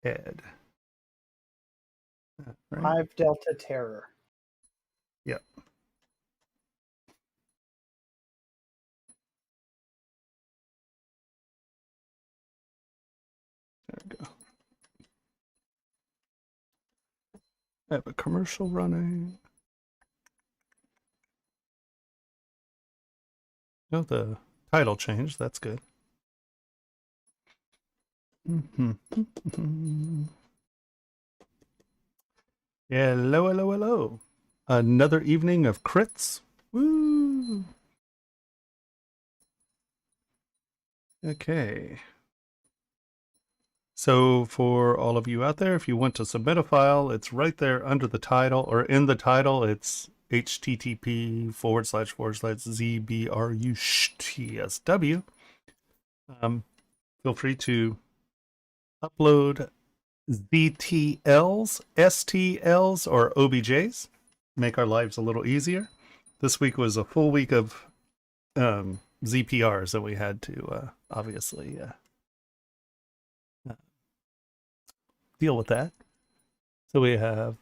Ed. Right. Hive Delta Terror. Yep. There we go. I have a commercial running. Oh, the title changed. That's good. Hello, hello, hello. Another evening of crits. Woo! Okay. So for all of you out there, if you want to submit a file, it's right there under the title, or in the title, it's http://ZBrushTSW. Feel free to upload ZTLs, STLs, or OBJs. Make our lives a little easier. This week was a full week of ZPRs that we had to obviously deal with that. So we have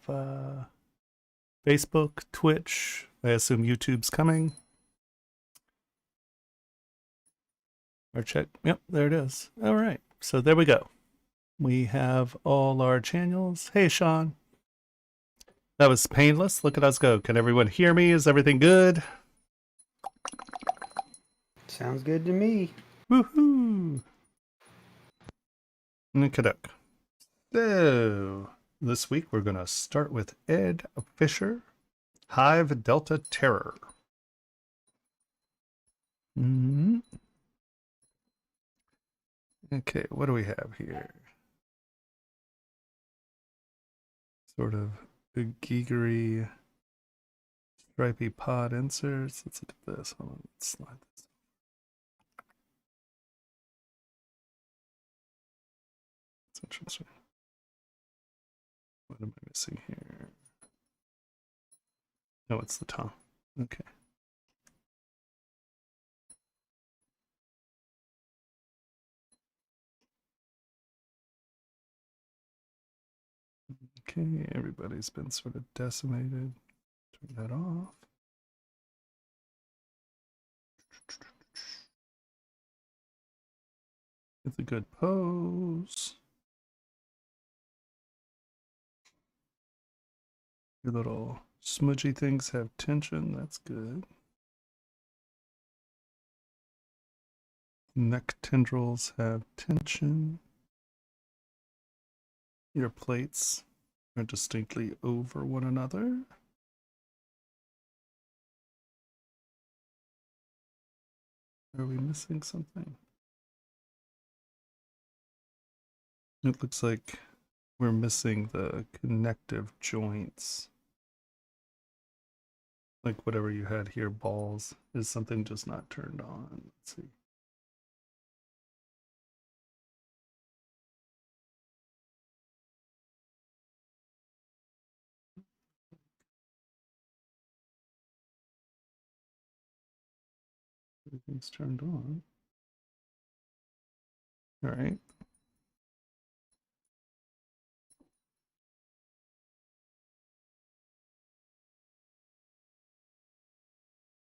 Facebook, Twitch. I assume YouTube's coming. Or check. Yep, there it is. All right. So there we go. We have all our channels. Hey, Sean. That was painless. Look at us go. Can everyone hear me? Is everything good? Sounds good to me. Woohoo! Okay. So this week we're going to start with Ed Fisher, Hive Delta Terror. Okay, what do we have here? Sort of geegery, stripy pod inserts. Let's look at this. Hold on, let's slide this. That's interesting. What am I missing here? No, it's the top. Okay. Okay, everybody's been sort of decimated. Turn that off. It's a good pose. Your little smudgy things have tension. That's good. Neck tendrils have tension. Your plates are distinctly over one another. Are we missing something? It looks like we're missing the connective joints. Like whatever you had here, balls, is something just not turned on. Let's see. Everything's turned on. All right.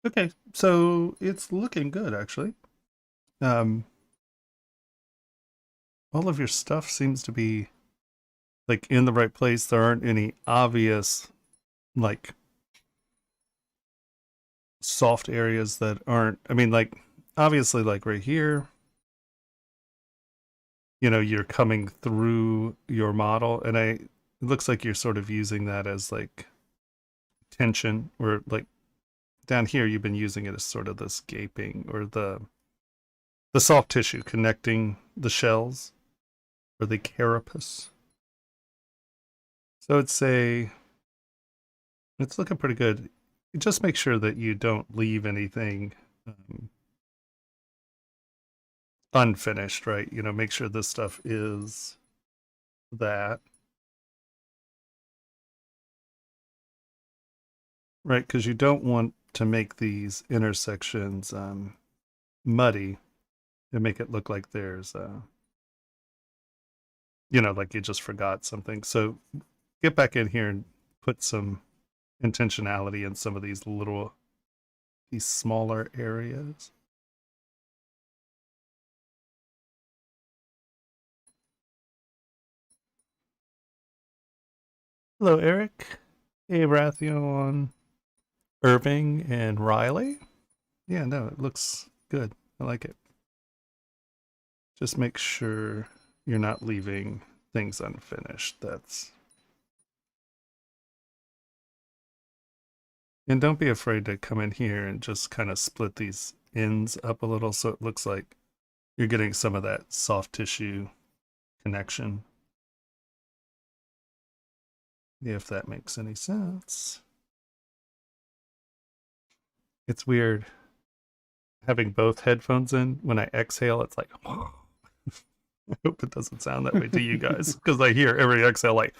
Okay, so it's looking good actually. All of your stuff seems to be like in the right place. There aren't any obvious like soft areas that aren't, I mean, like obviously like right here, you know, you're coming through your model, and it looks like you're sort of using that as like tension, or like down here you've been using it as sort of this gaping, or the soft tissue connecting the shells, or the carapace. So it's looking pretty good. Just make sure that you don't leave anything unfinished, right? You know, make sure this stuff is that. Right, because you don't want to make these intersections muddy and make it look like there's you know, like you just forgot something. So get back in here and put some intentionality in some of these smaller areas. Hello, Eric. Hey, Rathion, Irving, and Riley. Yeah, no, it looks good. I like it. Just make sure you're not leaving things unfinished. And don't be afraid to come in here and just kind of split these ends up a little so it looks like you're getting some of that soft tissue connection. If that makes any sense. It's weird having both headphones in. When I exhale, it's like, I hope it doesn't sound that way to you guys because I hear every exhale like,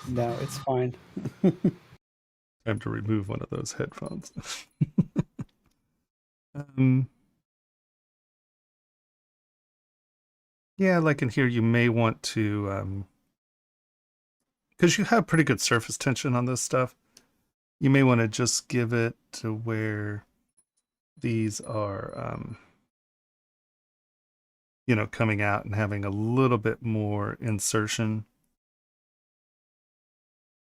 No, it's fine. time to remove one of those headphones. um, yeah, like in here, you may want to, because you have pretty good surface tension on this stuff, you may want to just give it to where these are, you know, coming out and having a little bit more insertion.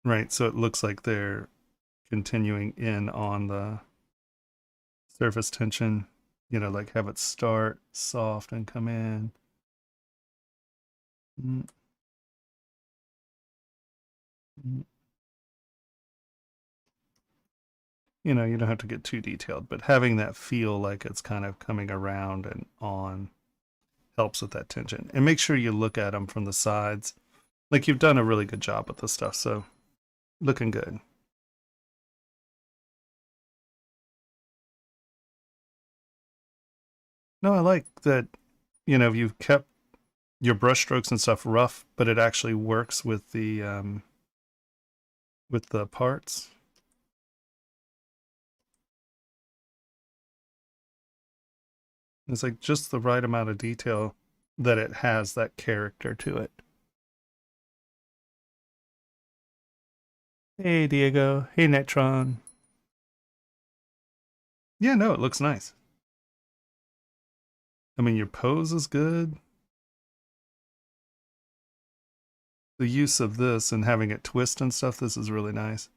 Right, so it looks like they're continuing in on the surface tension, you know, like have it start soft and come in. Mm. Mm. You know, you don't have to get too detailed, but having that feel like it's kind of coming around and on helps with that tension. And make sure you look at them from the sides. Like you've done a really good job with this stuff, so looking good. No, I like that, you know, you've kept your brush strokes and stuff rough, but it actually works with the parts. It's like just the right amount of detail that it has that character to it. Hey, Diego. Hey, Netron. Yeah, no, it looks nice. I mean, your pose is good. The use of this and having it twist and stuff, this is really nice.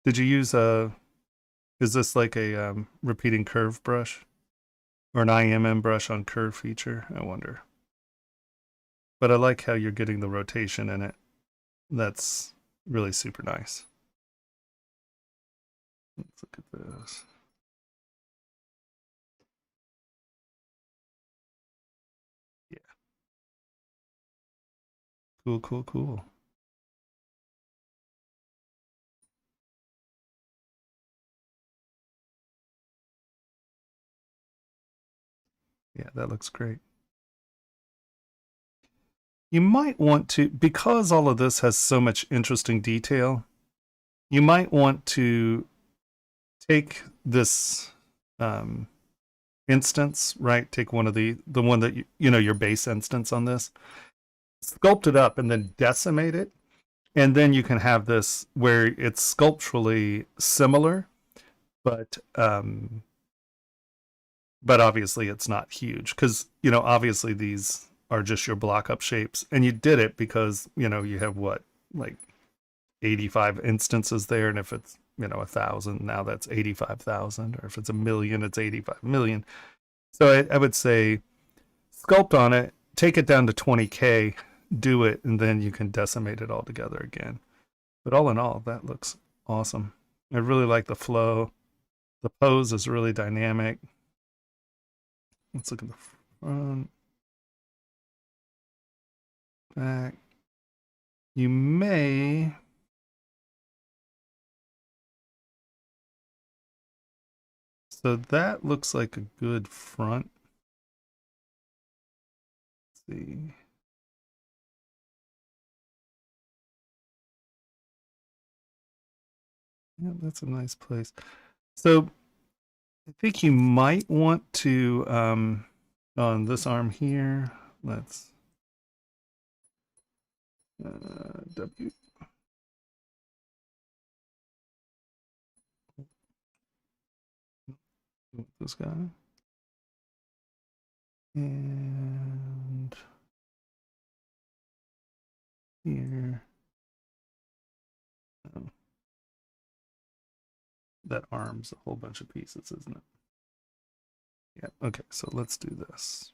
Did you use is this like a repeating curve brush? Or an IMM brush on curve feature? I wonder. But I like how you're getting the rotation in it. That's really super nice. Let's look at this. Yeah. Cool, cool, cool. Yeah, that looks great. You might want to, because all of this has so much interesting detail, you might want to take this instance, right? Take one of the one that you know, your base instance on this, sculpt it up and then decimate it. And then you can have this where it's sculpturally similar, but obviously it's not huge because, you know, obviously these are just your block up shapes, and you did it because, you know, you have what, like 85 instances there, and if it's, you know, 1,000, now that's 85,000, or if it's 1,000,000, it's 85 million. So I would say sculpt on it, take it down to 20K, do it, and then you can decimate it all together again. But all in all, that looks awesome. I really like the flow. The pose is really dynamic. Let's look at the front, back. You may so that looks like a good front. Let's see. Yeah, that's a nice place. So I think you might want to on this arm here, let's W. This guy. And here. Oh. That arm's a whole bunch of pieces, isn't it? Yeah, okay, so let's do this.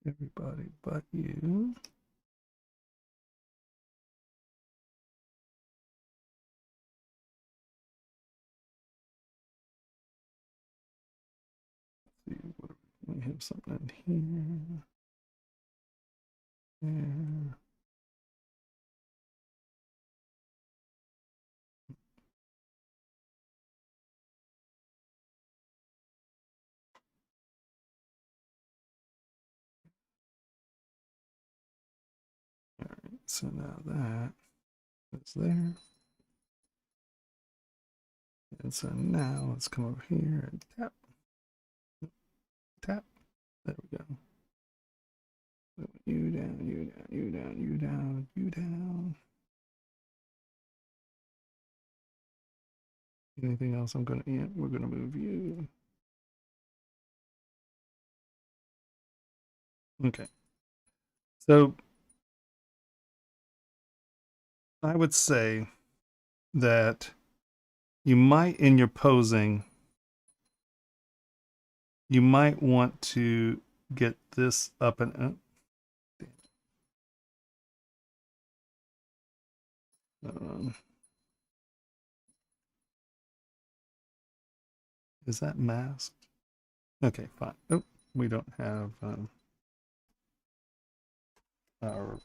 Everybody but you. Let's see, we have something in here. There. All right, so now that is there. And so now let's come over here and tap. Tap. There we go. You down, you down, you down, you down, you down. Anything else I'm gonna, yeah, we're gonna move you. Okay. So I would say that you might, in your posing, you might want to get this up and is that masked? Okay, fine. Oh, we don't have our.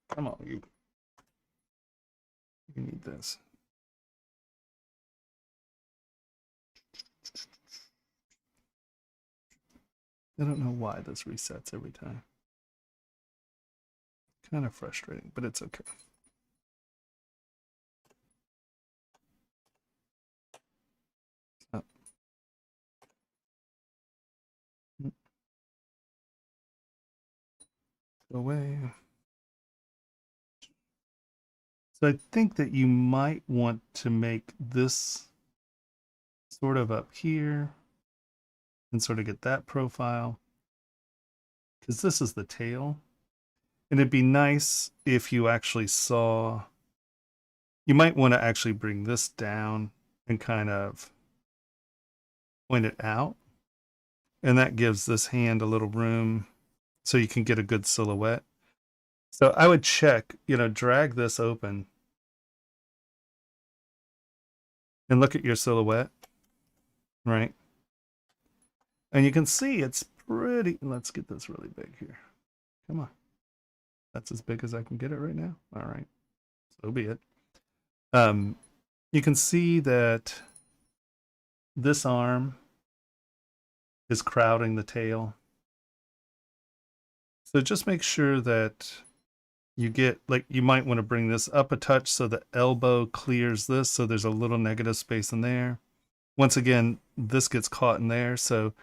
Come on, you need this. I don't know why this resets every time. Kind of frustrating, but it's okay. Oh. Go away. So I think that you might want to make this sort of up here and sort of get that profile, because this is the tail. And it'd be nice if you actually saw, you might want to actually bring this down and kind of point it out. And that gives this hand a little room so you can get a good silhouette. So I would check, drag this open and look at your silhouette, right? And you can see it's pretty, let's get this really big here. Come on. That's as big as I can get it right now. All right. So be it. You can see that this arm is crowding the tail. So just make sure that you get, like, you might want to bring this up a touch so the elbow clears this, so there's a little negative space in there. Once again, this gets caught in there, so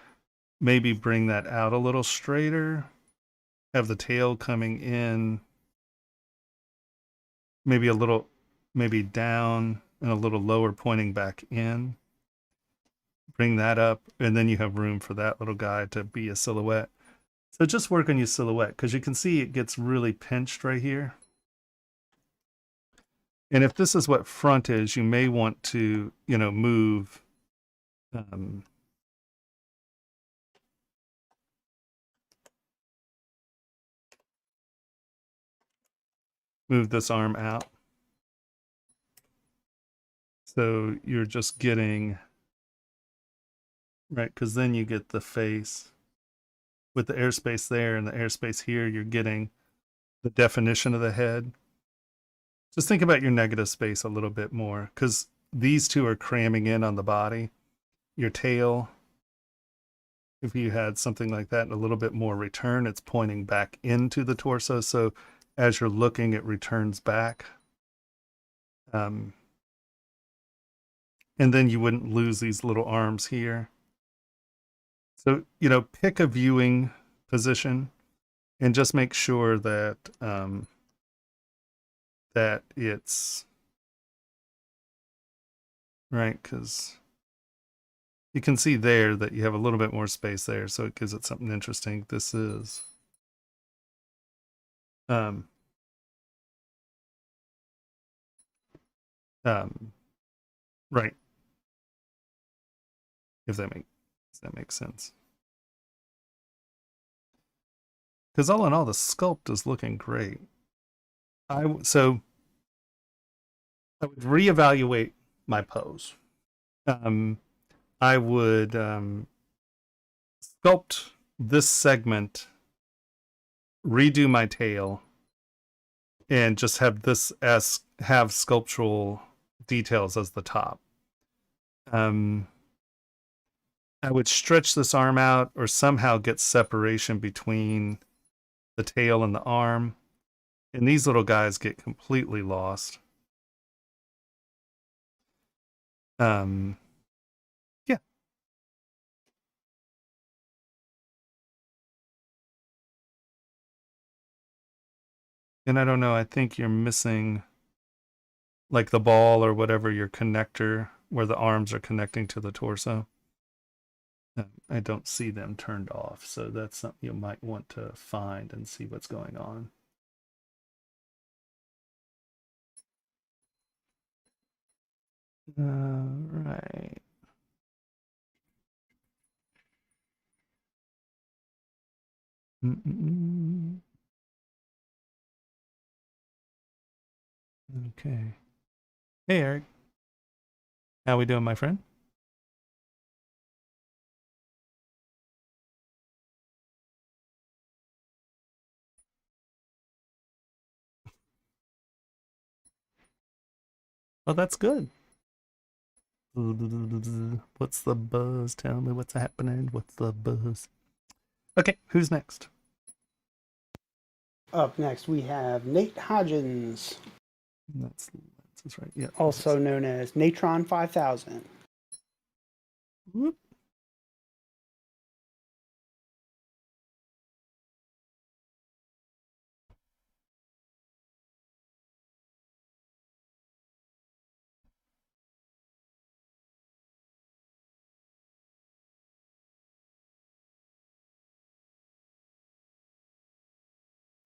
maybe bring that out a little straighter. Have the tail coming in, maybe a little, maybe down and a little lower, pointing back in. Bring that up, and then you have room for that little guy to be a silhouette. So just work on your silhouette, because you can see it gets really pinched right here. And if this is what front is, you may want to, move move this arm out. So you're just getting, right, because then you get the face with the airspace there and the airspace here, you're getting the definition of the head. Just think about your negative space a little bit more, because these two are cramming in on the body. Your tail, if you had something like that, a little bit more return, it's pointing back into the torso. So as you're looking, it returns back. And then you wouldn't lose these little arms here. So, you know, pick a viewing position and just make sure that that it's right, because you can see there that you have a little bit more space there, so it gives it something interesting. This is right, if that makes sense. Because all in all, the sculpt is looking great. So I would reevaluate my pose. I would sculpt this segment, redo my tail, and just have this as have sculptural details as the top. I would stretch this arm out or somehow get separation between the tail and the arm. And these little guys get completely lost. Yeah. And I don't know, I think you're missing like the ball or whatever, your connector where the arms are connecting to the torso. I don't see them turned off, so that's something you might want to find and see what's going on. Right. Okay. Hey, Eric. How we doing, my friend? Well, that's good. What's the buzz? Tell me what's happening. What's the buzz? Okay, who's next? Up next, we have Nate Hodgins, That's right. Yeah. also known as Netron 5000. Whoop.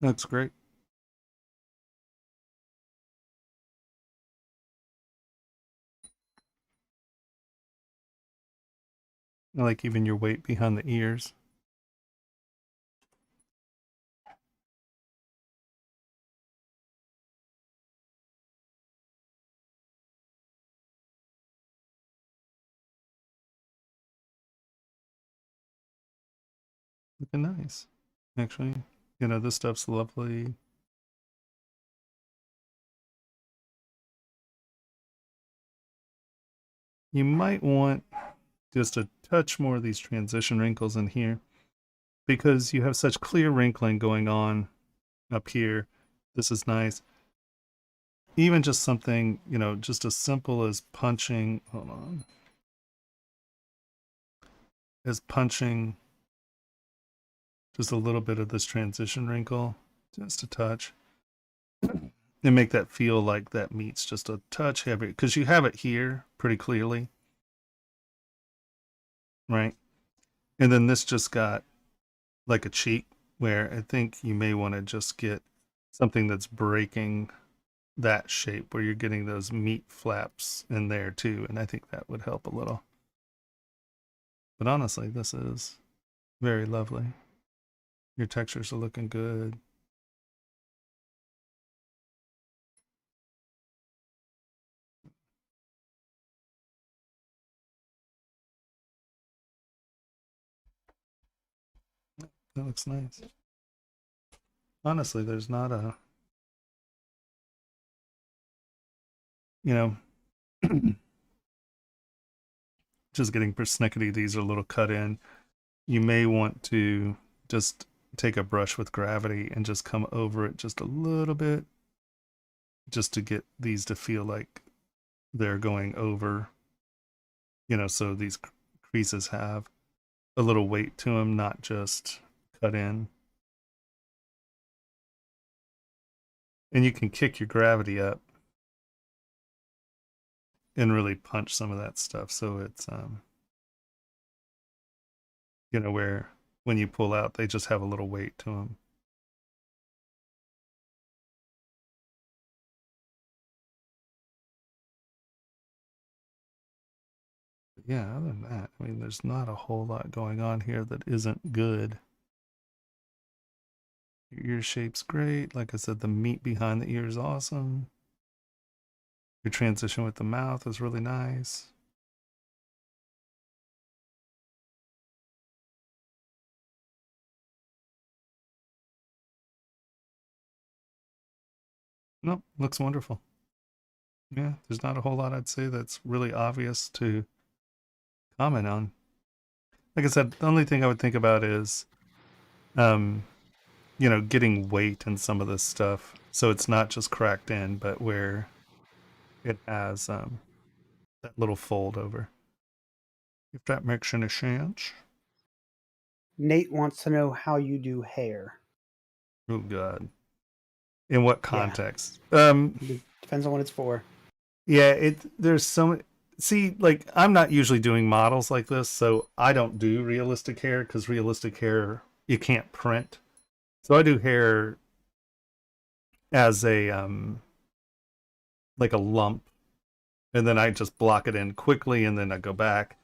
That's great. I like even your weight behind the ears. Looking nice. Actually, you know, this stuff's lovely. You might want just a touch more of these transition wrinkles in here because you have such clear wrinkling going on up here. This is nice. Even just something, you know, just as simple as punching, hold on, as punching just a little bit of this transition wrinkle, just a touch, and make that feel like that meat's just a touch heavier because you have it here pretty clearly, right? And then this just got like a cheek where I think you may want to just get something that's breaking that shape where you're getting those meat flaps in there too. And I think that would help a little. But honestly, this is very lovely. Your textures are looking good. That looks nice. Honestly, there's not a, you know, just getting persnickety. These are a little cut in. You may want to just take a brush with gravity and just come over it just a little bit, just to get these to feel like they're going over, so these creases have a little weight to them, not just cut in. And you can kick your gravity up and really punch some of that stuff. So it's, where when you pull out, they just have a little weight to them. But yeah, other than that, I mean, there's not a whole lot going on here that isn't good. Your ear shape's great. Like I said, the meat behind the ear is awesome. Your transition with the mouth is really nice. Nope, looks wonderful. Yeah, there's not a whole lot I'd say that's really obvious to comment on. Like I said, the only thing I would think about is, getting weight in some of this stuff. So it's not just cracked in, but where it has that little fold over. If that makes any sense. Nate wants to know how you do hair. Oh God. In what Yeah. context? Depends on what it's for. Yeah, there's so see, like, I'm not usually doing models like this, so I don't do realistic hair because realistic hair you can't print. So I do hair as a like a lump, and then I just block it in quickly, and then I go back,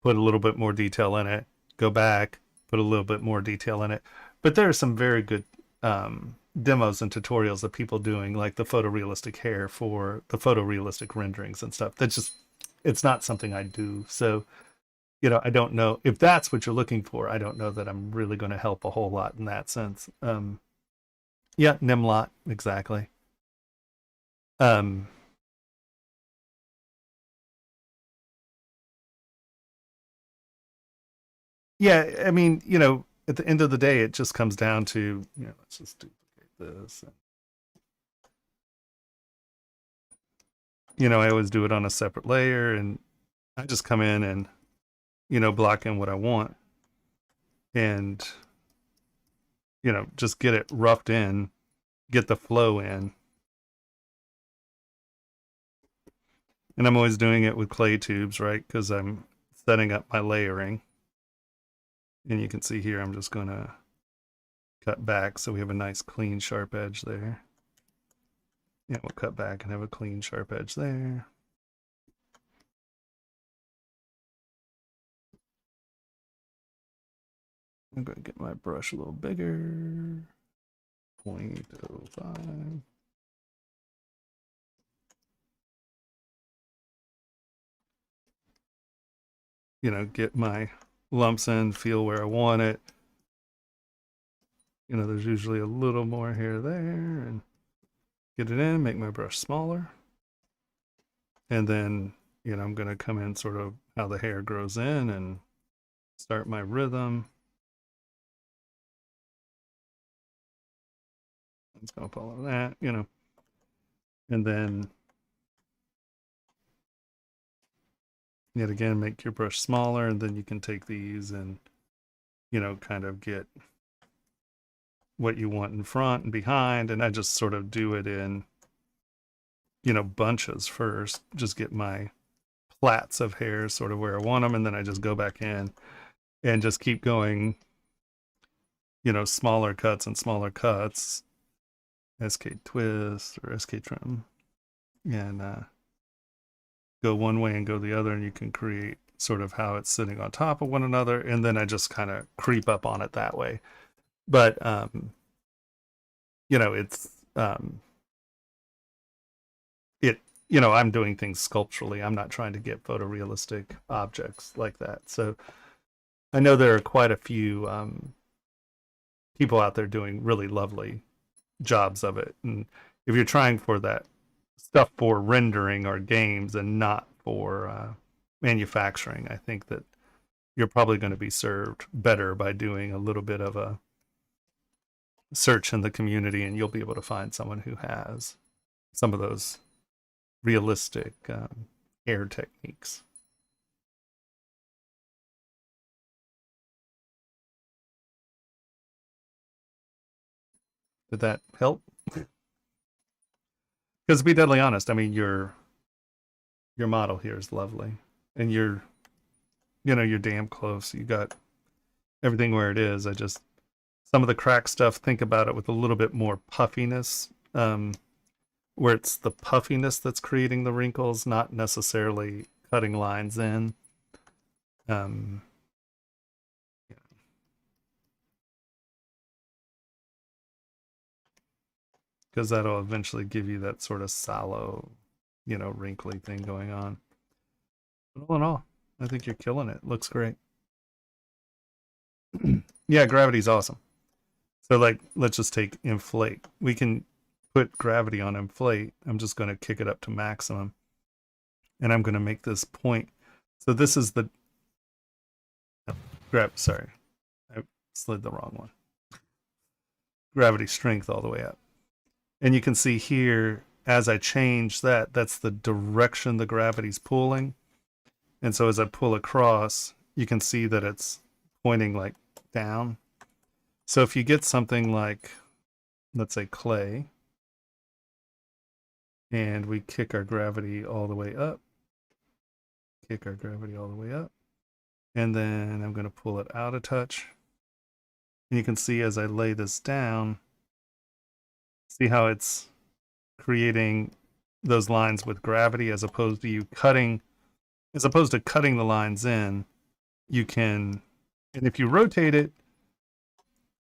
put a little bit more detail in it, go back, put a little bit more detail in it. But there are some very good demos and tutorials of people doing like the photorealistic hair for the photorealistic renderings and stuff. That's just, it's not something I do. So, I don't know if that's what you're looking for. I don't know that I'm really going to help a whole lot in that sense. Yeah, Nimlot, exactly. Yeah, I mean, at the end of the day, it just comes down to, let's just duplicate this. I always do it on a separate layer, and I just come in and, block in what I want, and, just get it roughed in, get the flow in. And I'm always doing it with clay tubes, right? Because I'm setting up my layering. And you can see here, I'm just going to cut back so we have a nice clean sharp edge there. Yeah, we'll cut back and have a clean sharp edge there. I'm going to get my brush a little bigger. 0.05. Get my lumps in, feel where I want it. There's usually a little more hair there, and get it in, make my brush smaller. And then, I'm going to come in sort of how the hair grows in and start my rhythm. It's going to follow that, and then yet again, make your brush smaller, and then you can take these and, kind of get what you want in front and behind. And I just sort of do it in, bunches first, just get my plaits of hair sort of where I want them. And then I just go back in and just keep going, smaller cuts and smaller cuts, SK twist or SK trim, and go one way and go the other, and you can create sort of how it's sitting on top of one another. And then I just kind of creep up on it that way. But, it's, I'm doing things sculpturally. I'm not trying to get photorealistic objects like that. So I know there are quite a few people out there doing really lovely jobs of it. And if you're trying for that stuff for rendering or games and not for manufacturing, I think that you're probably going to be served better by doing a little bit of a search in the community, and you'll be able to find someone who has some of those realistic hair techniques. Did that help? Because to be deadly honest, I mean, your model here is lovely, and you're damn close. You got everything where it is. I just, some of the crack stuff, think about it with a little bit more puffiness, where it's the puffiness that's creating the wrinkles, not necessarily cutting lines in. Because that'll eventually give you that sort of sallow, wrinkly thing going on. But all in all, I think you're killing it. Looks great. Yeah, gravity's awesome. So like, let's just take inflate. We can put gravity on inflate. I'm just going to kick it up to maximum. And I'm going to make this point. So this is the sorry. I slid the wrong one. Gravity strength all the way up. And you can see here, as I change that, that's the direction the gravity's pulling. And so as I pull across, you can see that it's pointing like down. So if you get something like, let's say clay, and we kick our gravity all the way up, kick our gravity all the way up, and then I'm going to pull it out a touch. And you can see as I lay this down, see how it's creating those lines with gravity as opposed to cutting the lines in. You can, and if you rotate it,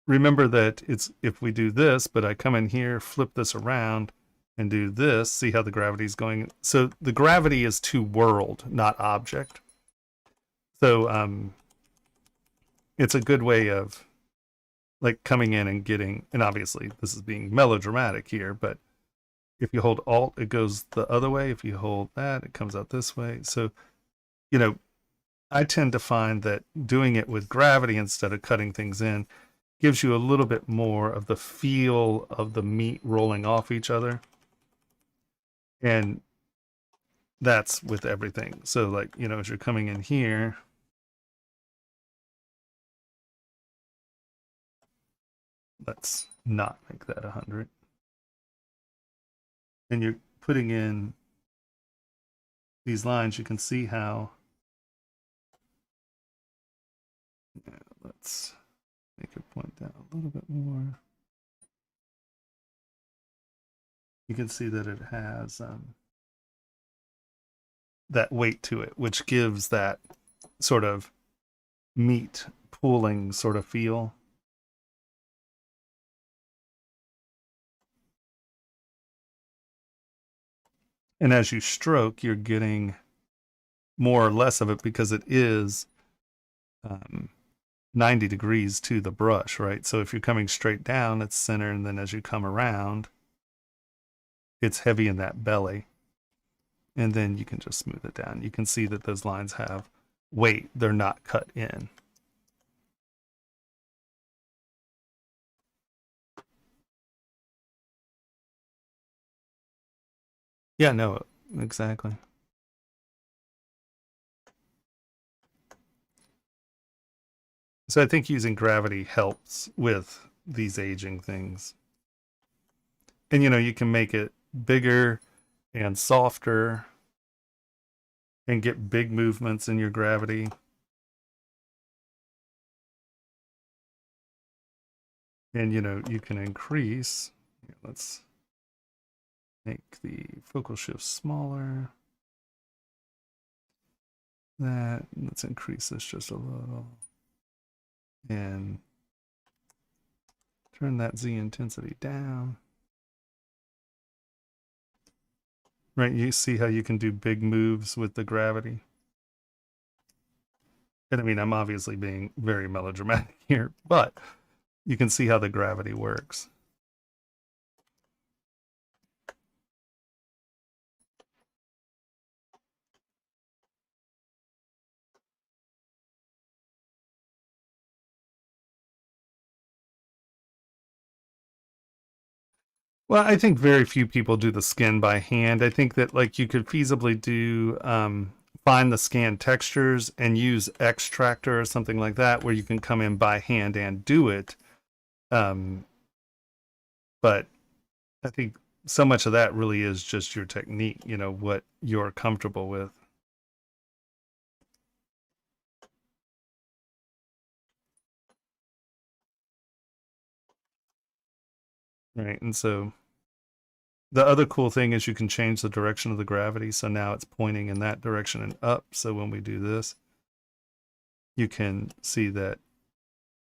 remember that it's, if we do this, but I come in here, flip this around and do this, see how the gravity is going. So the gravity is to world, not object. So it's a good way of like coming in and getting, and obviously this is being melodramatic here, but if you hold Alt, it goes the other way. If you hold that, it comes out this way. So, I tend to find that doing it with gravity instead of cutting things in gives you a little bit more of the feel of the meat rolling off each other. And that's with everything. So like, as you're coming in here, let's not make that 100. And you're putting in these lines, you can see how, let's make it point down a little bit more. You can see that it has that weight to it, which gives that sort of meat pooling sort of feel. And as you stroke, you're getting more or less of it because it is 90 degrees to the brush, right? So if you're coming straight down, it's center, and then as you come around, it's heavy in that belly. And then you can just smooth it down. You can see that those lines have weight. They're not cut in. Yeah, no, exactly. So I think using gravity helps with these aging things. And you can make it bigger and softer and get big movements in your gravity. And you can increase. Here, let's make the focal shift smaller. Let's increase this just a little. And turn that Z intensity down. Right, you see how you can do big moves with the gravity. And I mean, I'm obviously being very melodramatic here, but you can see how the gravity works. Well, I think very few people do the skin by hand. I think that like you could feasibly do find the scan textures and use Extractor or something like that, where you can come in by hand and do it. But I think so much of that really is just your technique, you know, what you're comfortable with. Right. And so the other cool thing is you can change the direction of the gravity. So now it's pointing in that direction and up. So when we do this, you can see that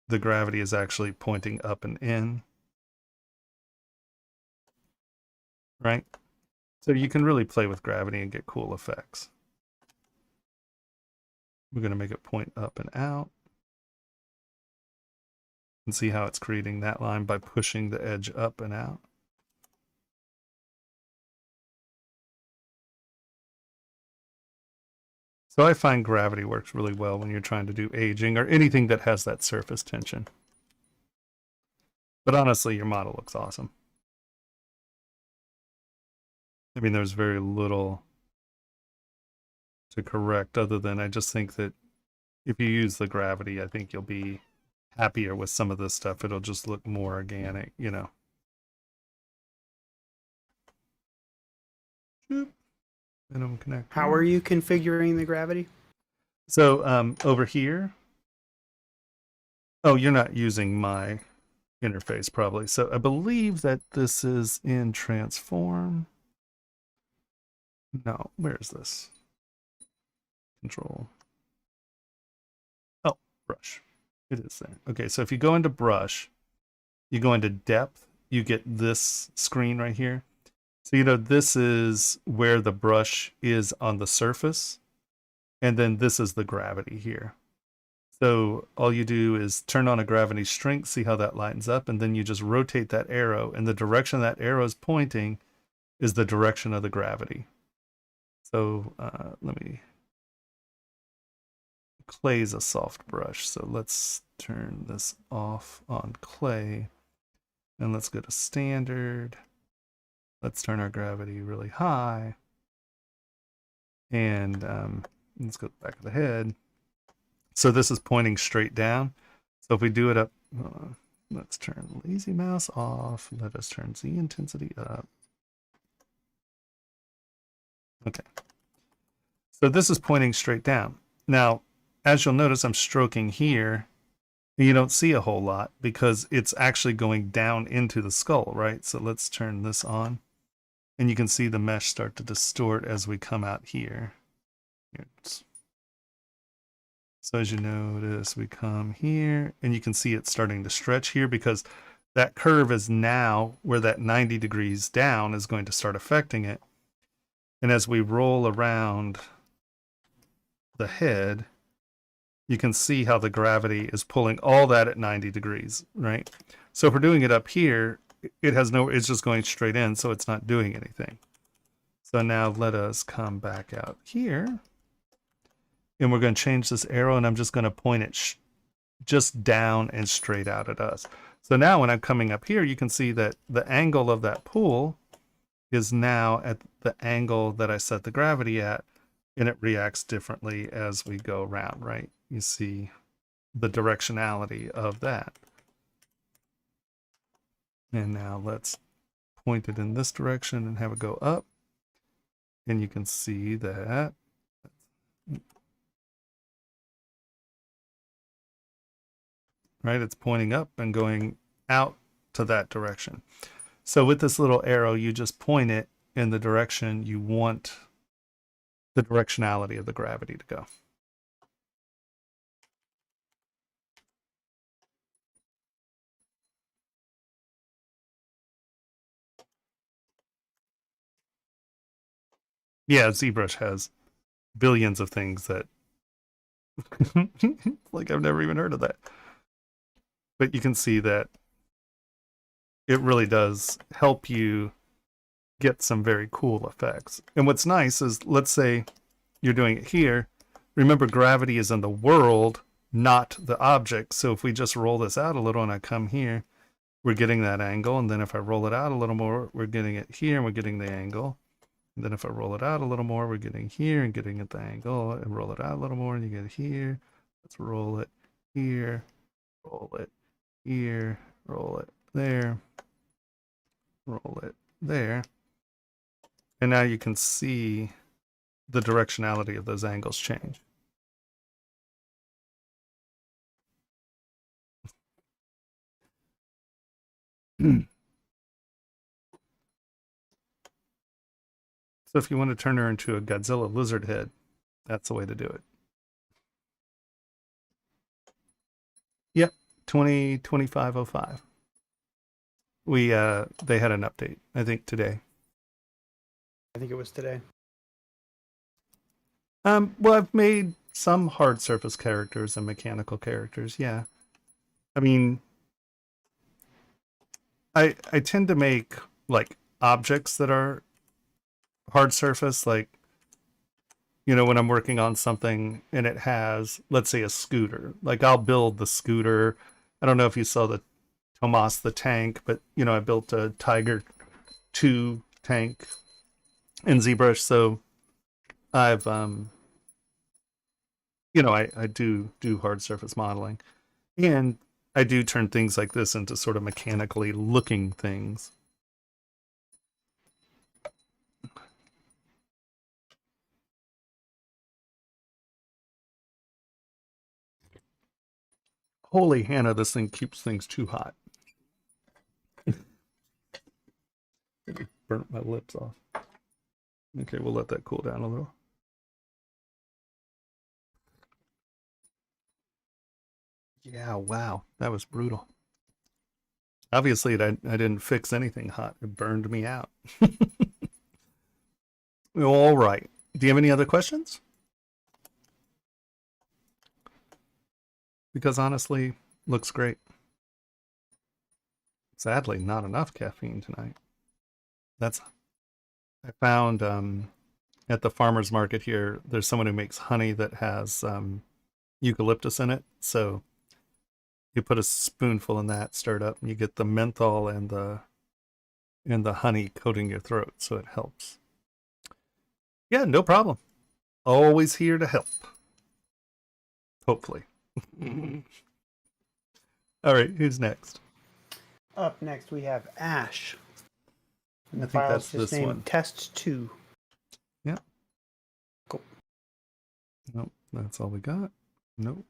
the gravity is actually pointing up and in. Right? So you can really play with gravity and get cool effects. We're going to make it point up and out. And see how it's creating that line by pushing the edge up and out. So I find gravity works really well when you're trying to do aging or anything that has that surface tension. But honestly, your model looks awesome. I mean, there's very little to correct other than I just think that if you use the gravity, I think you'll be happier with some of this stuff. It'll just look more organic, you know. Connect. How are you configuring the gravity? So over here. Oh, you're not using my interface probably. So I believe that this is in transform. No, where is this? Control. Oh, brush. It is there. Okay, so if you go into brush, you go into depth, you get this screen right here. So, you know, this is where the brush is on the surface. And then this is the gravity here. So all you do is turn on a gravity strength, see how that lightens up, and then you just rotate that arrow, and the direction that arrow is pointing is the direction of the gravity. So let me... Clay is a soft brush, so let's turn this off on clay. And let's go to standard. Let's turn our gravity really high. And let's go back to the head. So this is pointing straight down. So if we do it up, let's turn lazy mouse off. Let us turn Z intensity up. Okay. So this is pointing straight down. Now, as you'll notice, I'm stroking here. You don't see a whole lot because it's actually going down into the skull, right? So let's turn this on. And you can see the mesh start to distort as we come out here. So as you notice, we come here and you can see it starting to stretch here because that curve is now where that 90 degrees down is going to start affecting it. And as we roll around the head, you can see how the gravity is pulling all that at 90 degrees, right? So if we're doing it up here, it has no, it's just going straight in, so it's not doing anything. So now let us come back out here. And we're going to change this arrow, and I'm just going to point it just down and straight out at us. So now when I'm coming up here, you can see that the angle of that pull is now at the angle that I set the gravity at, and it reacts differently as we go around, right? You see the directionality of that. And now let's point it in this direction and have it go up. And you can see that right, it's pointing up and going out to that direction. So with this little arrow, you just point it in the direction you want the directionality of the gravity to go. Yeah, ZBrush has billions of things that like I've never even heard of that. But you can see that it really does help you get some very cool effects. And what's nice is, let's say you're doing it here. Remember, gravity is in the world, not the object. So if we just roll this out a little and I come here, we're getting that angle. And then if I roll it out a little more, we're getting it here and we're getting the angle. And then if I roll it out a little more, we're getting here and getting at the angle. And roll it out a little more and you get here. Let's roll it here, roll it here, roll it there, roll it there. And now you can see the directionality of those angles change. So if you want to turn her into a Godzilla lizard head, that's the way to do it. Yep, 202505. They had an update, I think today. I think it was today. Well, I've made some hard surface characters and mechanical characters, yeah. I mean, I tend to make like objects that are hard surface, like, you know, when I'm working on something and it has, let's say, a scooter. Like, I'll build the scooter. I don't know if you saw the Tomas the tank, but, you know, I built a Tiger 2 tank in ZBrush. So I've, you know, I do hard surface modeling. And I do turn things like this into sort of mechanically looking things. Holy Hannah, this thing keeps things too hot. Burnt my lips off. Okay, we'll let that cool down a little. Yeah, wow, that was brutal. Obviously, I didn't fix anything hot. It burned me out. All right. Do you have any other questions? Because honestly, looks great. Sadly, not enough caffeine tonight. I found at the farmer's market here, there's someone who makes honey that has eucalyptus in it. So you put a spoonful in that, stir it up, and you get the menthol and the honey coating your throat, so it helps. Yeah, no problem. Always here to help. Hopefully. All right, who's next? Up next, we have Ash. And I the think file that's is just this named one. Test2. Yeah. Cool. Nope, that's all we got. Nope.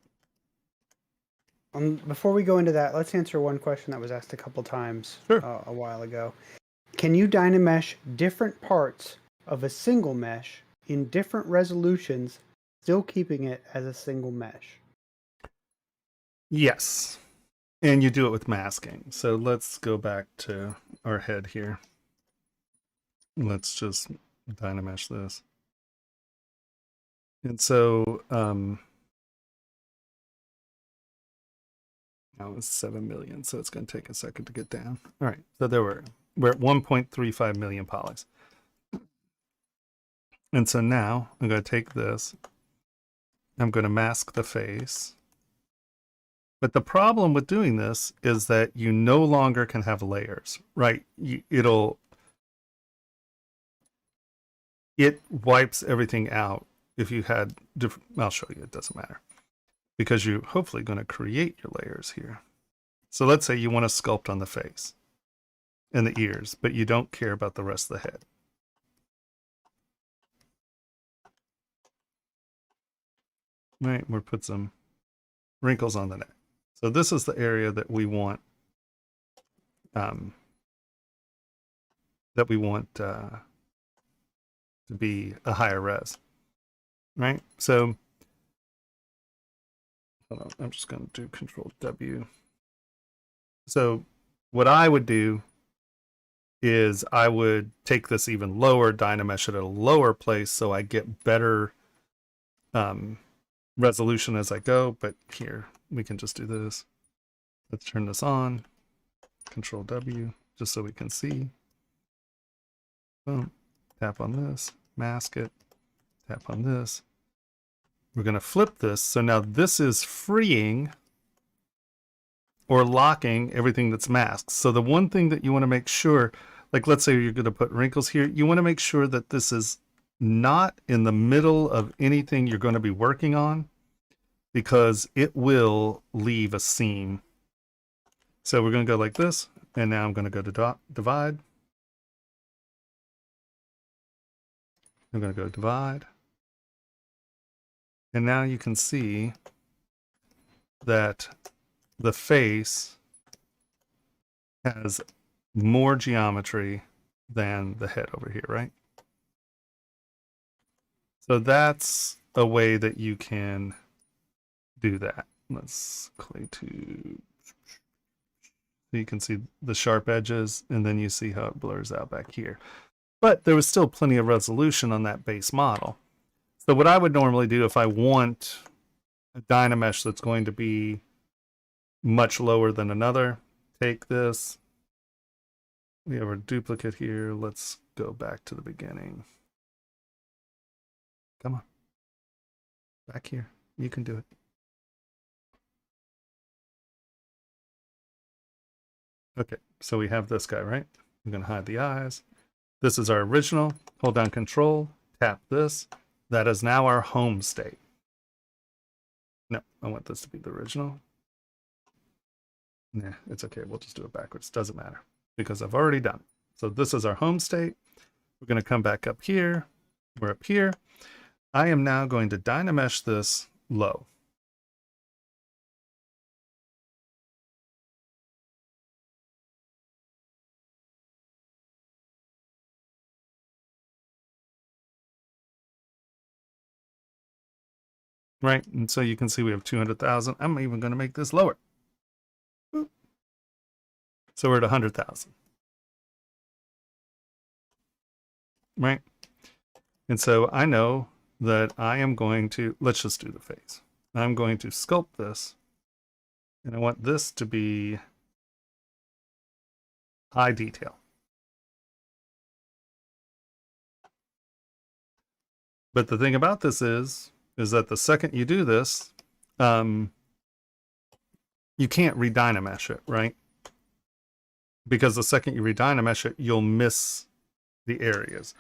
Before we go into that, let's answer one question that was asked a couple times Sure. a while ago. Can you Dynamesh different parts of a single mesh in different resolutions, still keeping it as a single mesh? Yes. And you do it with masking. So let's go back to our head here. Let's just Dynamesh this. And so now it's 7 million, so it's going to take a second to get down. All right, so there we're at 1.35 million polys. And so now I'm going to take this. I'm going to mask the face. But the problem with doing this is that you no longer can have layers, right? It wipes everything out if you had different, I'll show you, it doesn't matter. Because you're hopefully going to create your layers here. So let's say you want to sculpt on the face and the ears, but you don't care about the rest of the head. Right, we'll put some wrinkles on the neck. So this is the area that we want to be a higher res, right? So hold on, I'm just going to do Control W. So what I would do is I would take this even lower, Dynamesh it at a lower place, so I get better resolution as I go. But here we can just do this. Let's turn this on. Control W, just so we can see. Boom. Tap on this, mask it, tap on this. We're going to flip this. So now this is freeing or locking everything that's masked. So the one thing that you want to make sure, like let's say you're going to put wrinkles here, you want to make sure that this is not in the middle of anything you're going to be working on, because it will leave a seam. So we're going to go like this, and now I'm going to go to divide. I'm going to go divide. And now you can see that the face has more geometry than the head over here, right? So that's a way that you can do that. Let's clay to, so you can see the sharp edges, and then you see how it blurs out back here. But there was still plenty of resolution on that base model. So what I would normally do if I want a Dynamesh that's going to be much lower than another, take this. We have our duplicate here. Let's go back to the beginning. Come on. Back here. You can do it. Okay, so we have this guy, right? I'm going to hide the eyes. This is our original. Hold down Control, tap this. That is now our home state. No, I want this to be the original. Nah, it's okay. We'll just do it backwards. Doesn't matter because I've already done it. So this is our home state. We're going to come back up here. We're up here. I am now going to Dynamesh this low. Right, and so you can see we have 200,000. I'm even going to make this lower. Boop. So we're at 100,000. Right, and so I know that I am going to, let's just do the face. I'm going to sculpt this, and I want this to be high detail. But the thing about this is that the second you do this, you can't re-Dynamesh it, right? Because the second you re-Dynamesh it, you'll miss the areas.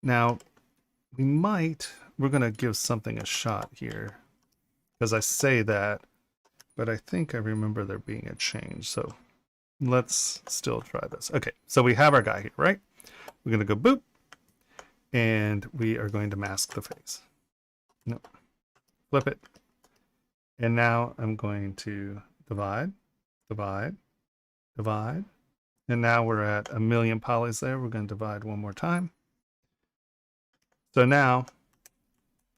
Now, we're going to give something a shot here, because I say that, but I think I remember there being a change. So let's still try this. Okay, so we have our guy here, right? We're going to go boop, and we are going to mask the face. Nope. Flip it. And now I'm going to divide, divide, divide. And now we're at 1,000,000 polys there. We're going to divide one more time. So now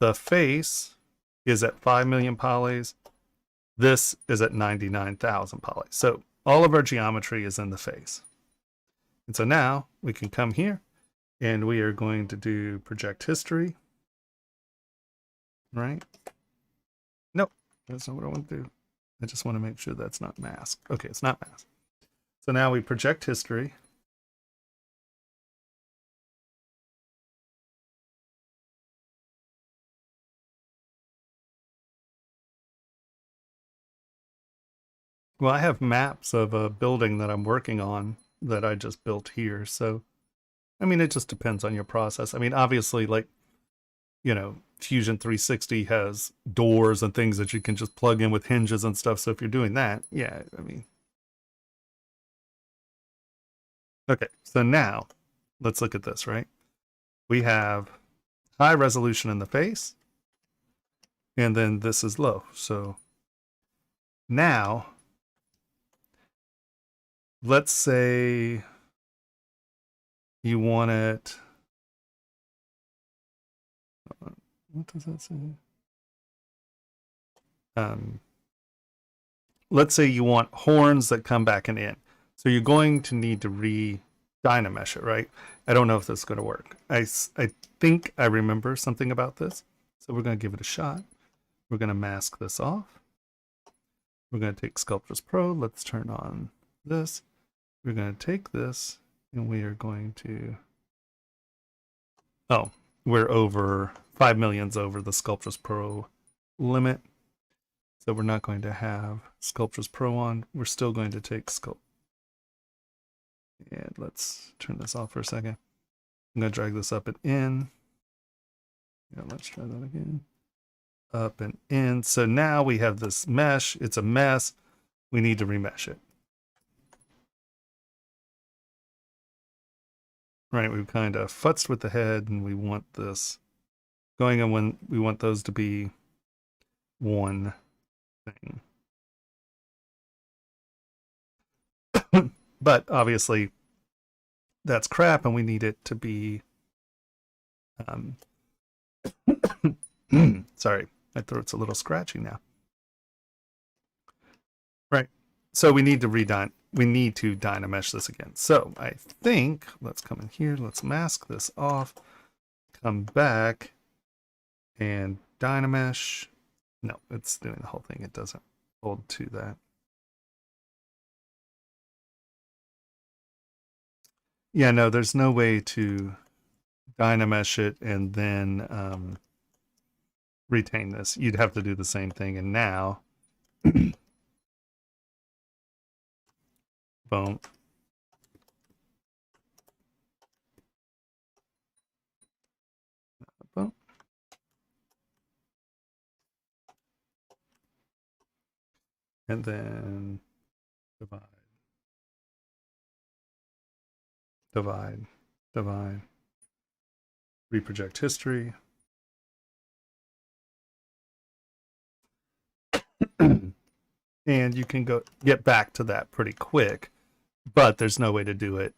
the face is at 5,000,000 polys. This is at 99,000 polys. So all of our geometry is in the face. And so now we can come here and we are going to do project history. Right? Nope, that's not what I want to do. I just want to make sure that's not masked. Okay, it's not masked. So now we project history. Well, I have maps of a building that I'm working on that I just built here. So, I mean, it just depends on your process. I mean, obviously, like, you know, Fusion 360 has doors and things that you can just plug in with hinges and stuff. So if you're doing that, yeah, I mean. Okay, so now let's look at this, right? We have high resolution in the face, and then this is low. So now, let's say you want it. What does that say? Let's say you want horns that come back and in. So you're going to need to re-Dynamesh it, right? I don't know if this is going to work. I think I remember something about this. So we're going to give it a shot. We're going to mask this off. We're going to take Sculptris Pro. Let's turn on this. we're going to take this and we are going to, oh, we're over 5 million's over the Sculptris Pro limit. So we're not going to have Sculptris Pro on. We're still going to take Sculpt. And let's turn this off for a second. I'm going to drag this up and in. Yeah, let's try that again. Up and in. So now we have this mesh. It's a mess. We need to remesh it. Right, we've kind of futzed with the head and we want this going on when we want those to be one thing. But obviously that's crap and we need it to be sorry, my throat's a little scratchy now. Right. So we need to Dynamesh this again. So I think let's come in here, let's mask this off, come back and Dynamesh. No, it's doing the whole thing. It doesn't hold to that. Yeah, no, there's no way to Dynamesh it and then retain this. You'd have to do the same thing. And now, boom. Boom. And then divide. Divide. Divide. Reproject history. And you can get back to that pretty quick, but there's no way to do it.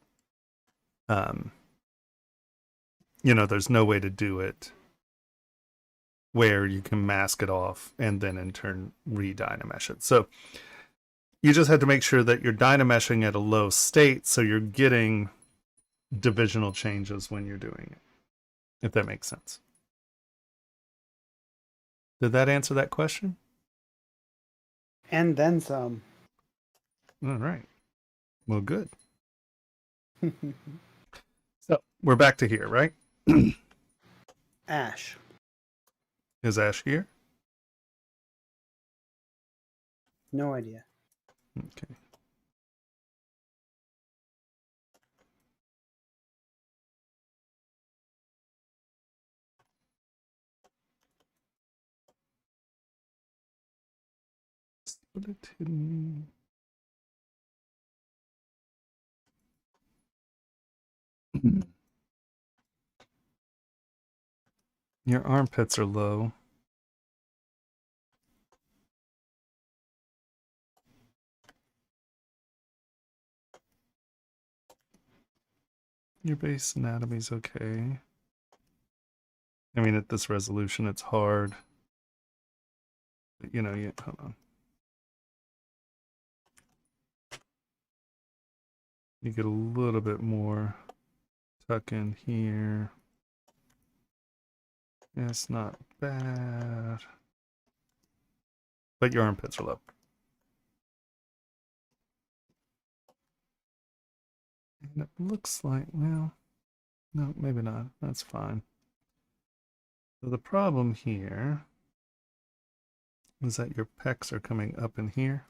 There's no way to do it where you can mask it off and then in turn re-Dynamesh it. So you just have to make sure that you're Dynameshing at a low state so you're getting divisional changes when you're doing it, if that makes sense. Did that answer that question? And then some. All right. Well, good. So we're back to here, right? Ash. Is Ash here? No idea. Okay. Split it hidden. Your armpits are low. Your base anatomy's okay. I mean, at this resolution, it's hard. But, hold on. You get a little bit more tuck in here. Yeah, it's not bad. But your armpits are low. And it looks like, well, no, maybe not. That's fine. So the problem here is that your pecs are coming up in here.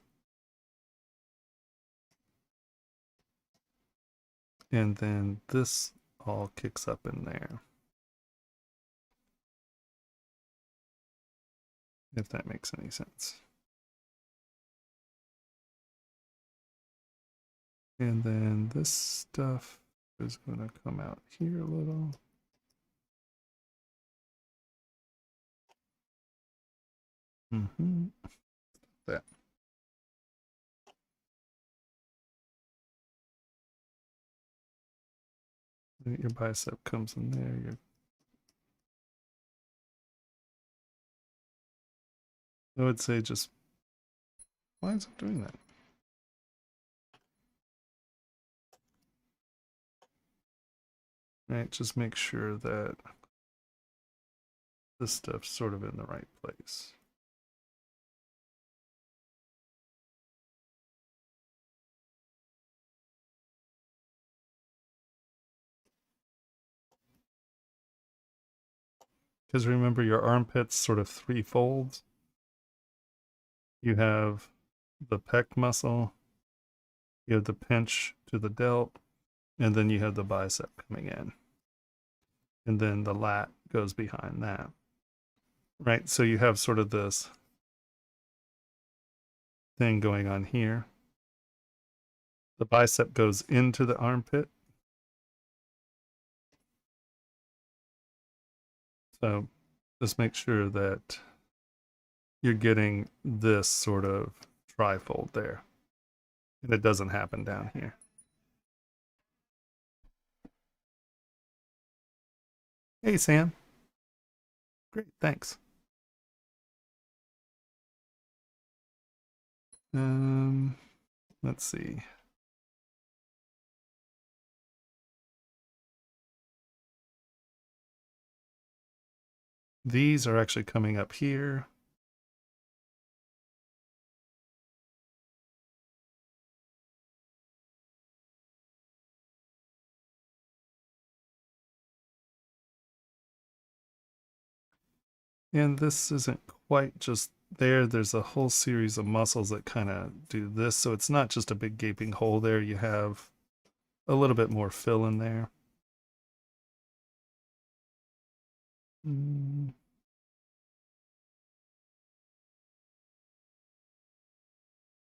And then this all kicks up in there. If that makes any sense. And then this stuff is going to come out here a little. That. Your bicep comes in there. I would say just, why is it doing that? Right, just make sure that this stuff's sort of in the right place. Because remember, your armpit's sort of three folds. You have the pec muscle, you have the pinch to the delt, and then you have the bicep coming in. And then the lat goes behind that. Right? So you have sort of this thing going on here. The bicep goes into the armpit. So just make sure that you're getting this sort of trifold there. And it doesn't happen down here. Hey, Sam. Great, thanks. Let's see. These are actually coming up here. And this isn't quite just there. There's a whole series of muscles that kind of do this. So it's not just a big gaping hole there. You have a little bit more fill in there.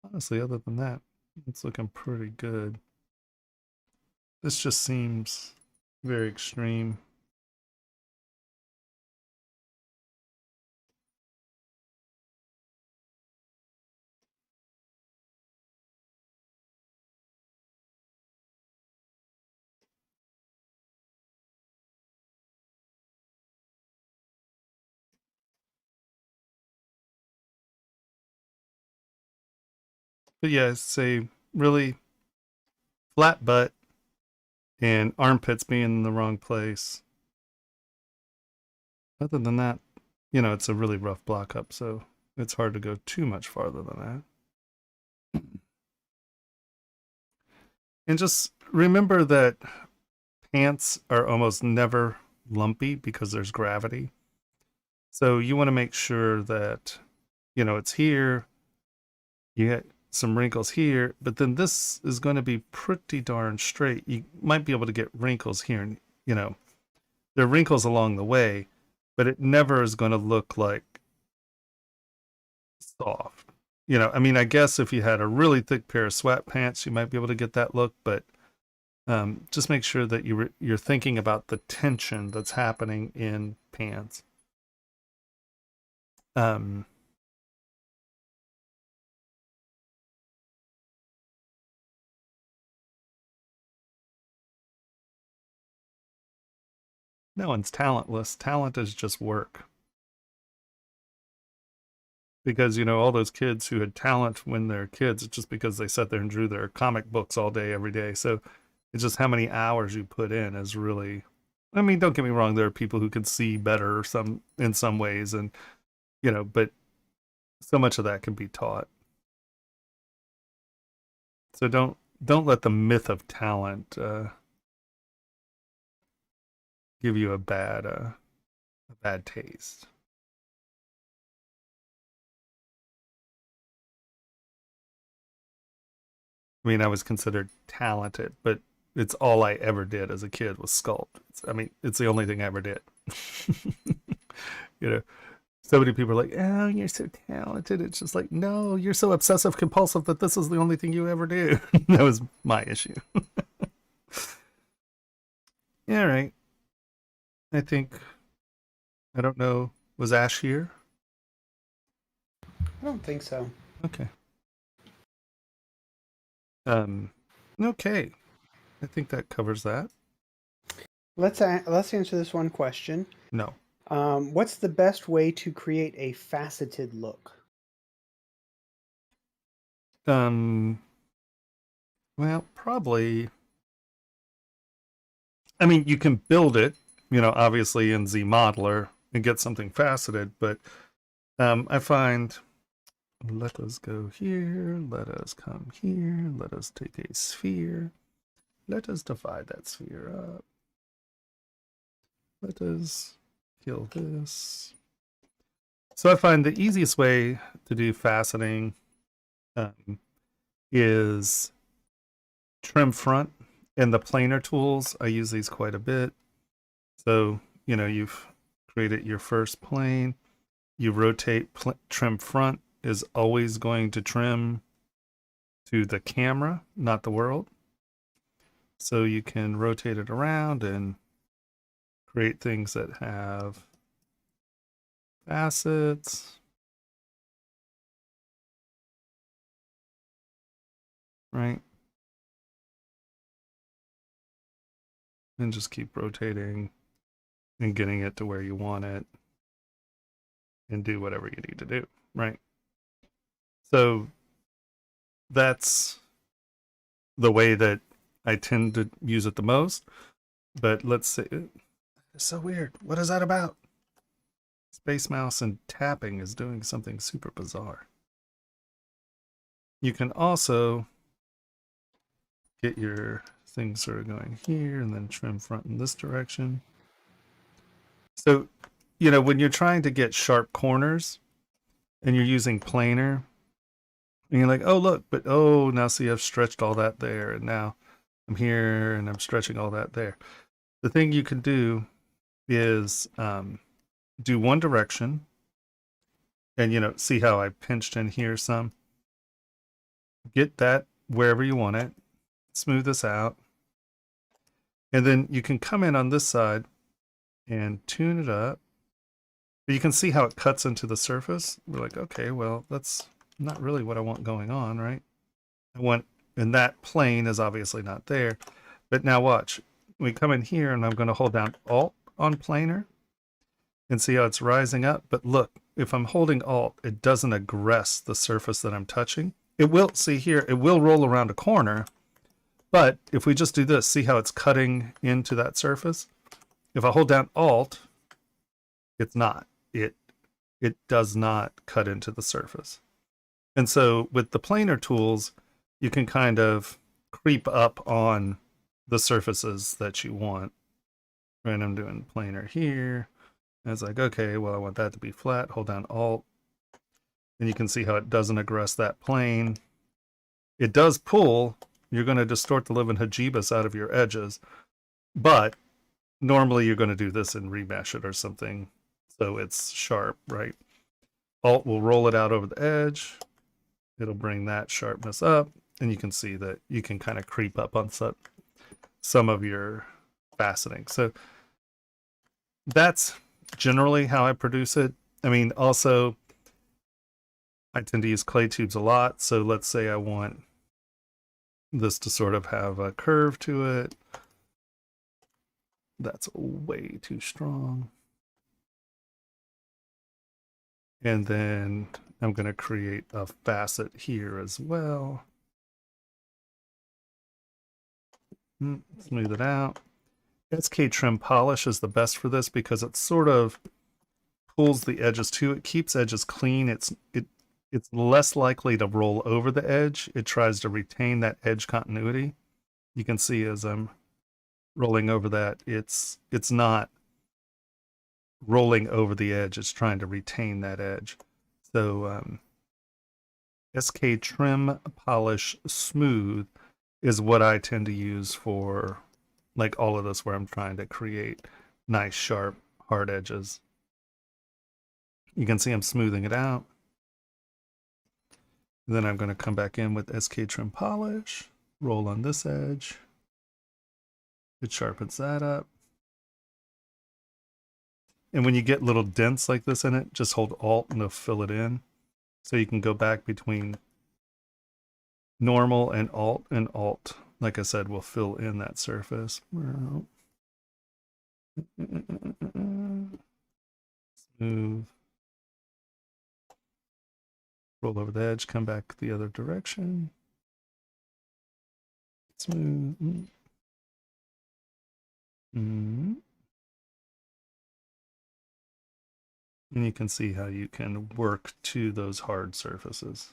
Honestly, other than that, it's looking pretty good. This just seems very extreme. But yeah, say really flat butt and armpits being in the wrong place. Other than that, you know, it's a really rough block up, so it's hard to go too much farther than that. And just remember that pants are almost never lumpy because there's gravity. So you want to make sure that, you know, it's here, you get some wrinkles here, but then this is going to be pretty darn straight. You might be able to get wrinkles here, and, you know, there are wrinkles along the way, but it never is going to look like soft. You know, I mean, I guess if you had a really thick pair of sweatpants, you might be able to get that look, but just make sure that you're thinking about the tension that's happening in pants. No one's talentless. Talent is just work. Because, you know, all those kids who had talent when they're kids, it's just because they sat there and drew their comic books all day, every day. So it's just how many hours you put in is really, I mean, don't get me wrong, there are people who can see better in some ways, and, you know, but so much of that can be taught. So don't let the myth of talent give you a bad taste. I mean, I was considered talented, but it's all I ever did as a kid was sculpt. I mean, it's the only thing I ever did. You know, so many people are like, "Oh, you're so talented." It's just like, no, you're so obsessive compulsive that this is the only thing you ever do. That was my issue. Yeah, all right. I think, I don't know, was Ash here? I don't think so. Okay. Okay. I think that covers that. Let's answer this one question. No. What's the best way to create a faceted look? Well, probably. I mean, you can build it, you know, obviously in ZModeler and get something faceted, but I find, let us go here, let us come here, let us take a sphere, let us divide that sphere up, let us kill this. So I find the easiest way to do faceting is trim front, and the planar tools. I use these quite a bit. So, you know, you've created your first plane, you rotate, trim front is always going to trim to the camera, not the world. So you can rotate it around and create things that have facets. Right? And just keep rotating and getting it to where you want it and do whatever you need to do, right? So that's the way that I tend to use it the most. But let's see. It's so weird. What is that about? Space mouse and tapping is doing something super bizarre. You can also get your things sort of going here and then trim front in this direction. So, you know, when you're trying to get sharp corners and you're using planar, and you're like, oh, look, but oh, now see, I've stretched all that there, and now I'm here and I'm stretching all that there. The thing you can do is do one direction, and, you know, see how I pinched in here some. Get that wherever you want it, smooth this out, and then you can come in on this side and tune it up. But you can see how it cuts into the surface. We're like, okay, well, that's not really what I want going on, right? I want, and that plane is obviously not there. But now watch. We come in here and I'm going to hold down Alt on planar and see how it's rising up. But look, if I'm holding Alt, it doesn't aggress the surface that I'm touching. It will, see here, it will roll around a corner. But if we just do this, see how it's cutting into that surface? If I hold down Alt, it's not. It does not cut into the surface. And so with the planar tools, you can kind of creep up on the surfaces that you want. Right, I'm doing planar here. And it's like, okay, well, I want that to be flat. Hold down Alt. And you can see how it doesn't aggress that plane. It does pull. You're going to distort the living hajibas out of your edges. But normally you're going to do this and remesh it or something so it's sharp, right? Alt will roll it out over the edge. It'll bring that sharpness up, and you can see that you can kind of creep up on some of your faceting. So that's generally how I produce it. I mean, also, I tend to use clay tubes a lot. So let's say I want this to sort of have a curve to it. That's way too strong. And then I'm going to create a facet here as well. Smooth it out. SK Trim Polish is the best for this because it sort of pulls the edges too. It keeps edges clean. It's less likely to roll over the edge. It tries to retain that edge continuity. You can see as I'm rolling over that, it's not rolling over the edge. It's trying to retain that edge. So SK Trim Polish Smooth is what I tend to use for like all of this where I'm trying to create nice, sharp, hard edges. You can see I'm smoothing it out. And then I'm going to come back in with SK Trim Polish, roll on this edge. It sharpens that up. And when you get little dents like this in it, just hold Alt and it'll fill it in. So you can go back between normal and Alt. Like I said, will fill in that surface. Smooth. Roll over the edge, come back the other direction. Smooth. And you can see how you can work to those hard surfaces.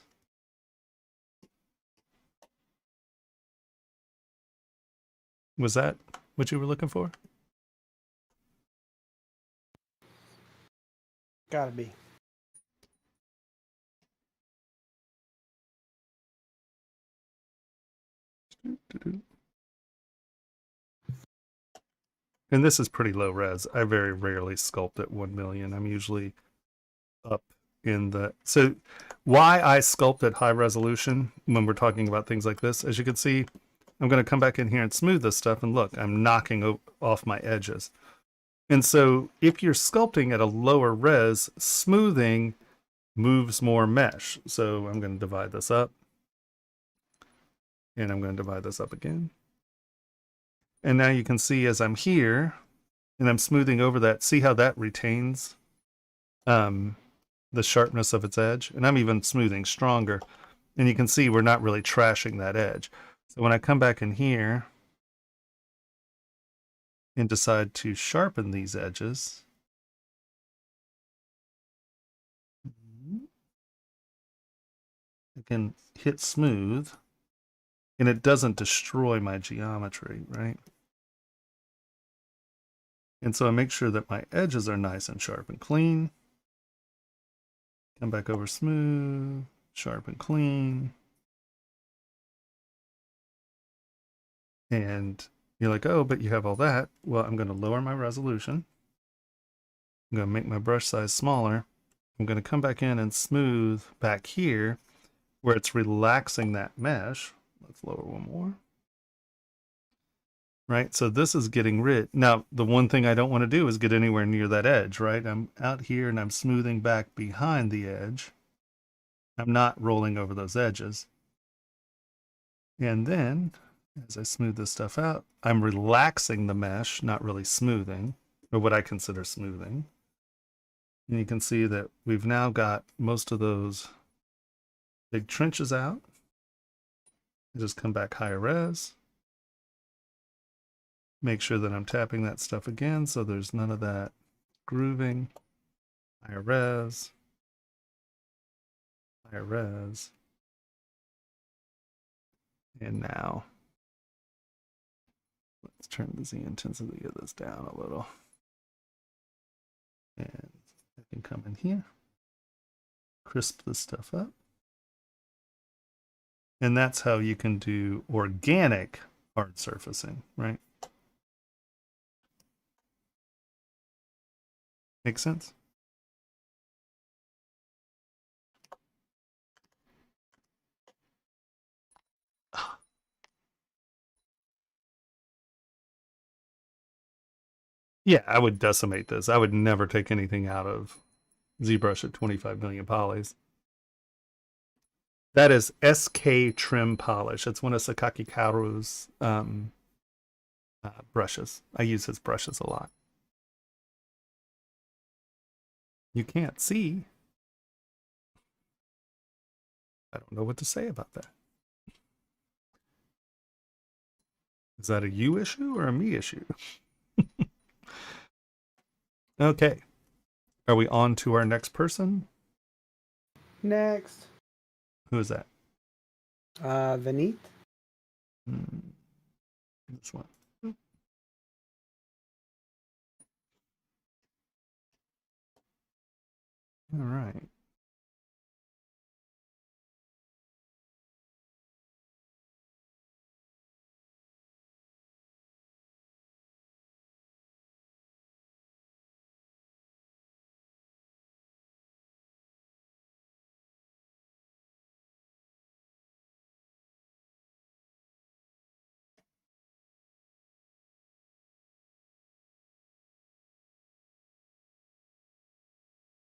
Was that what you were looking for? Gotta be. And this is pretty low res. I very rarely sculpt at 1 million. I'm usually up in the... So why I sculpt at high resolution when we're talking about things like this, as you can see, I'm going to come back in here and smooth this stuff, and look, I'm knocking off my edges. And so if you're sculpting at a lower res, smoothing moves more mesh. So I'm going to divide this up, and I'm going to divide this up again. And now you can see as I'm here and I'm smoothing over that, see how that retains the sharpness of its edge? And I'm even smoothing stronger. And you can see we're not really trashing that edge. So when I come back in here and decide to sharpen these edges, I can hit smooth and it doesn't destroy my geometry, right? And so I make sure that my edges are nice and sharp and clean. Come back over smooth, sharp and clean. And you're like, oh, but you have all that. Well, I'm going to lower my resolution. I'm going to make my brush size smaller. I'm going to come back in and smooth back here where it's relaxing that mesh. Let's lower one more. Right, so this is getting rid. Now, the one thing I don't want to do is get anywhere near that edge, right? I'm out here and I'm smoothing back behind the edge. I'm not rolling over those edges. And then, as I smooth this stuff out, I'm relaxing the mesh, not really smoothing, or what I consider smoothing. And you can see that we've now got most of those big trenches out. I just come back higher res. Make sure that I'm tapping that stuff again so there's none of that grooving. Higher res. Higher res. And now, let's turn the Z intensity of this down a little. And I can come in here, crisp this stuff up. And that's how you can do organic hard surfacing, right? Make sense? Yeah, I would decimate this. I would never take anything out of ZBrush at 25 million polys. That is SK Trim Polish. It's one of Sakaki Karu's brushes. I use his brushes a lot. You can't see. I don't know what to say about that. Is that a you issue or a me issue? Okay. Are we on to our next person? Next. Who is that? Venete. This one. All right.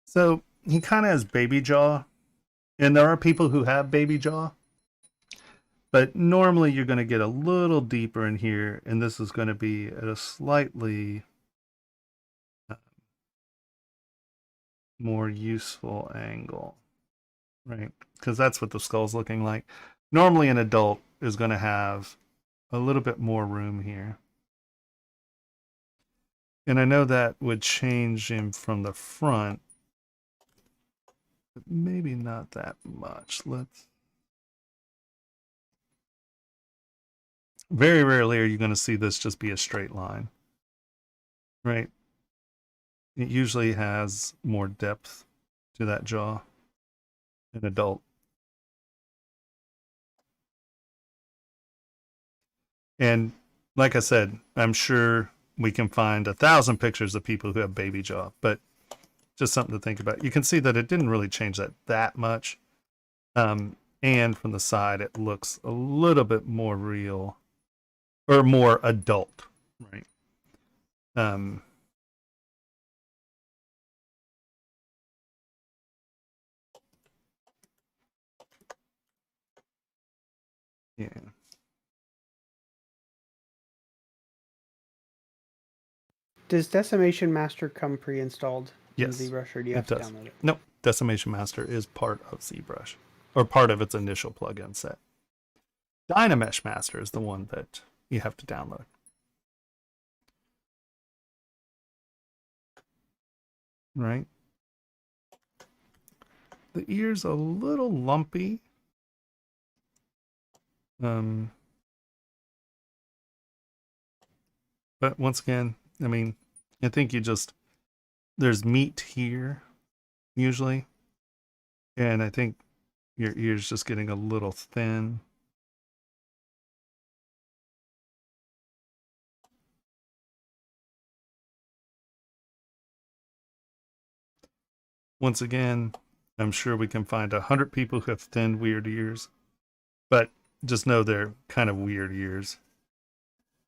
So he kind of has baby jaw, and there are people who have baby jaw, but normally you're going to get a little deeper in here, and this is going to be at a slightly more useful angle, right? Because that's what the skull's looking like. Normally an adult is going to have a little bit more room here. And I know that would change him from the front, but maybe not that much. Very rarely are you going to see this just be a straight line, right? It usually has more depth to that jaw in adult. And like I said, I'm sure we can find 1,000 pictures of people who have baby jaw, but just something to think about. You can see that it didn't really change that much. And from the side, it looks a little bit more real or more adult, right? Yeah. Does Decimation Master come pre-installed in Yes, ZBrush, or do you it have to does. download it? Nope. Decimation Master is part of ZBrush, or part of its initial plugin set. Dynamesh Master is the one that you have to download. Right? The ear's a little lumpy. But once again, I mean, I think there's meat here, usually. And I think your ear's just getting a little thin. Once again, I'm sure we can find 100 people who have thin, weird ears. But just know they're kind of weird ears.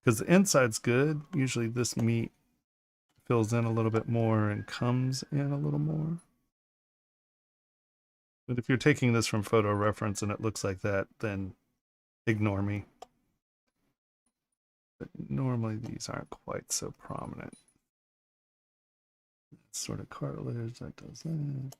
Because the inside's good. Usually this meat fills in a little bit more and comes in a little more. But if you're taking this from photo reference and it looks like that, then ignore me. But normally these aren't quite so prominent. It's sort of cartilage that does that.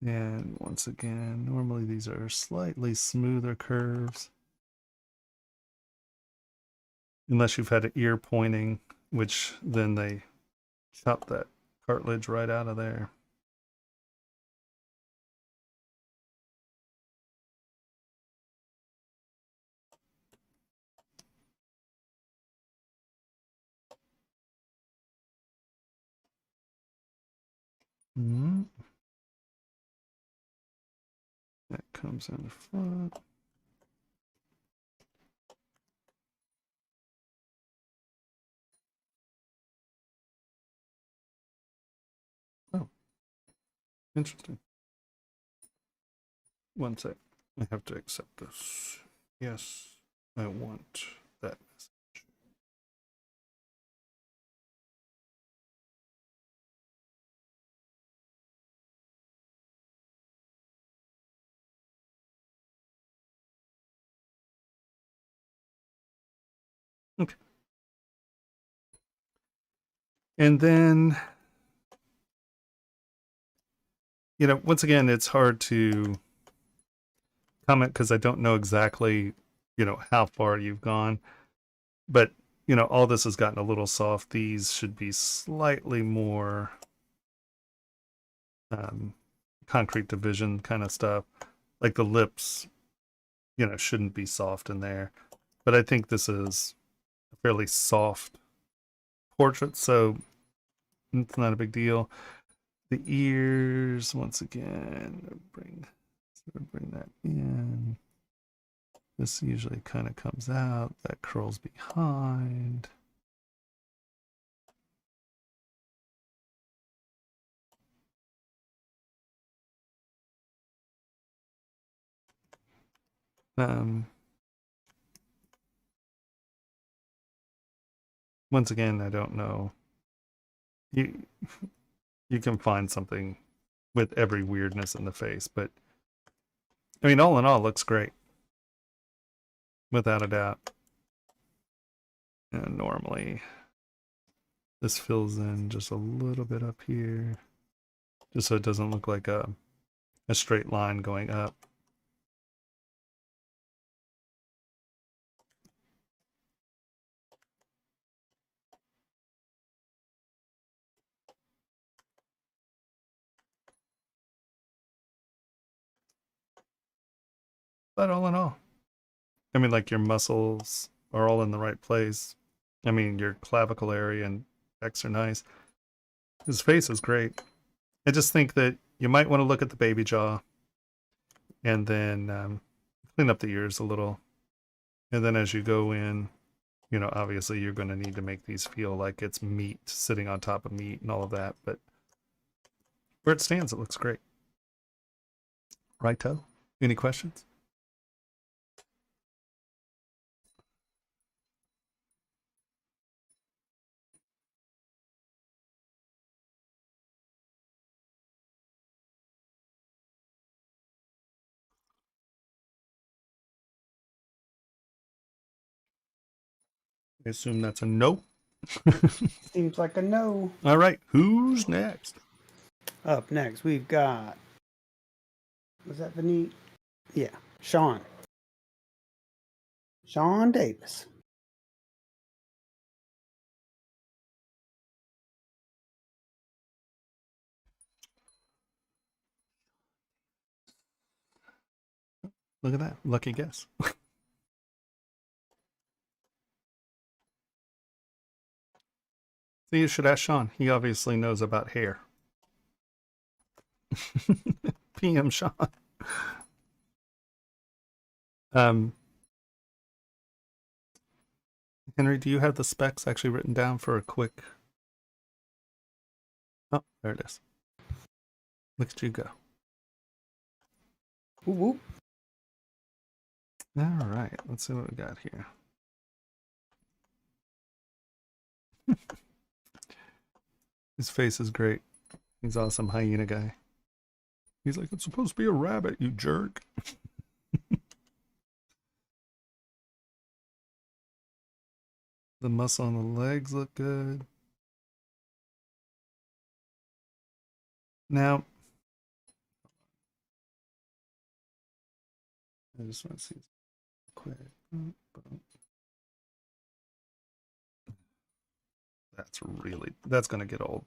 And once again, normally these are slightly smoother curves. Unless you've had an ear pointing, which then they chop that cartilage right out of there. That comes in the front. Oh, interesting. One sec. I have to accept this. Yes, I want that message. Okay. And then, once again, it's hard to comment because I don't know exactly, how far you've gone. But, all this has gotten a little soft. These should be slightly more concrete division kind of stuff. Like the lips, shouldn't be soft in there. But I think this is a fairly soft portrait, so it's not a big deal. The ears, once again, bring that in. This usually kind of comes out. That curls behind. Once again, I don't know. You can find something with every weirdness in the face, but I mean, all in all, looks great, without a doubt. And normally, this fills in just a little bit up here, just so it doesn't look like a straight line going up. But all in all, I mean, like your muscles are all in the right place. I mean, your clavicle area and pecs are nice. His face is great. I just think that you might want to look at the baby jaw and then clean up the ears a little. And then as you go in, you know, obviously you're going to need to make these feel like it's meat sitting on top of meat and all of that. But where it stands, it looks great. Righto? Any questions? I assume that's a no. Seems like a no. All right, who's next? Up next, we've got. Was that Venete? Yeah, Sean. Sean Davis. Look at that. Lucky guess. So you should ask Sean. He obviously knows about hair. PM Sean. Henry, do you have the specs actually written down for a quick? Oh, there it is. Look at you go. Whoop, whoop. All right, let's see what we got here. His face is great. He's awesome hyena guy. He's like, it's supposed to be a rabbit, you jerk. The muscle on the legs look good. Now, I just want to see quick. That's going to get old.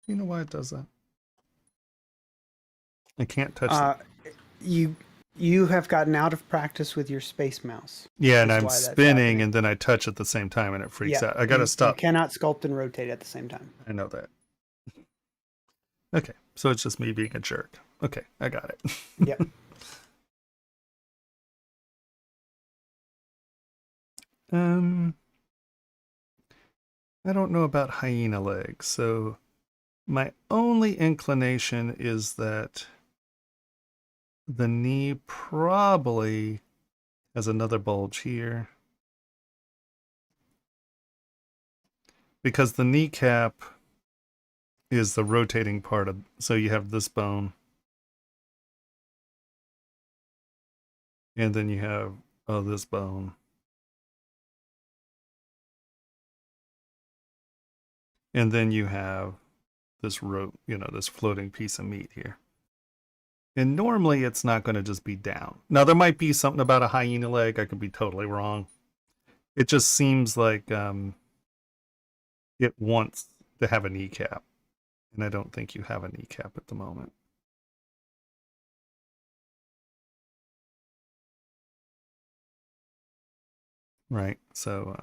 You know why it does that? I can't touch You have gotten out of practice with your space mouse. Yeah, and I'm spinning and then I touch at the same time and it freaks out. I got to stop. You cannot sculpt and rotate at the same time. I know that. Okay, so it's just me being a jerk. Okay, I got it. Yep. I don't know about hyena legs, so my only inclination is that the knee probably has another bulge here. Because the kneecap is the rotating part of, so you have this bone. And then you have this bone. And then you have this this floating piece of meat here. And normally it's not going to just be down. Now there might be something about a hyena leg. I could be totally wrong. It just seems like it wants to have a kneecap. And I don't think you have a kneecap at the moment. Right, so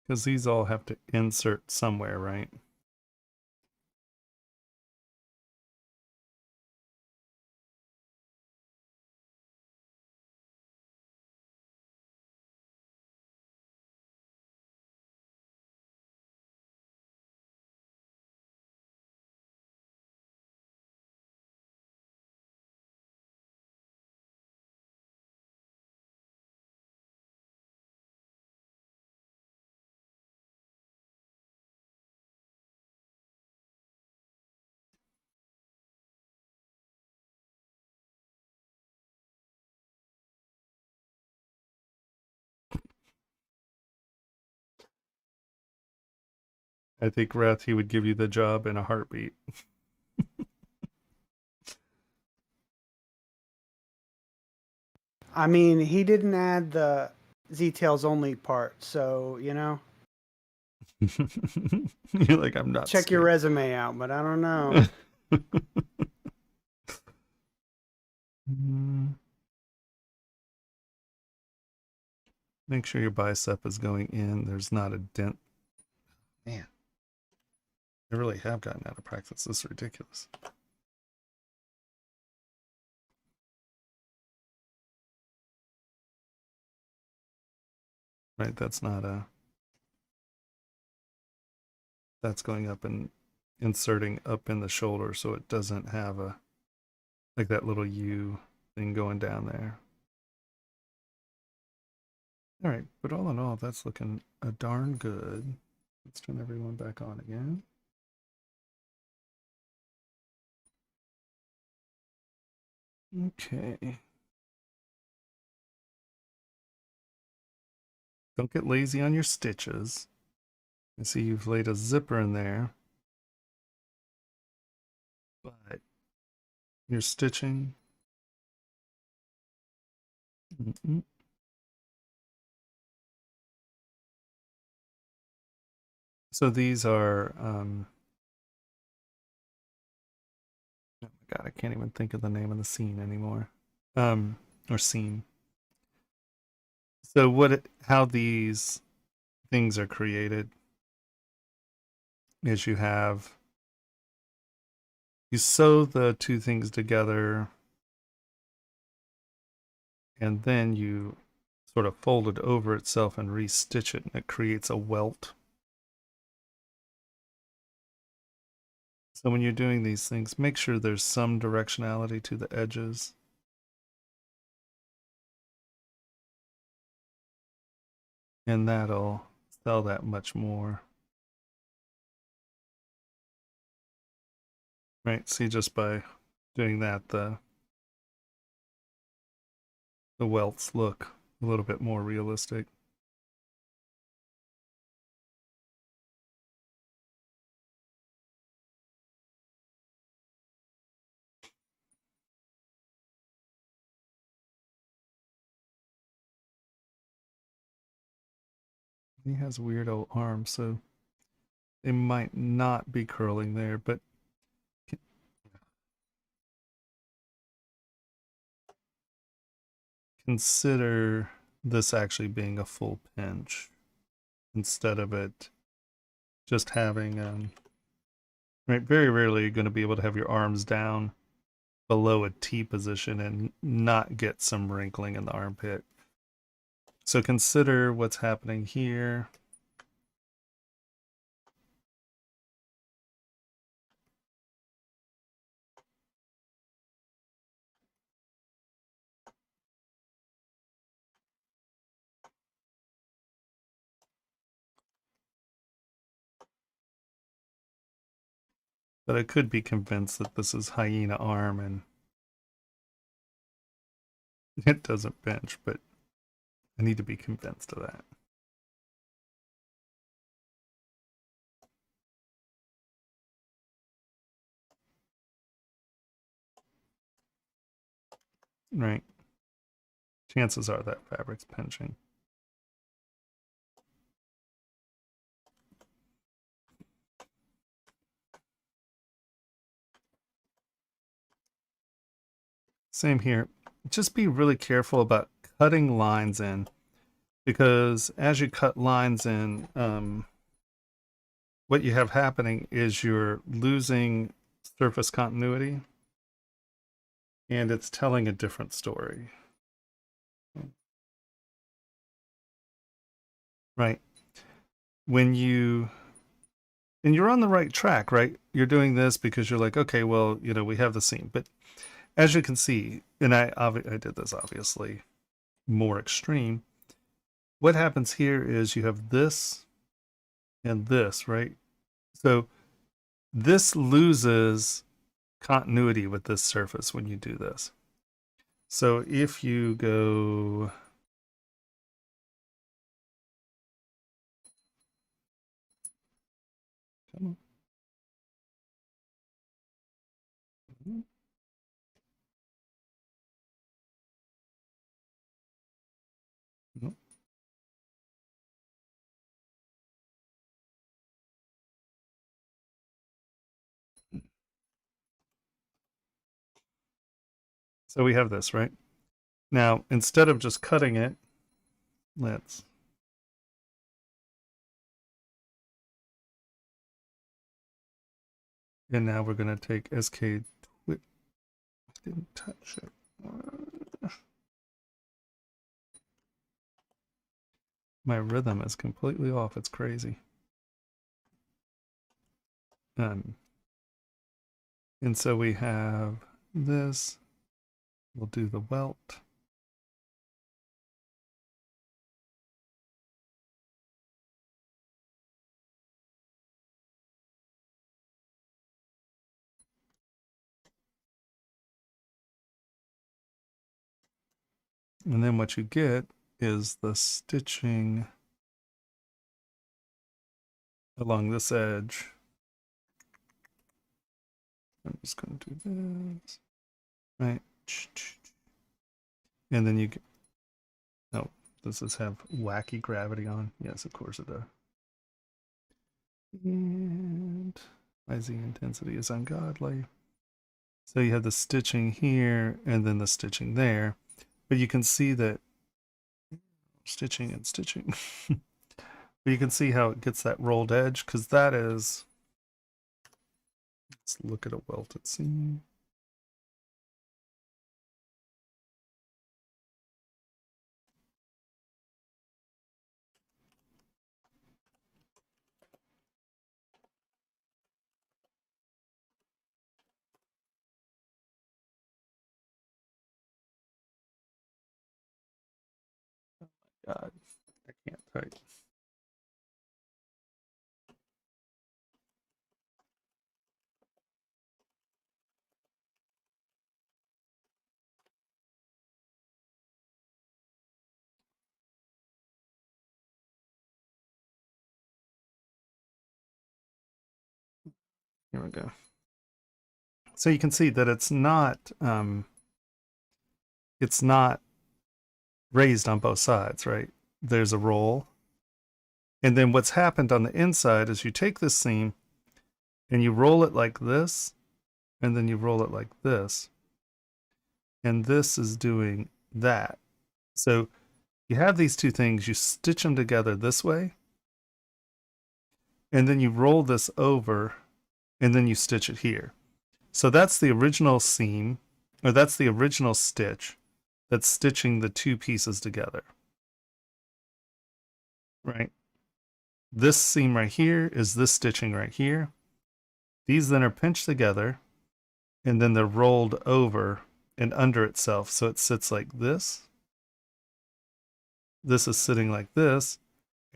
because these all have to insert somewhere, right? I think Wrath, he would give you the job in a heartbeat. I mean, he didn't add the Z-Tails only part, so, you know, You're like, I'm not check your scared. resume out, but I don't know. Mm, Make sure your bicep is going in. There's not a dent. Man, I really have gotten out of practice. This is ridiculous. Right, that's not a... That's going up and inserting up in the shoulder, so it doesn't have a... like that little U thing going down there. All right, but all in all, that's looking a darn good. Let's turn everyone back on again. Okay. Don't get lazy on your stitches. I see you've laid a zipper in there, but your stitching. Mm-mm. So these are, oh my God, I can't even think of the name of the scene anymore. Or scene. So how these things are created is you sew the two things together and then you sort of fold it over itself and restitch it, and it creates a welt. So when you're doing these things, make sure there's some directionality to the edges. And that'll sell that much more. Right? See, just by doing that, the welts look a little bit more realistic. He has weird old arms, so they might not be curling there, but consider this actually being a full pinch instead of it just having right, very rarely you're going to be able to have your arms down below a T position and not get some wrinkling in the armpit. So consider what's happening here. But I could be convinced that this is hyena arm and it doesn't bench, but I need to be convinced of that. Right. Chances are that fabric's pinching. Same here. Just be really careful about cutting lines in, because as you cut lines in, what you have happening is you're losing surface continuity and it's telling a different story. Right. And you're on the right track, right? You're doing this because you're like, okay, well, we have the scene. But as you can see, and I did this obviously more extreme. What happens here is you have this and this, right? So this loses continuity with this surface when you do this. So if you go, come on. So we have this, right? Now, instead of just cutting it, let's... And now we're going to take SK... Didn't touch it. My rhythm is completely off. It's crazy. And so we have this. We'll do the welt. And then what you get is the stitching along this edge. I'm just going to do this. Right. And then you get... Oh, does this have wacky gravity on? Yes, of course it does. And my Z intensity is ungodly. So you have the stitching here and then the stitching there. But you can see that stitching and stitching. But you can see how it gets that rolled edge, because that is... Let's look at a welted seam. God, I can't type. Here we go. So you can see that it's not raised on both sides, right? There's a roll. And then what's happened on the inside is you take this seam and you roll it like this, and then you roll it like this. And this is doing that. So you have these two things, you stitch them together this way, and then you roll this over, and then you stitch it here. So that's the original seam, or that's the original stitch that's stitching the two pieces together. Right? This seam right here is this stitching right here. These then are pinched together, and then they're rolled over and under itself. So it sits like this. This is sitting like this,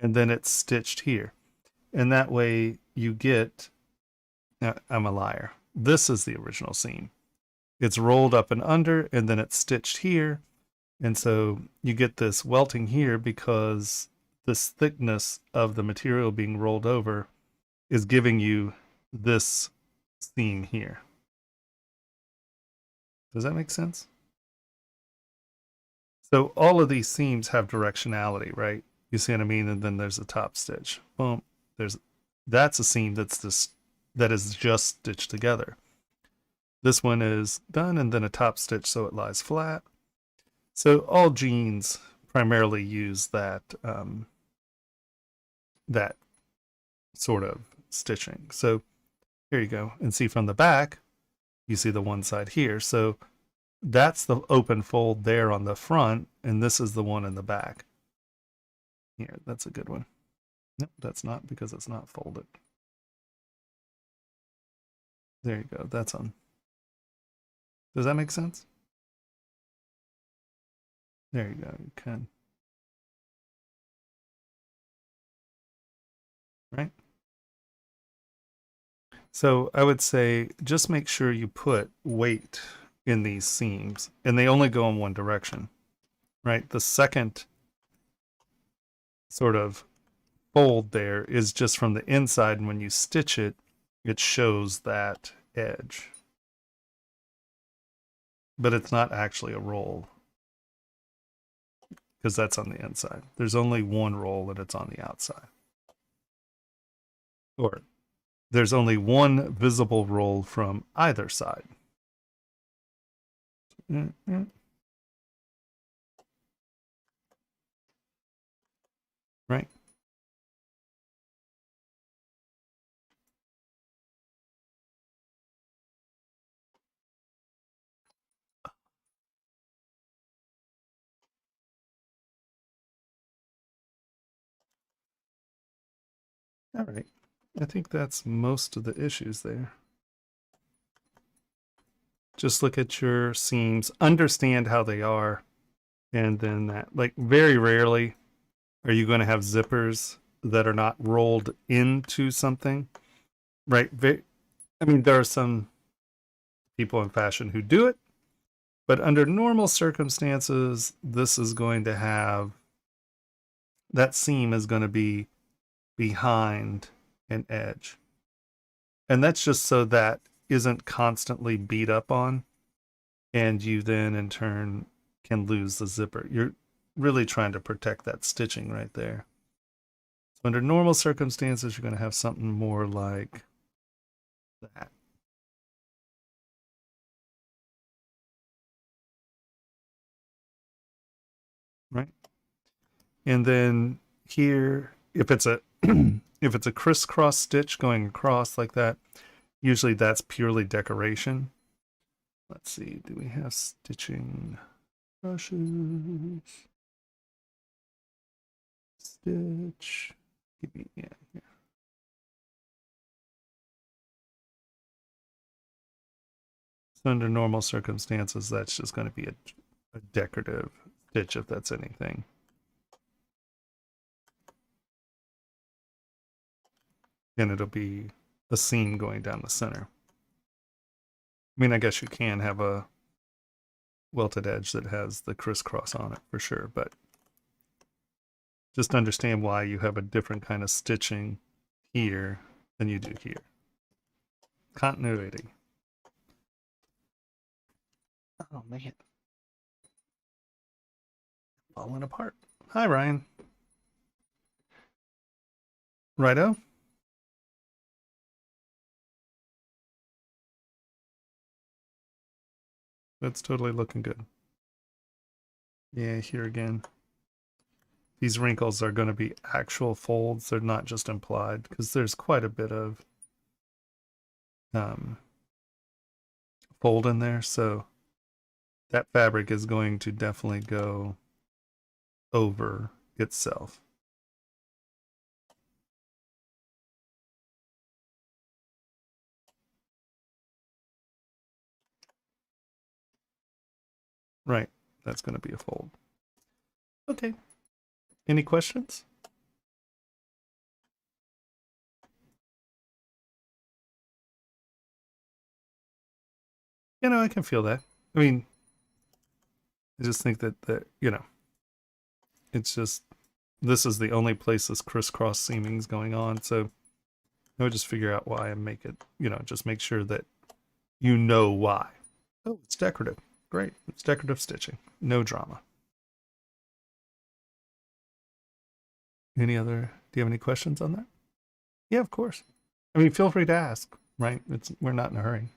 and then it's stitched here. And that way you get, I'm a liar. This is the original seam. It's rolled up and under, and then it's stitched here. And so you get this welting here because this thickness of the material being rolled over is giving you this seam here. Does that make sense? So all of these seams have directionality, right? You see what I mean? And then there's a top stitch. Boom. That's a seam that is just stitched together. This one is done, and then a top stitch so it lies flat. So all jeans primarily use that that sort of stitching. So here you go, and see from the back, you see the one side here. So that's the open fold there on the front, and this is the one in the back. Here, that's a good one. Nope, that's not, because it's not folded. There you go, that's on. Does that make sense? There you go, you can. Right? So I would say just make sure you put weight in these seams, and they only go in one direction, right? The second sort of fold there is just from the inside, and when you stitch it, it shows that edge. But it's not actually a roll, because that's on the inside. There's only one roll, and it's on the outside. Or there's only one visible roll from either side. Right. All right. I think that's most of the issues there. Just look at your seams, understand how they are, and then that, like, very rarely are you going to have zippers that are not rolled into something, right? I mean, there are some people in fashion who do it, but under normal circumstances, this is going to have, that seam is going to be behind an edge. And that's just so that isn't constantly beat up on, and you then in turn can lose the zipper. You're really trying to protect that stitching right there. So under normal circumstances, you're going to have something more like that. Right? And then here, if it's a if it's a crisscross stitch going across like that, usually that's purely decoration. Let's see, do we have stitching brushes? Stitch. Yeah, here. So under normal circumstances, that's just going to be a decorative stitch if that's anything. And it'll be a seam going down the center. I mean, I guess you can have a welted edge that has the crisscross on it for sure, but just understand why you have a different kind of stitching here than you do here. Continuity. Oh man. Falling apart. Hi, Ryan. Righto. That's totally looking good. Yeah, here again. These wrinkles are going to be actual folds. They're not just implied because there's quite a bit of fold in there. So that fabric is going to definitely go over itself. Right. That's going to be a fold. Okay. Any questions? You know, I can feel that. I mean, I just think that, you know, it's just, this is the only place this crisscross seaming is going on. So I would just figure out why and make it, you know, just make sure that you know why. Oh, it's decorative. Great. It's decorative stitching. No drama. Do you have any questions on that? Yeah, of course. I mean, feel free to ask, right? We're not in a hurry.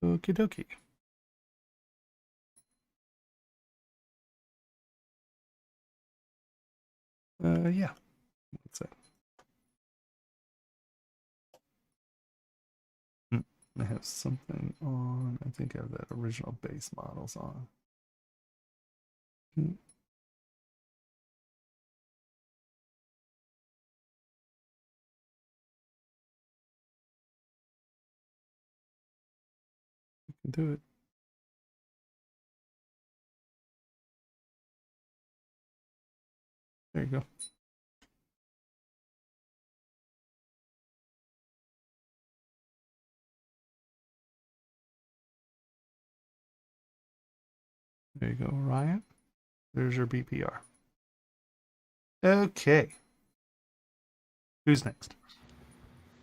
Okie dokie. Yeah. That's it. I have something on. I think I have that original base models on. You can do it. There you go. There you go, Ryan. There's your BPR. Okay. Who's next?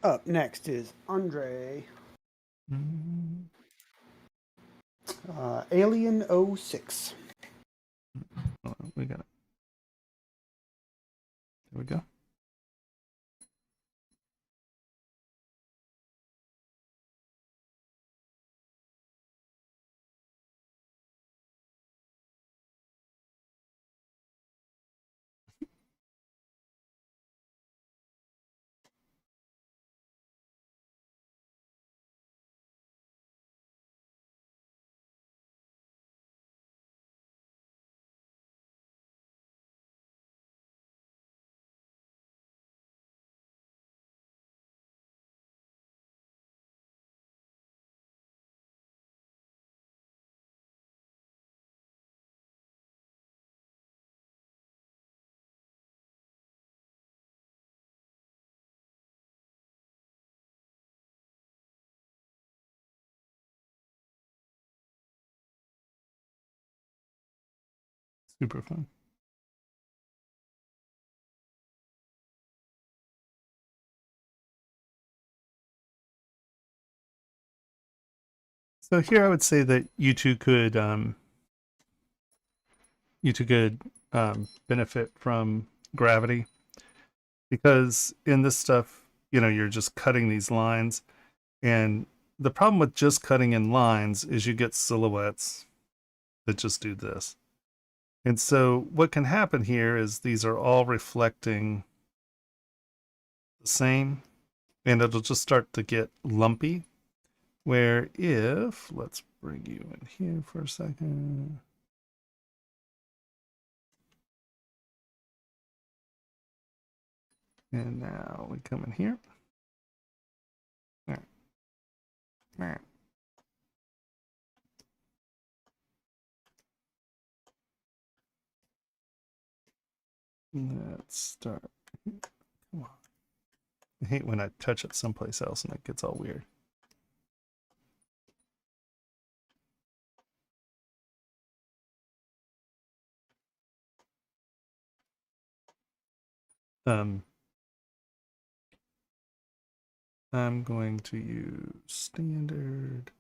Up next is Andre. Alien 06. Hold on, we got it. we go. Super fun. So here I would say that you two could benefit from gravity, because in this stuff, you're just cutting these lines, and the problem with just cutting in lines is you get silhouettes that just do this. And so what can happen here is these are all reflecting the same, and it'll just start to get lumpy. Where if, let's bring you in here for a second. And now we come in here. Let's start. Come on. I hate when I touch it someplace else and it gets all weird. I'm going to use standard.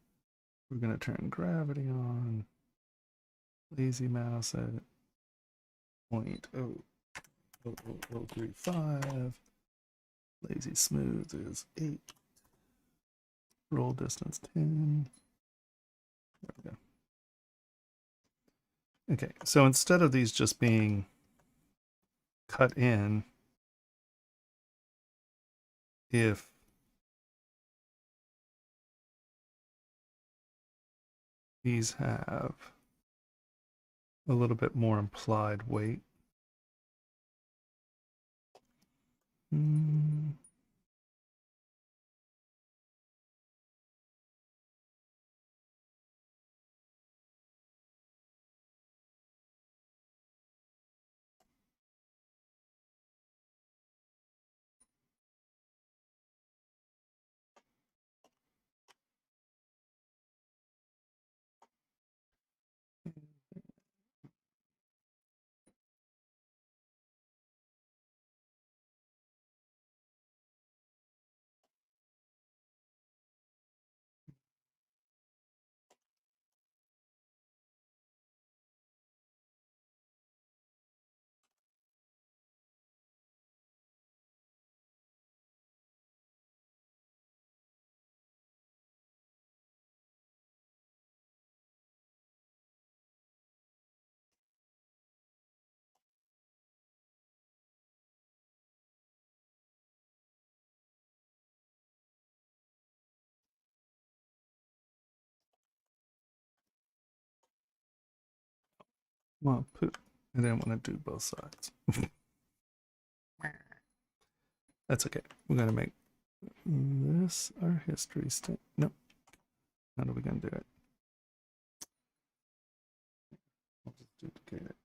We're going to turn gravity on. Lazy mouse at 0.00035. Lazy smooth is 8. Roll distance 10. There we go. Okay, so instead of these just being cut in, if these have a little bit more implied weight. Well, poop. I didn't want to do both sides. That's okay. We're going to make this our history state. Nope. How are we going to do it? I'll just duplicate it.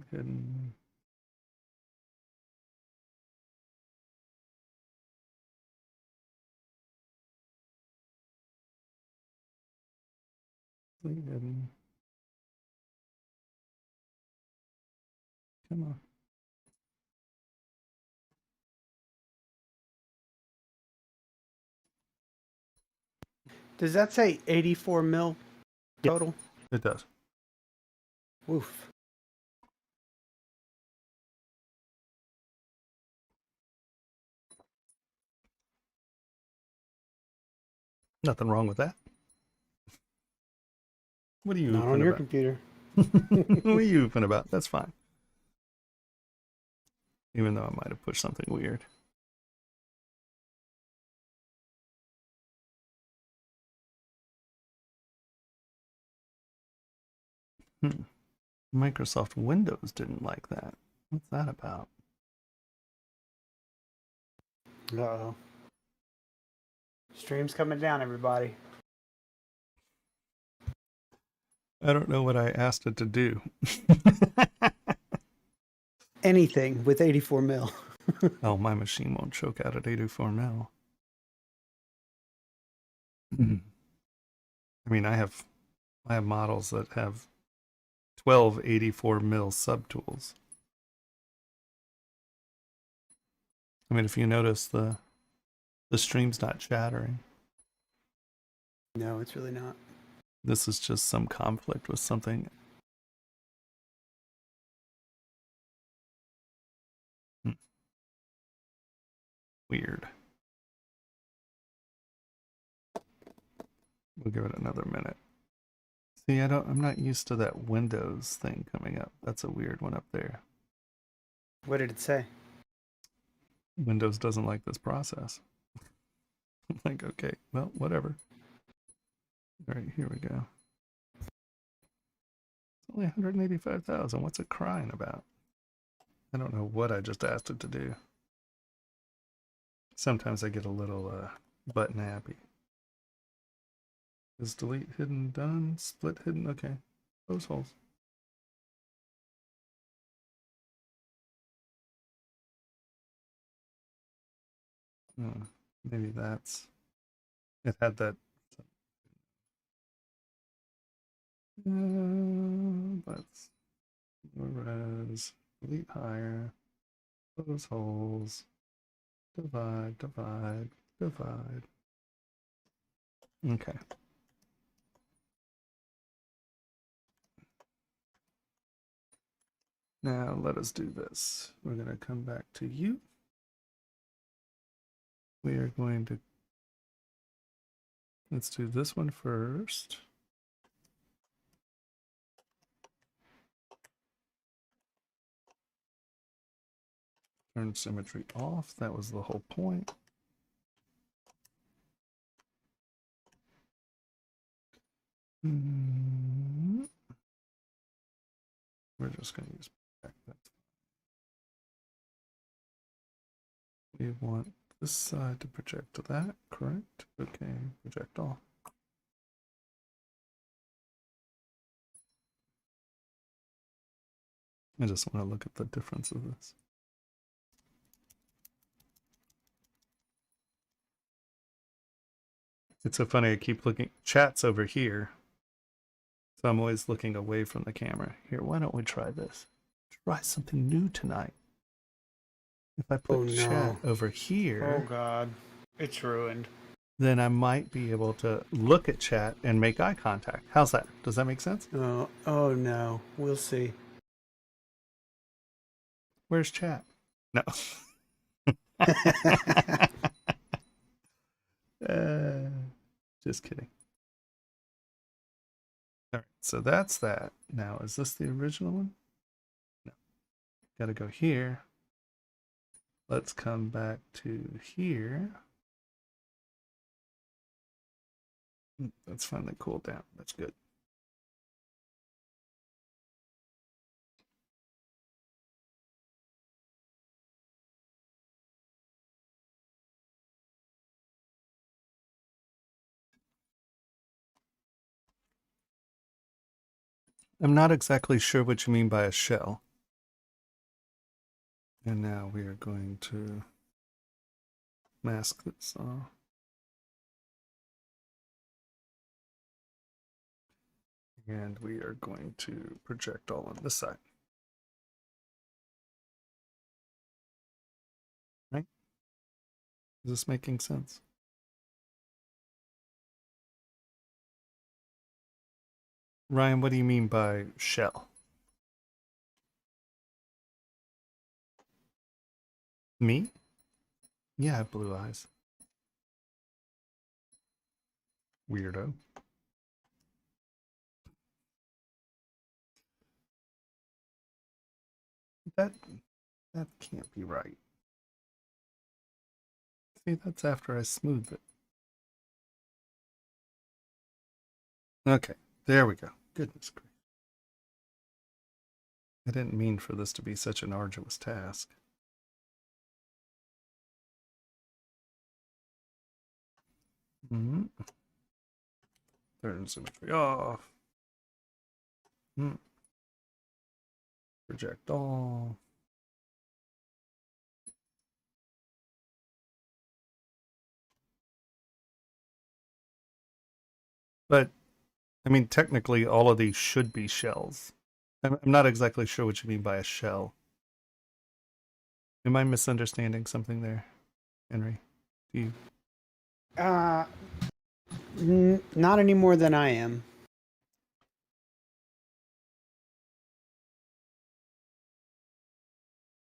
Hidden. Hidden. Come on. Does that say 84 mil total? It does. Oof. Nothing wrong with that. What are you Not on oofing your about? computer. What are you oofing about? That's fine. Even though I might have pushed something weird. Microsoft Windows didn't like that. What's that about? Uh-oh. Stream's coming down, everybody. I don't know what I asked it to do. Anything with 84 mil. Oh, my machine won't choke out at 84 mil. I mean, I have models that have 12 84 mil subtools. I mean, if you notice, the stream's not chattering. No, it's really not. This is just some conflict with something. Weird. We'll give it another minute. See, I'm not used to that Windows thing coming up. That's a weird one up there. What did it say? Windows doesn't like this process. I'm like, okay, well, whatever. All right, here we go. It's only 185,000. What's it crying about? I don't know what I just asked it to do. Sometimes I get a little button happy. Is delete hidden done? Split hidden? Okay. Close holes. Maybe that's... It had that... Let's... Res. Delete higher. Close holes. Divide, divide, divide. Okay. Now let us do this. We're going to come back to you. We are going to... Let's do this one first. Turn symmetry off. That was the whole point. We're just going to use project. That's fine. We want this side to project to that, correct? Okay, project all. I just want to look at the difference of this. It's so funny, I keep looking, chat's over here. So I'm always looking away from the camera. Here, why don't we try this? Try something new tonight. If I put chat over here. Oh God, it's ruined. Then I might be able to look at chat and make eye contact. How's that? Does that make sense? Oh no, we'll see. Where's chat? No. Just kidding. All right, so that's that. Now, is this the original one? No. Got to go here. Let's come back to here. That's finally cooled down. That's good. I'm not exactly sure what you mean by a shell. And now we are going to mask this off. And we are going to project all on this side. Right? Is this making sense? Ryan, what do you mean by shell? Me? Yeah, I have blue eyes. Weirdo. That can't be right. See, that's after I smoothed it. Okay, there we go. Goodness gracious. I didn't mean for this to be such an arduous task. Turn symmetry off. Project all. But, I mean, technically all of these should be shells. I'm not exactly sure what you mean by a shell. Am I misunderstanding something there, Henry? Do you? Not any more than I am.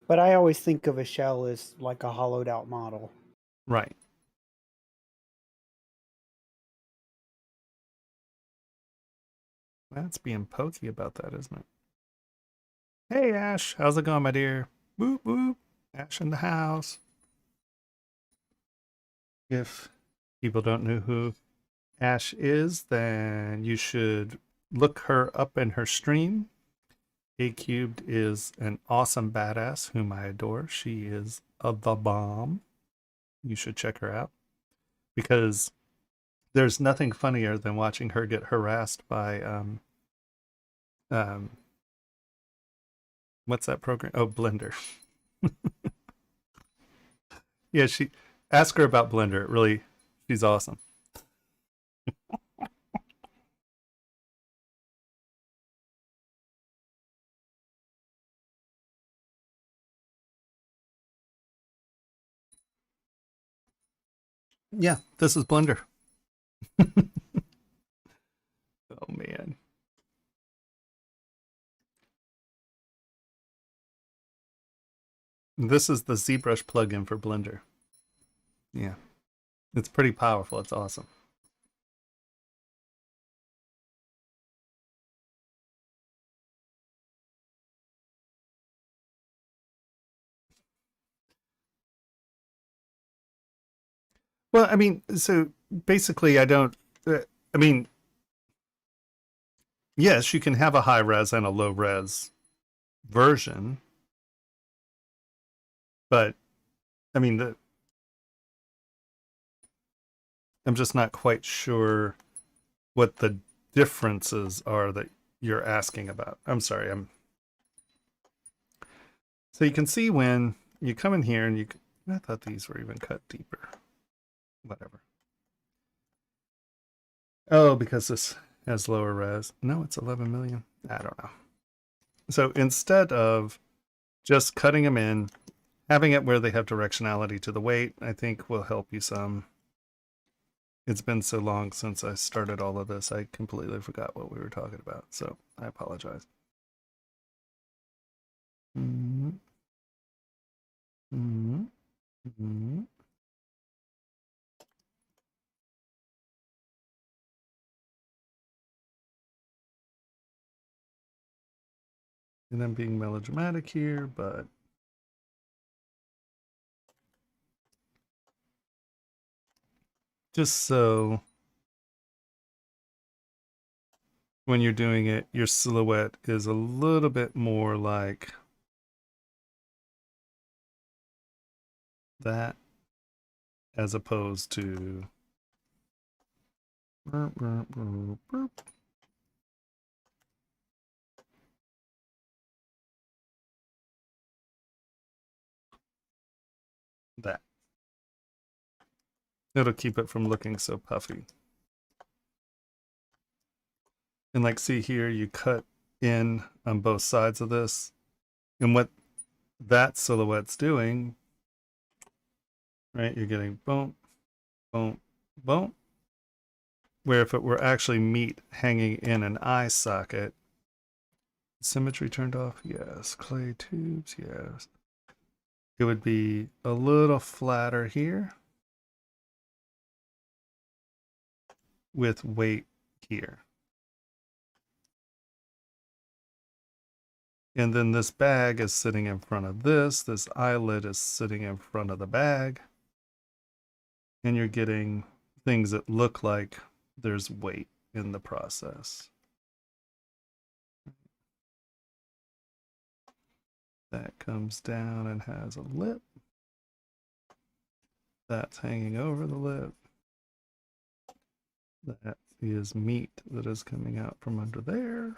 But I always think of a shell as like a hollowed out model. Right. That's being pokey about that, isn't it? Hey, Ash. How's it going, my dear? Boop, boop. Ash in the house. If people don't know who Ash is, then you should look her up in her stream. A Cubed is an awesome badass whom I adore. She is the bomb. You should check her out because there's nothing funnier than watching her get harassed by what's that program? Oh, Blender. Yeah, she ask her about Blender. Really, she's awesome. Yeah, this is Blender. Oh man. This is the ZBrush plugin for Blender. Yeah. It's pretty powerful. It's awesome. Well, I mean, so basically I don't I mean, yes, you can have a high res and a low res version, but I mean, I'm just not quite sure what the differences are that you're asking about. I'm sorry. So you can see when you come in here and I thought these were even cut deeper. Whatever. Oh, because this has lower res. No, it's 11 million. I don't know. So instead of just cutting them in, having it where they have directionality to the weight, I think will help you some. It's been so long since I started all of this, I completely forgot what we were talking about. So I apologize. Mm-hmm. Mm-hmm. Mm-hmm. And I'm being melodramatic here, but just so when you're doing it, your silhouette is a little bit more like that as opposed to that. It'll keep it from looking so puffy. And like, see here, you cut in on both sides of this. And what that silhouette's doing, right? You're getting boom, boom, boom. Where if it were actually meat hanging in an eye socket, symmetry turned off, yes. Clay tubes, yes. It would be a little flatter here with weight here. And then this bag is sitting in front of this. This eyelid is sitting in front of the bag. And you're getting things that look like there's weight in the process. That comes down and has a lip. That's hanging over the lip. That is meat that is coming out from under there.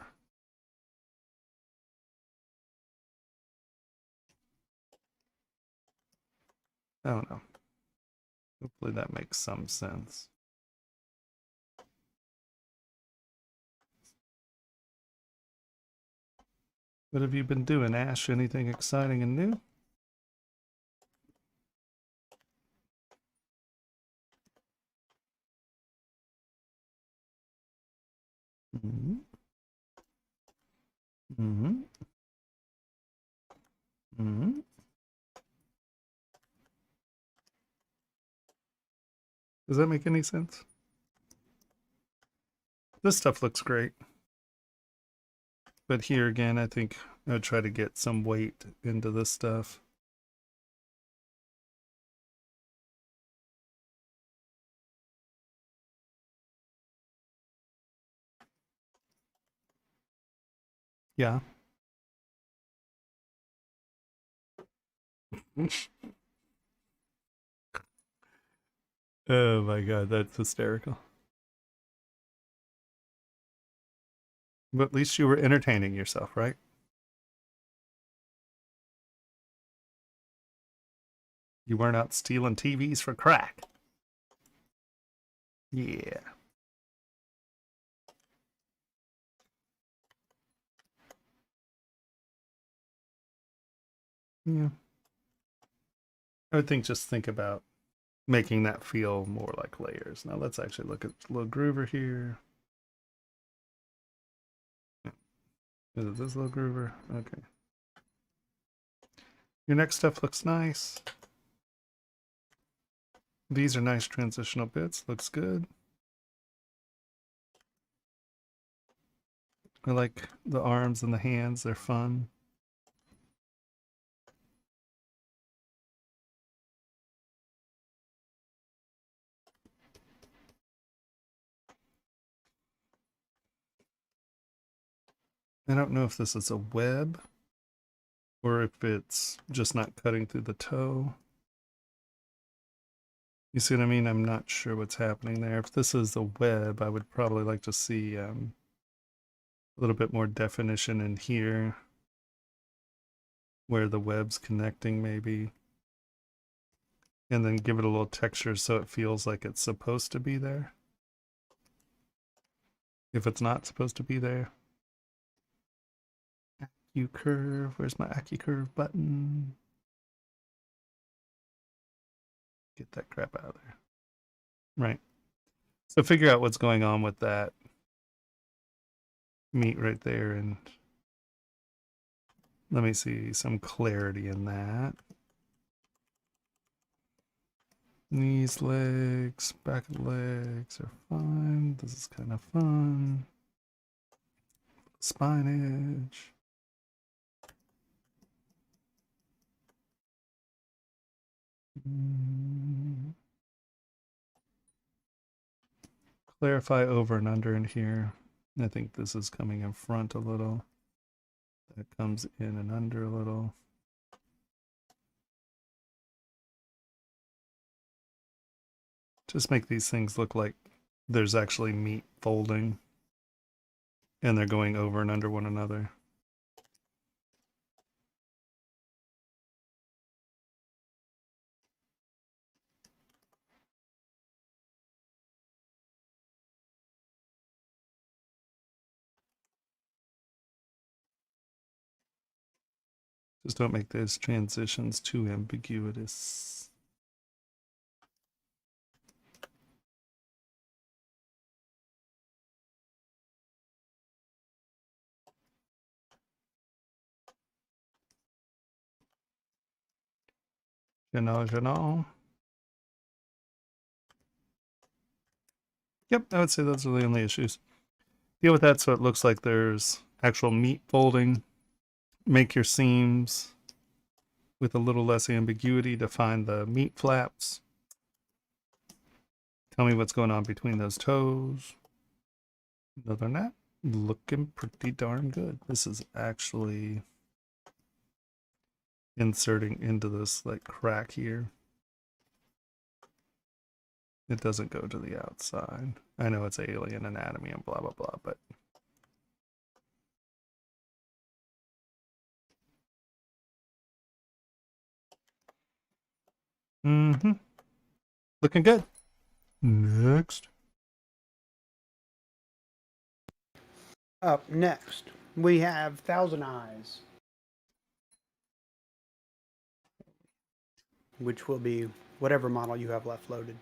I don't know. Hopefully that makes some sense. What have you been doing, Ash? Anything exciting and new? Mm-hmm. Mm-hmm. Mm-hmm. Does that make any sense? This stuff looks great. But here again, I think I would try to get some weight into this stuff. Yeah. Oh my god, that's hysterical. But at least you were entertaining yourself, right? You weren't out stealing TVs for crack. Yeah. Yeah. I would think about making that feel more like layers. Now let's actually look at the little groover here. Is it this little groover? Okay. Your next stuff looks nice. These are nice transitional bits. Looks good. I like the arms and the hands. They're fun. I don't know if this is a web or if it's just not cutting through the toe. You see what I mean? I'm not sure what's happening there. If this is a web, I would probably like to see a little bit more definition in here where the web's connecting maybe. And then give it a little texture so it feels like it's supposed to be there. If it's not supposed to be there. AccuCurve, where's my AccuCurve button? Get that crap out of there. Right. So figure out what's going on with that meat right there, and let me see some clarity in that. These legs, back of the legs are fine. This is kind of fun. Spine edge. Clarify over and under in here. I think this is coming in front a little. That comes in and under a little. Just make these things look like there's actually meat folding and they're going over and under one another. Just don't make those transitions too ambiguous. You know. Yep, I would say those are the only issues. Deal with that so it looks like there's actual meat folding. Make your seams with a little less ambiguity to find the meat flaps. Tell me what's going on between those toes. Other than that, looking pretty darn good. This is actually inserting into this like crack here. It doesn't go to the outside. I know it's alien anatomy and blah, blah, blah, but looking good. Next. Up next, we have Thousand Eyes, which will be whatever model you have left loaded.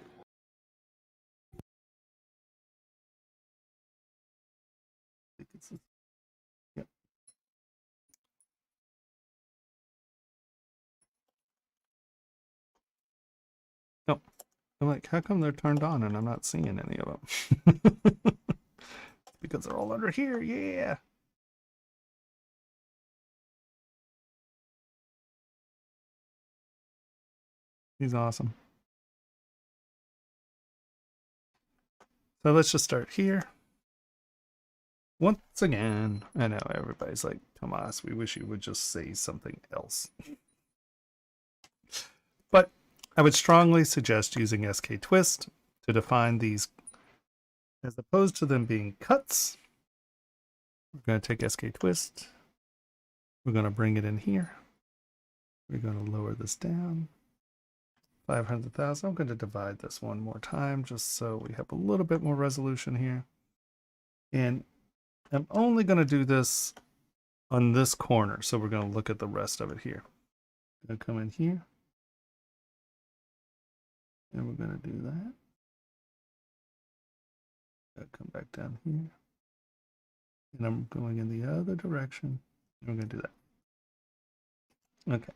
Yep. Oh, I'm like, how come they're turned on and I'm not seeing any of them? Because they're all under here, yeah. He's awesome. So let's just start here. Once again, I know everybody's like, Tomas, we wish you would just say something else. But I would strongly suggest using SK Twist to define these as opposed to them being cuts. We're going to take SK Twist. We're going to bring it in here. We're going to lower this down. 500,000. I'm going to divide this one more time just so we have a little bit more resolution here. And I'm only going to do this on this corner. So we're going to look at the rest of it here. I'm going to come in here. And we're going to do that. Come back down here. And I'm going in the other direction. And we're going to do that. Okay.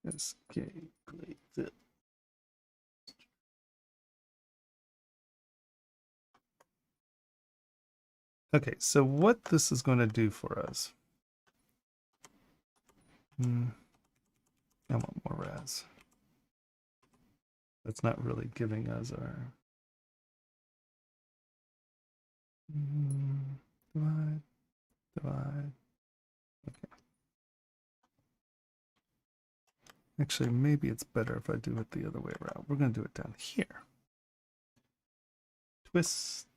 Escape. Okay, so what this is going to do for us. I want more res. That's not really giving us our divide. Okay. Actually, maybe it's better if I do it the other way around. We're going to do it down here. Twist.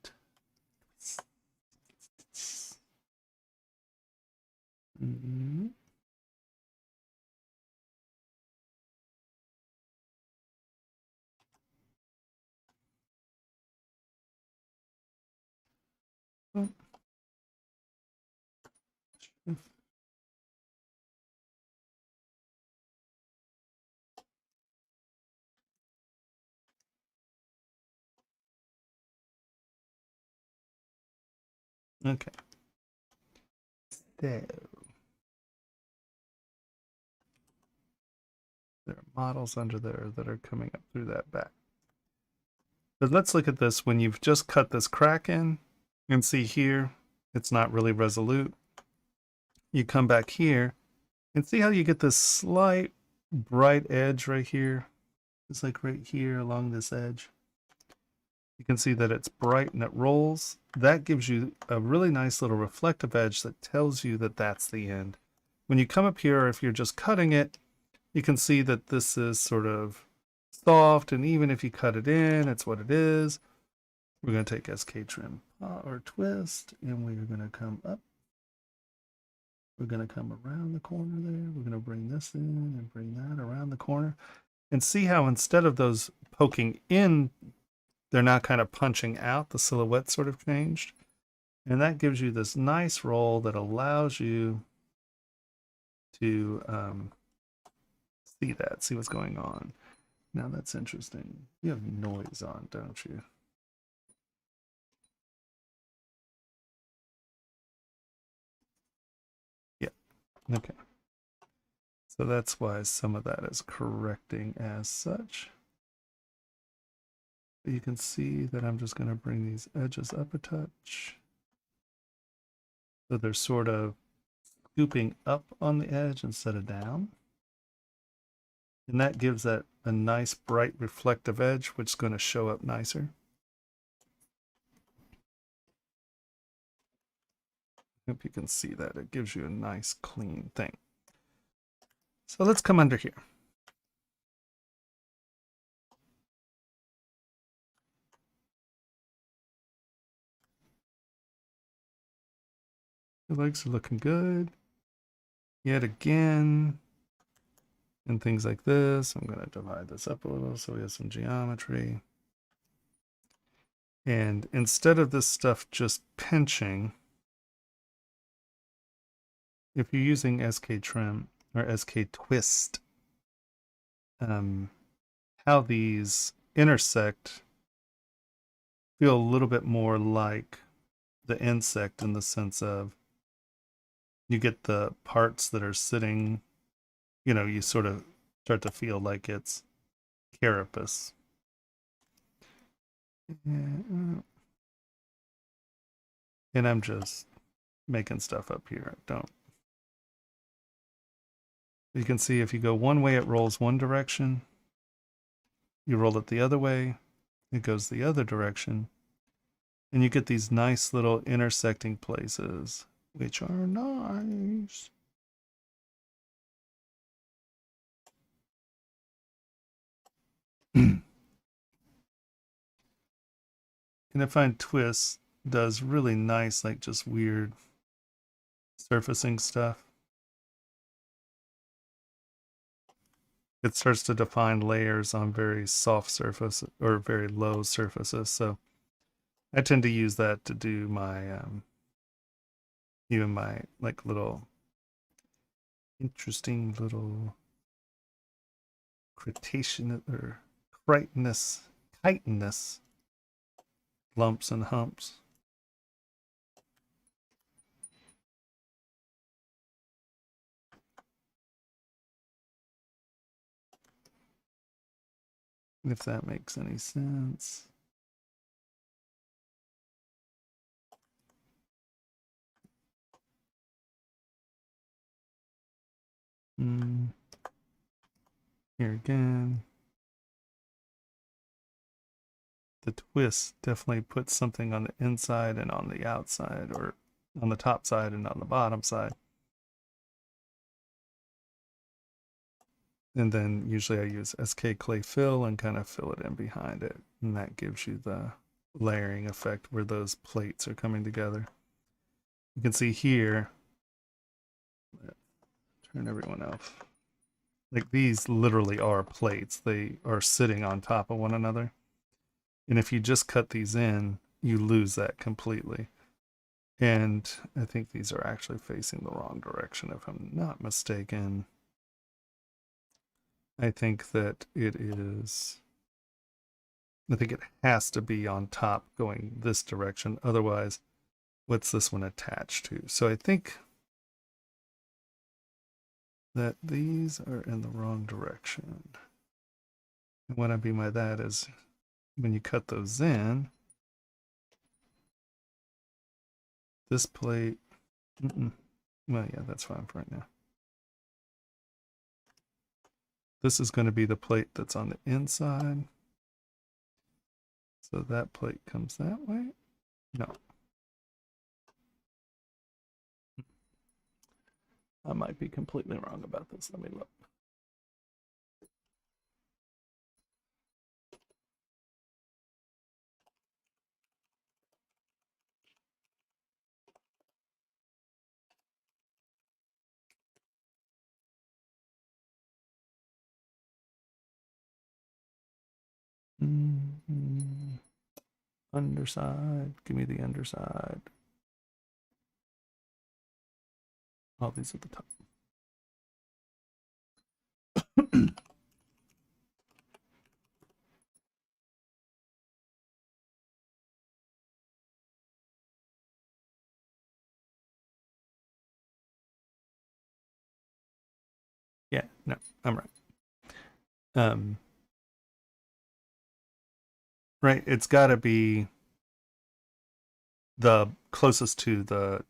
Okay. So there are models under there that are coming up through that back. But let's look at this when you've just cut this crack in and see here, it's not really resolute. You come back here and see how you get this slight bright edge right here. It's like right here along this edge. You can see that it's bright and it rolls. That gives you a really nice little reflective edge that tells you that that's the end. When you come up here, if you're just cutting it, you can see that this is sort of soft, and even if you cut it in, it's what it is. We're going to take SK trim or twist, and we're going to come up. We're going to come around the corner there. We're going to bring this in and bring that around the corner. And see how instead of those poking in, they're now kind of punching out. The silhouette sort of changed. And that gives you this nice roll that allows you to see that, see what's going on. Now that's interesting. You have noise on, don't you? Yeah. Okay. So that's why some of that is correcting as such. But you can see that I'm just going to bring these edges up a touch. So they're sort of scooping up on the edge instead of down. And that gives that a nice bright reflective edge, which is going to show up nicer. Hope you can see that. It gives you a nice clean thing. So let's come under here. The legs are looking good. Yet again, and things like this. I'm going to divide this up a little so we have some geometry. And instead of this stuff just pinching, if you're using SK trim or SK twist, how these intersect feel a little bit more like the insect in the sense of you get the parts that are sitting, you know, you sort of start to feel like it's carapace. And I'm just making stuff up here. Don't. You can see if you go one way, it rolls one direction. You roll it the other way, it goes the other direction. And you get these nice little intersecting places, which are nice. And I find Twist does really nice, like just weird surfacing stuff. It starts to define layers on very soft surface or very low surfaces. So I tend to use that to do my, even my like little interesting little Cretaceous or chitinous lumps and humps. If that makes any sense. Here again. The twist definitely puts something on the inside and on the outside, or on the top side and on the bottom side. And then usually I use SK clay fill and kind of fill it in behind it. And that gives you the layering effect where those plates are coming together. You can see here, turn everyone off. Like these literally are plates. They are sitting on top of one another. And if you just cut these in, you lose that completely. And I think these are actually facing the wrong direction, if I'm not mistaken. I think that it is, I think it has to be on top going this direction. Otherwise, what's this one attached to? So I think that these are in the wrong direction. And what I mean by that is when you cut those in, this plate, well, yeah, that's fine for right now. This is going to be the plate that's on the inside. So that plate comes that way. No. I might be completely wrong about this. Let me look. Underside. Give me the underside. All these at the top. Yeah, No, I'm right. Right, it's got to be the closest to the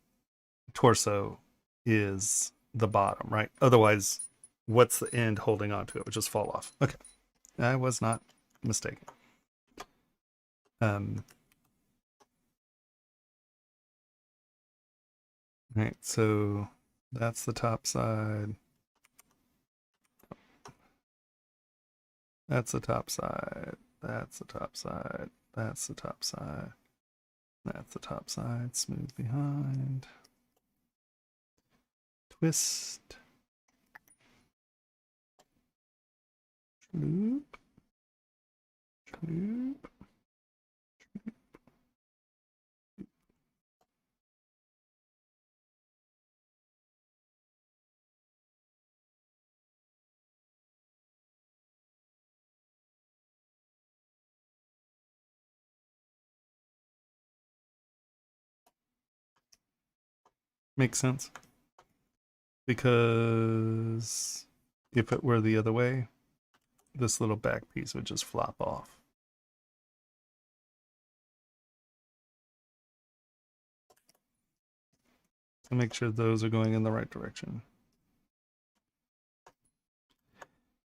torso is the bottom, right? Otherwise, what's the end holding on to it? It would just fall off. Okay, I was not mistaken. Right, so that's the top side. That's the top side. That's the top side. That's the top side. That's the top side. Smooth behind. Twist. Shloop. Shloop. Makes sense. Because if it were the other way, this little back piece would just flop off. So make sure those are going in the right direction.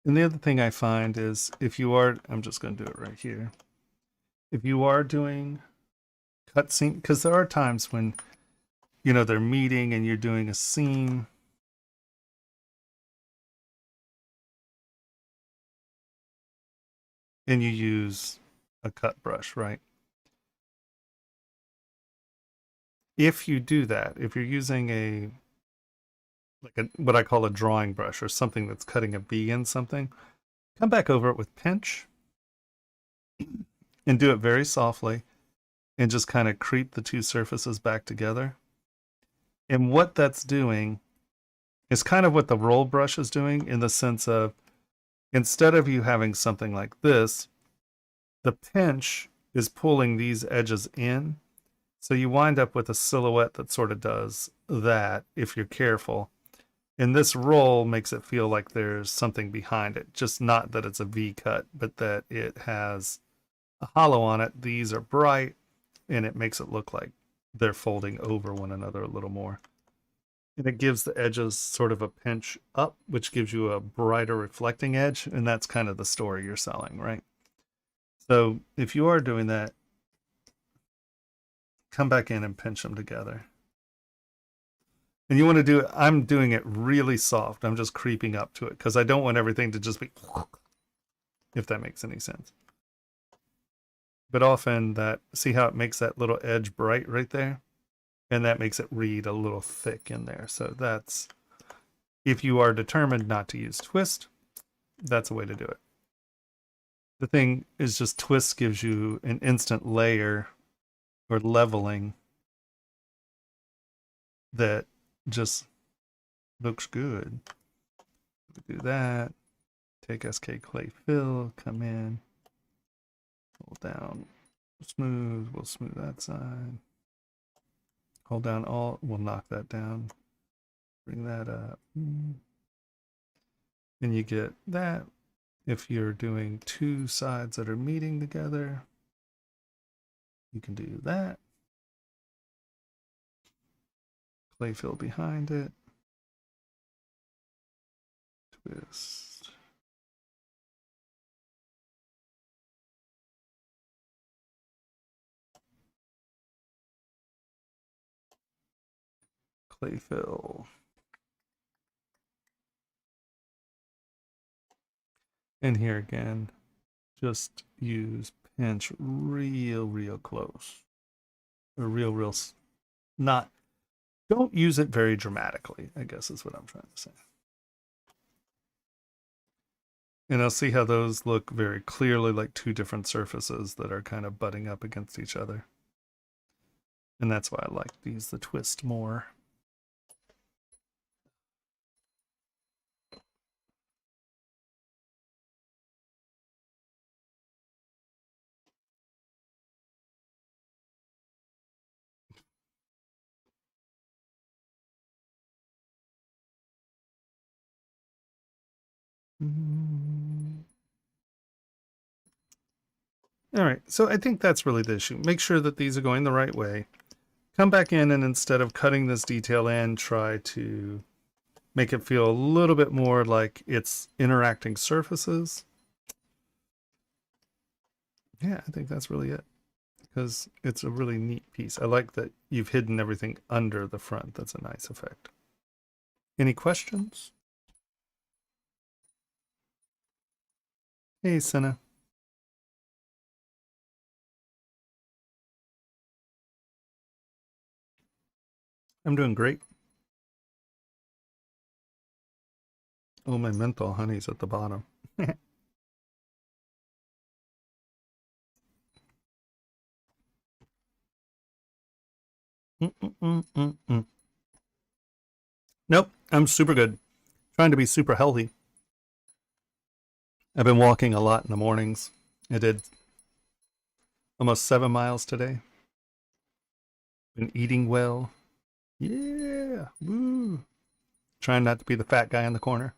And the other thing I find is if you are, I'm just going to do it right here. If you are doing cutscene, because there are times when, you know, they're meeting and you're doing a scene. And you use a cut brush, right? If you do that, if you're using a what I call a drawing brush or something that's cutting a V in something, come back over it with pinch and do it very softly and just kind of creep the two surfaces back together. And what that's doing is kind of what the roll brush is doing, in the sense of, instead of you having something like this, the pinch is pulling these edges in. So you wind up with a silhouette that sort of does that if you're careful. And this roll makes it feel like there's something behind it. Just not that it's a V cut, but that it has a hollow on it. These are bright, and it makes it look like they're folding over one another a little more. And it gives the edges sort of a pinch up, which gives you a brighter reflecting edge. And that's kind of the story you're selling, right? So if you are doing that, come back in and pinch them together. And you want to do it, I'm doing it really soft. I'm just creeping up to it because I don't want everything to just be, if that makes any sense. But often that, see how it makes that little edge bright right there? And that makes it read a little thick in there. So that's, if you are determined not to use twist, that's a way to do it. The thing is, just twist gives you an instant layer or leveling that just looks good. Do that. Take SK clay fill, come in, hold down, smooth, we'll smooth that side. Hold down Alt, we'll knock that down. Bring that up. And you get that. If you're doing two sides that are meeting together, you can do that. Clay fill behind it. Twist. Clay fill. And here again, just use pinch real close. Or real, not, don't use it very dramatically, I guess is what I'm trying to say. And I'll see how those look very clearly like two different surfaces that are kind of butting up against each other. And that's why I like to use the twist more. All right, so I think that's really the issue. Make sure that these are going the right way. Come back in, and instead of cutting this detail in, try to make it feel a little bit more like it's interacting surfaces. Yeah, I think that's really it, because it's a really neat piece. I like that you've hidden everything under the front. That's a nice effect. Any questions? Hey, Senna. I'm doing great. Oh, my menthol honey's at the bottom. Nope, I'm super good. Trying to be super healthy. I've been walking a lot in the mornings. I did almost 7 miles today. Been eating well. Yeah, woo. Trying not to be the fat guy in the corner.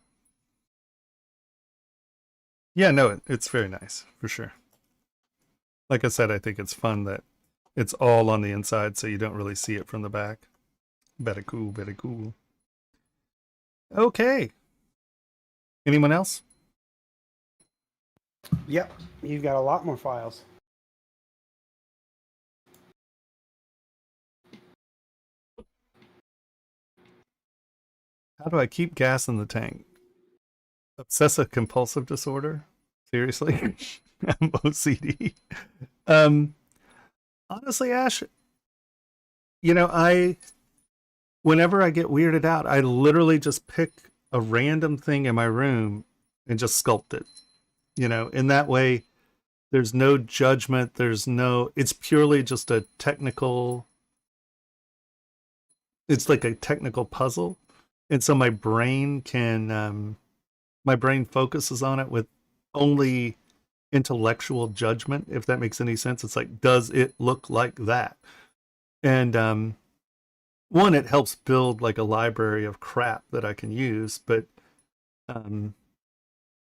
Yeah, no, it's very nice, for sure. Like I said, I think it's fun that it's all on the inside, so you don't really see it from the back. Very cool, very cool. Okay. Anyone else? Yep, you've got a lot more files. How do I keep gas in the tank? Obsessive compulsive disorder? Seriously? I'm OCD. Honestly, Ash, whenever I get weirded out, I literally just pick a random thing in my room and just sculpt it. In that way, there's no judgment. It's purely just it's like a technical puzzle. And so my brain focuses on it with only intellectual judgment, if that makes any sense. It's like, does it look like that? And one, it helps build like a library of crap that I can use, but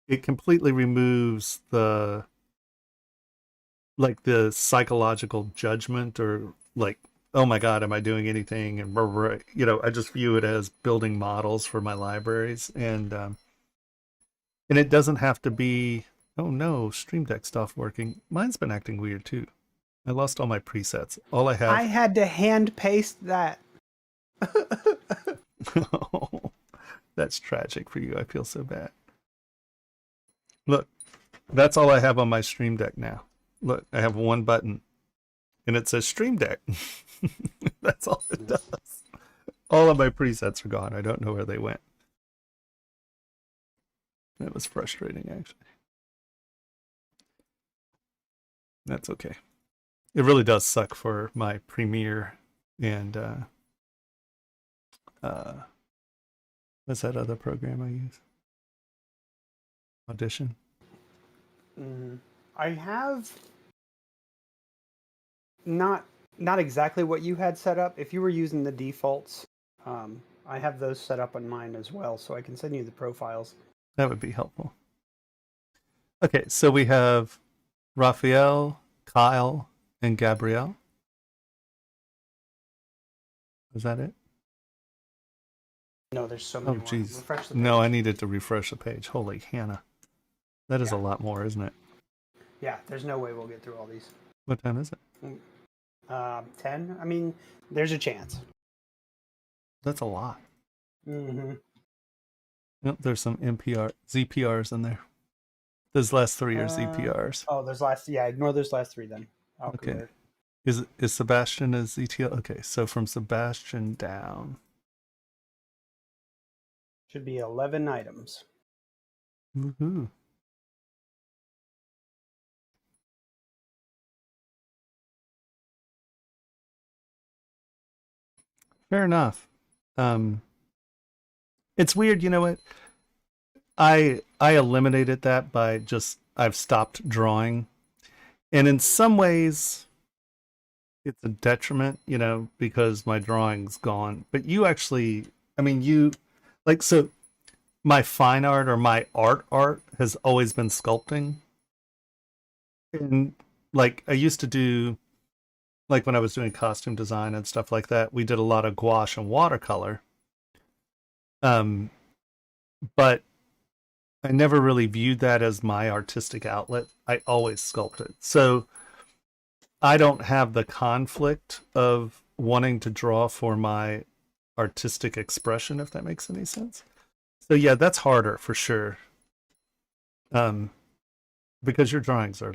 it completely removes the psychological judgment, or like, oh my god, am I doing anything? And I just view it as building models for my libraries, and it doesn't have to be, oh no, Stream Deck stopped working. Mine's been acting weird too. I lost all my presets. All I have. I had to hand paste that. Oh, that's tragic for you. I feel so bad. Look, that's all I have on my Stream Deck now. Look, I have one button, and it says Stream Deck. That's all it does. All of my presets are gone. I don't know where they went. That was frustrating, actually. That's okay. It really does suck for my Premiere and what's that other program I use? Audition. I have not exactly what you had set up. If you were using the defaults, I have those set up on mine as well, so I can send you the profiles. That would be helpful. Okay, so we have Raphael, Kyle, and Gabrielle. Is that it? No, there's so many Oh, more. jeez. Refresh the page. No, I needed to refresh the page. Holy Hannah. That is a lot more, isn't it? Yeah, there's no way we'll get through all these. What time is it? 10? I mean, there's a chance. That's a lot. Mm-hmm. Nope, there's some ZPRs in there. Those last three are ZPRs. Oh, ignore those last three then. Okay. Is Sebastian a ZTL? Okay, so from Sebastian down. Should be 11 items. Woohoo. Fair enough. It's weird, you know what? I eliminated that by I've stopped drawing. And in some ways it's a detriment, because my drawing's gone. But you actually, so my fine art or my art has always been sculpting. And like I used to do, like when I was doing costume design and stuff like that, we did a lot of gouache and watercolor. But I never really viewed that as my artistic outlet. I always sculpted. So I don't have the conflict of wanting to draw for my artistic expression, if that makes any sense. So yeah, that's harder for sure. Because your drawings are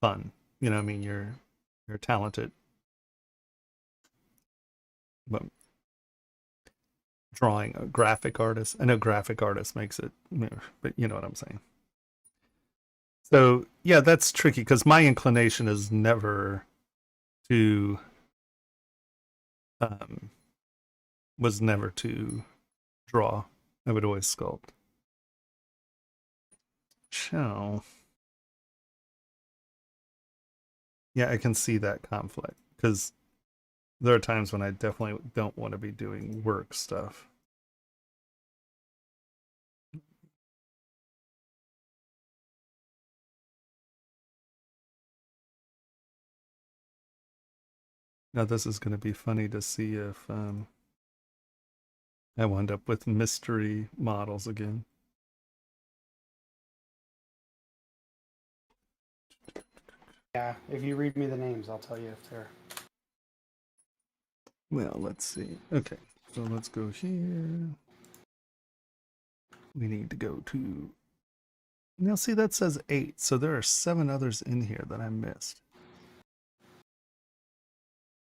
fun. You know, I mean, you're talented. But drawing a graphic artist, I know graphic artist makes it, but you know what I'm saying. So yeah, that's tricky because my inclination is never to was never to draw. I would always sculpt. So yeah, I can see that conflict because there are times when I definitely don't want to be doing work stuff. Now this is going to be funny to see if I wind up with mystery models again. Yeah, if you read me the names, I'll tell you if they're. Well, let's see. Okay, so let's go here. We need to go to. Now, see, that says 8, so there are 7 others in here that I missed.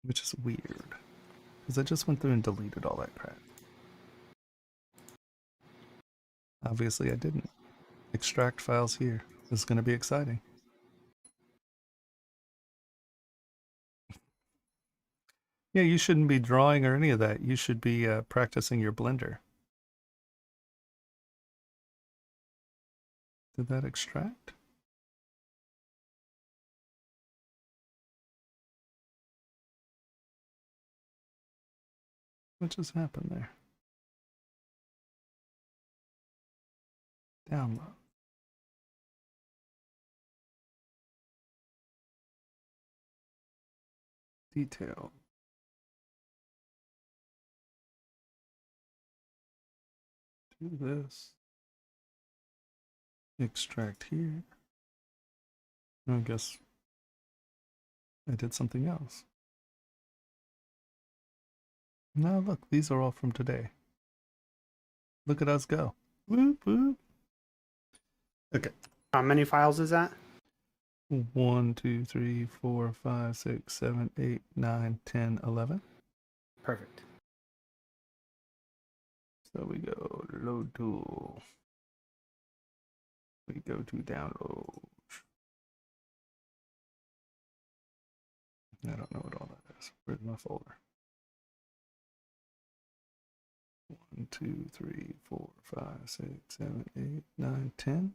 Which is weird. Because I just went through and deleted all that crap. Obviously, I didn't. Extract files here. This is going to be exciting. Yeah, you shouldn't be drawing or any of that. You should be practicing your Blender. Did that extract? What just happened there? Download. Detail. Do this. Extract here. I guess I did something else. Now look, these are all from today. Look at us go. Whoop, whoop. Okay. How many files is that? 1, 2, 3, 4, 5, 6, 7, 8, 9, 10, 11. Perfect. So we go load tool. We go to download. I don't know what all that is. Where's my folder? 1, 2, 3, 4, 5, 6, 7, 8, 9, 10.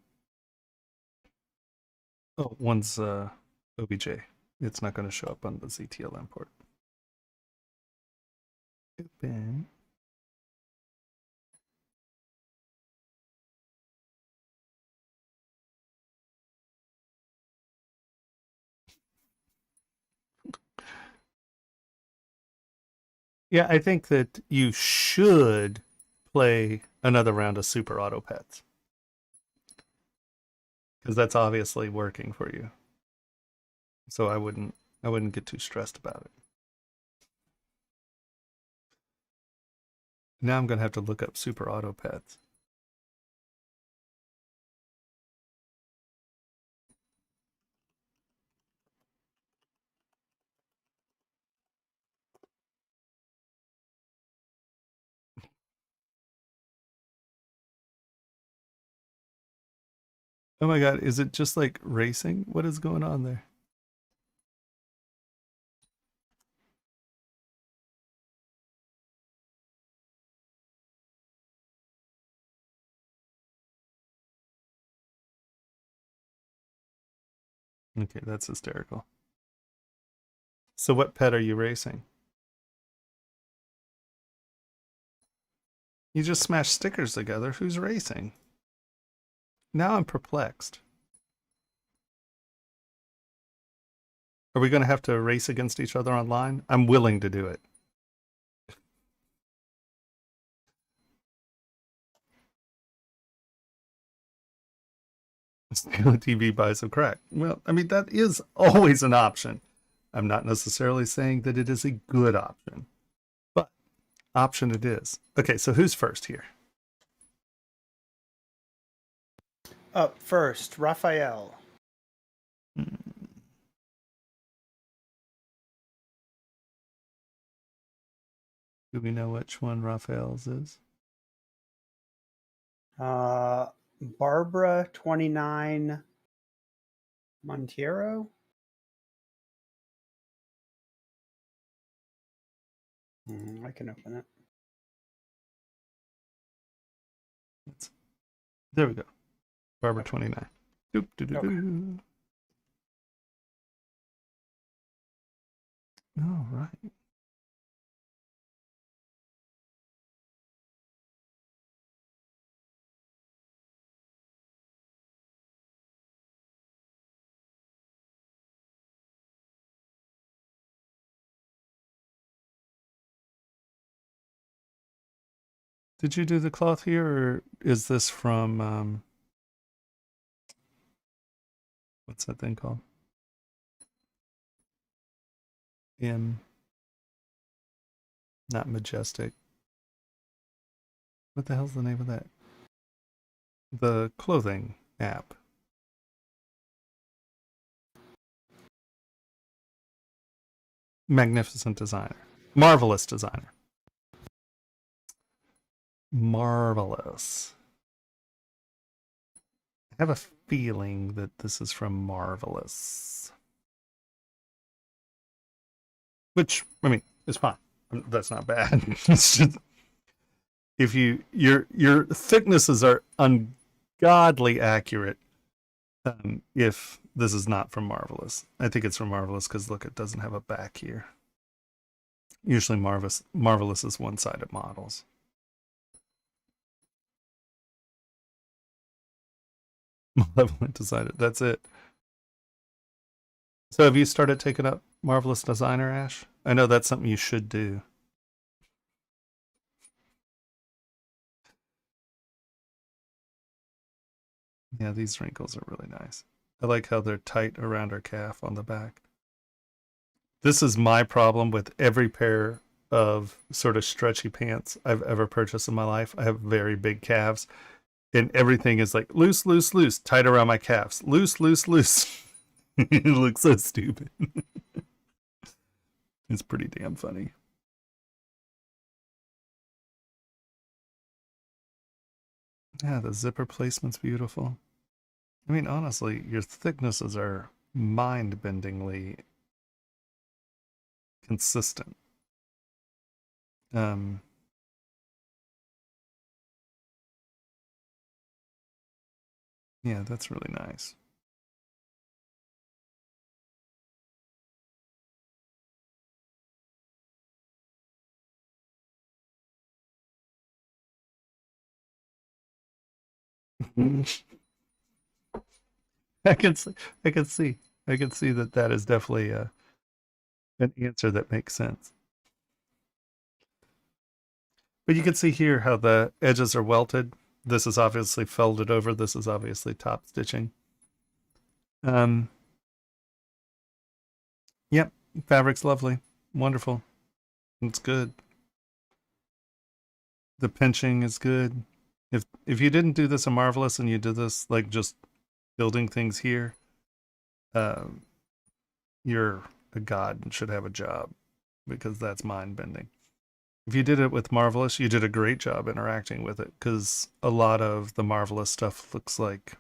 Oh, one's OBJ. It's not going to show up on the ZTL import. Open. Yeah, I think that you should play another round of Super Auto Pets. Because that's obviously working for you. So I wouldn't get too stressed about it. Now I'm gonna have to look up Super Auto Pets. Oh my god, is it just like racing? What is going on there? Okay, that's hysterical. So what pet are you racing? You just smashed stickers together. Who's racing? Now I'm perplexed. Are we going to have to race against each other online? I'm willing to do it. Steal a TV, buy some crack. Well, I mean, that is always an option. I'm not necessarily saying that it is a good option, but option it is. Okay, so who's first here? Up first, Raphael. Do we know which one Raphael's is? Barbara 29 Monteiro. I can open it. There we go. Barbara 29. Doop, doo, doo, Okay. doo. All right. Did you do the cloth here, or is this from what's that thing called? Not Majestic. What the hell's the name of that? The clothing app. Magnificent designer. Marvelous designer. Marvelous. I have a feeling that this is from Marvelous. Which, I mean, is fine. That's not bad. It's just, if your thicknesses are ungodly accurate, if this is not from Marvelous. I think it's from Marvelous because look, it doesn't have a back here. Usually Marvelous is one-sided models. Malevolent decided. That's it. So have you started taking up Marvelous Designer, Ash? I know that's something you should do. Yeah, these wrinkles are really nice. I like how they're tight around her calf on the back. This is my problem with every pair of sort of stretchy pants I've ever purchased in my life. I have very big calves, and everything is like loose, loose, loose, tight around my calves. Loose, loose, loose. It looks so stupid. It's pretty damn funny. Yeah, the zipper placement's beautiful. I mean, honestly, your thicknesses are mind-bendingly consistent. Yeah, that's really nice. I can see, I can see, I can see that that is definitely an answer that makes sense. But you can see here how the edges are welted. This is obviously felded over. This is obviously top stitching. Yep, fabric's lovely, wonderful. It's good. The pinching is good. If you didn't do this in Marvelous and you did this like just building things here, you're a god and should have a job because that's mind bending. If you did it with Marvelous, you did a great job interacting with it because a lot of the Marvelous stuff looks like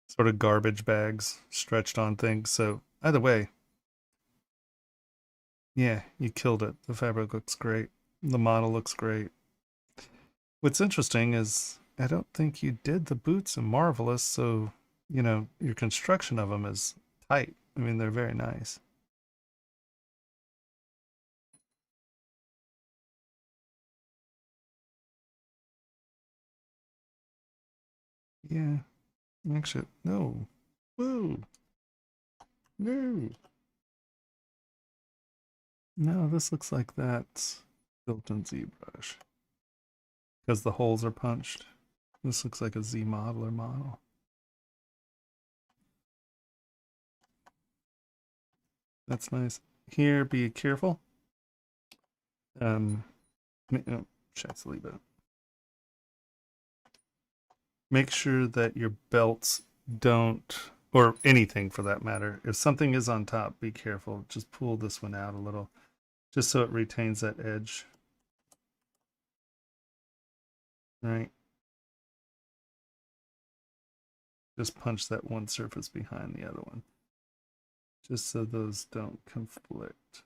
sort of garbage bags stretched on things. So either way, yeah, you killed it. The fabric looks great. The model looks great. What's interesting is I don't think you did the boots in Marvelous, so, you know, your construction of them is tight. I mean, they're very nice. Yeah. Actually, no. Whoa. No. No, this looks like that's built in ZBrush. Because the holes are punched. This looks like a Z modeler model. That's nice. Here, be careful. No, let's leave it. Make sure that your belts don't, or anything for that matter. If something is on top, be careful. Just pull this one out a little, just so it retains that edge. Right. Just punch that one surface behind the other one, just so those don't conflict.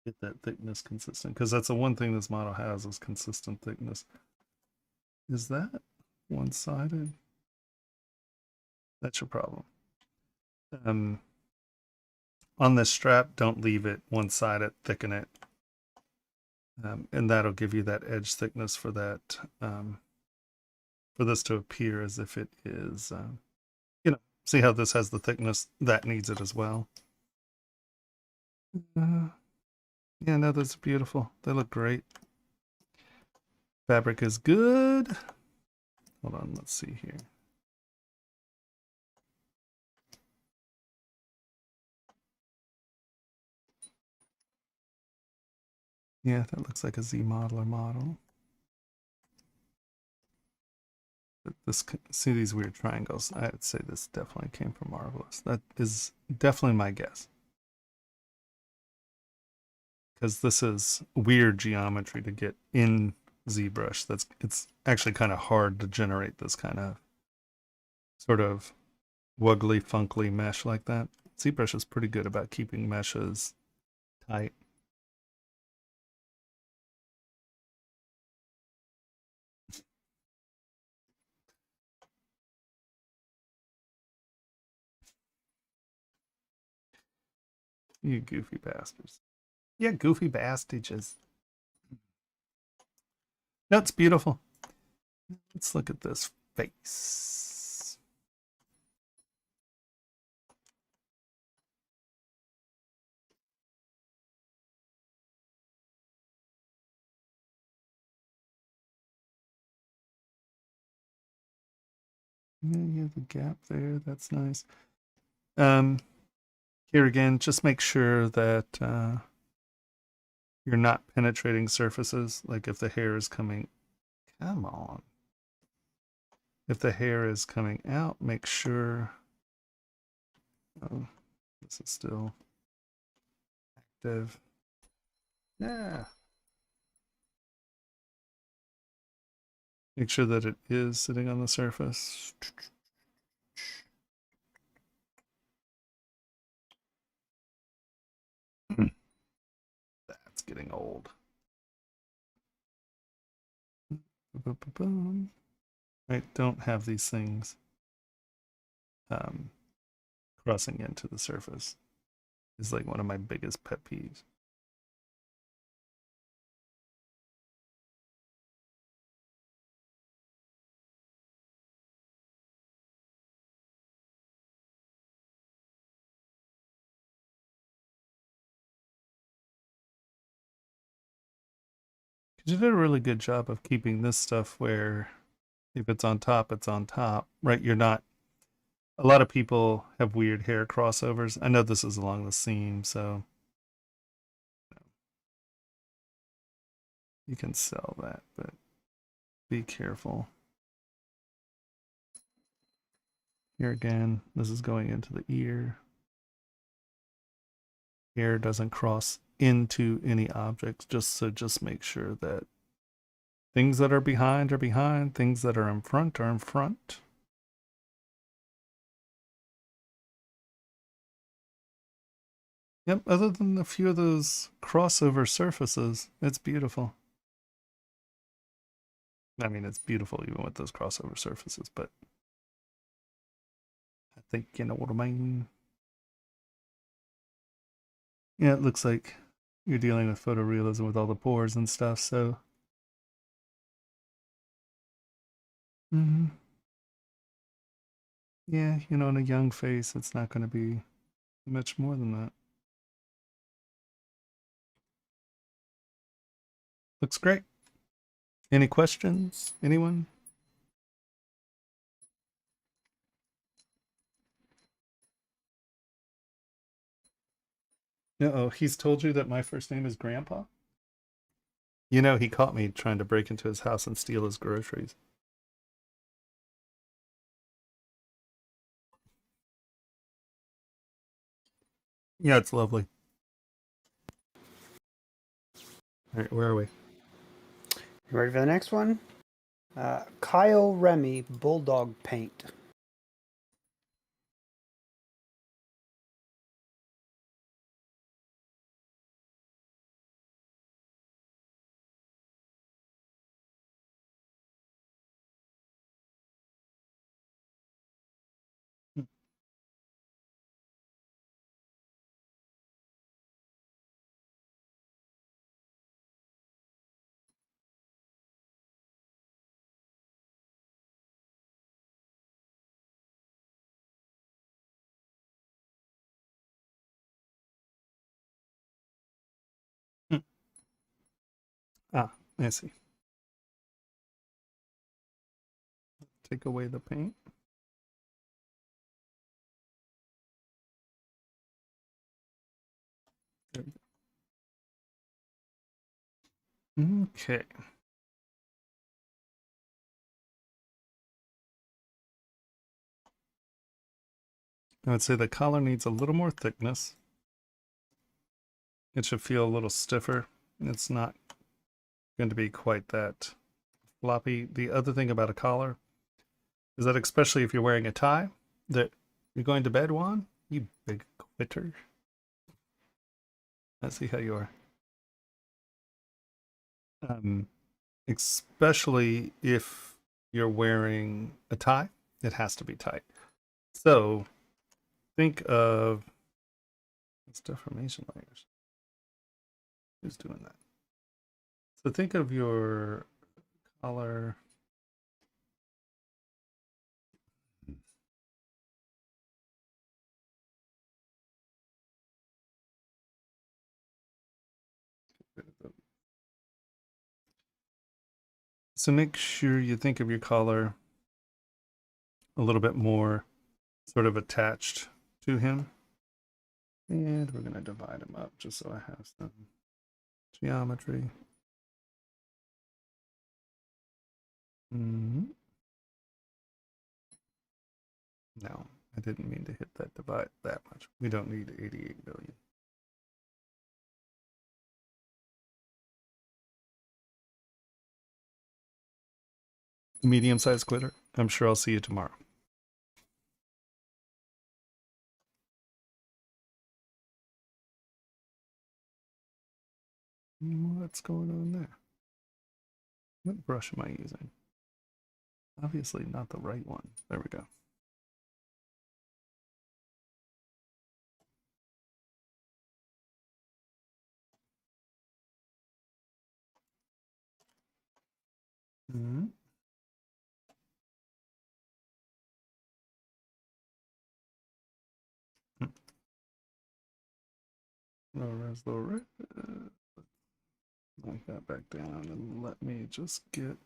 Get that thickness consistent, because that's the one thing this model has is consistent thickness. Is that one-sided? That's your problem. On this strap, don't leave it one-sided, thicken it. And that'll give you that edge thickness for that, for this to appear as if it is, see how this has the thickness? That needs it as well. Yeah, no, those are beautiful. They look great. Fabric is good. Hold on, let's see here. Yeah, that looks like a Z modeler model. But this, see these weird triangles? I'd say this definitely came from Marvelous. That is definitely my guess. Because this is weird geometry to get in ZBrush. It's actually kind of hard to generate this kind of sort of wuggly, funkly mesh like that. ZBrush is pretty good about keeping meshes tight. You goofy bastards. Yeah, goofy bastards. That's beautiful. Let's look at this face. Yeah, you have the gap there. That's nice. Here again, just make sure that you're not penetrating surfaces. Like if the hair is coming, come on. If the hair is coming out, make sure, oh, this is still active. Yeah. Make sure that it is sitting on the surface. That's getting old. Right, don't have these things crossing into the surface. Is like one of my biggest pet peeves. You did a really good job of keeping this stuff where if it's on top, it's on top, right? You're not, a lot of people have weird hair crossovers. I know this is along the seam, so you can sell that, but be careful. Here again, this is going into the ear. Hair doesn't cross into any objects, just make sure that things that are behind, things that are in front are in front. Yep, other than a few of those crossover surfaces, it's beautiful. I mean, it's beautiful even with those crossover surfaces, but I think you know what I mean. Yeah, it looks like you're dealing with photorealism with all the pores and stuff, so. Yeah, you know, in a young face, it's not going to be much more than that. Looks great. Any questions? Anyone? Uh-oh, he's told you that my first name is Grandpa? You know, he caught me trying to break into his house and steal his groceries. Yeah, it's lovely. All right, where are we? You ready for the next one? Kyle Remy Bulldog Paint. Ah, I see. Take away the paint. Okay. I would say the collar needs a little more thickness. It should feel a little stiffer. It's not going to be quite that floppy. The other thing about a collar is that, especially if you're wearing a tie, that you're going to bed, Juan, you big quitter. Let's see how you are. Especially if you're wearing a tie, it has to be tight. So think of these deformation layers. Who's doing that? So think of your collar. So make sure you think of your collar a little bit more sort of attached to him. And we're going to divide them up just so I have some geometry. No, I didn't mean to hit that divide that much. We don't need 88 billion. Medium-sized quitter. I'm sure I'll see you tomorrow. What's going on there? What brush am I using? Obviously not the right one. There we go. Mm-hmm. Low res. Knock that back down and let me just get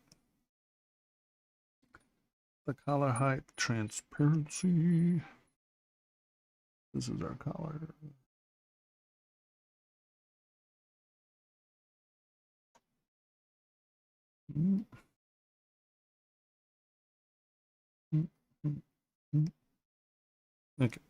the collar height transparency. This is our collar. Okay.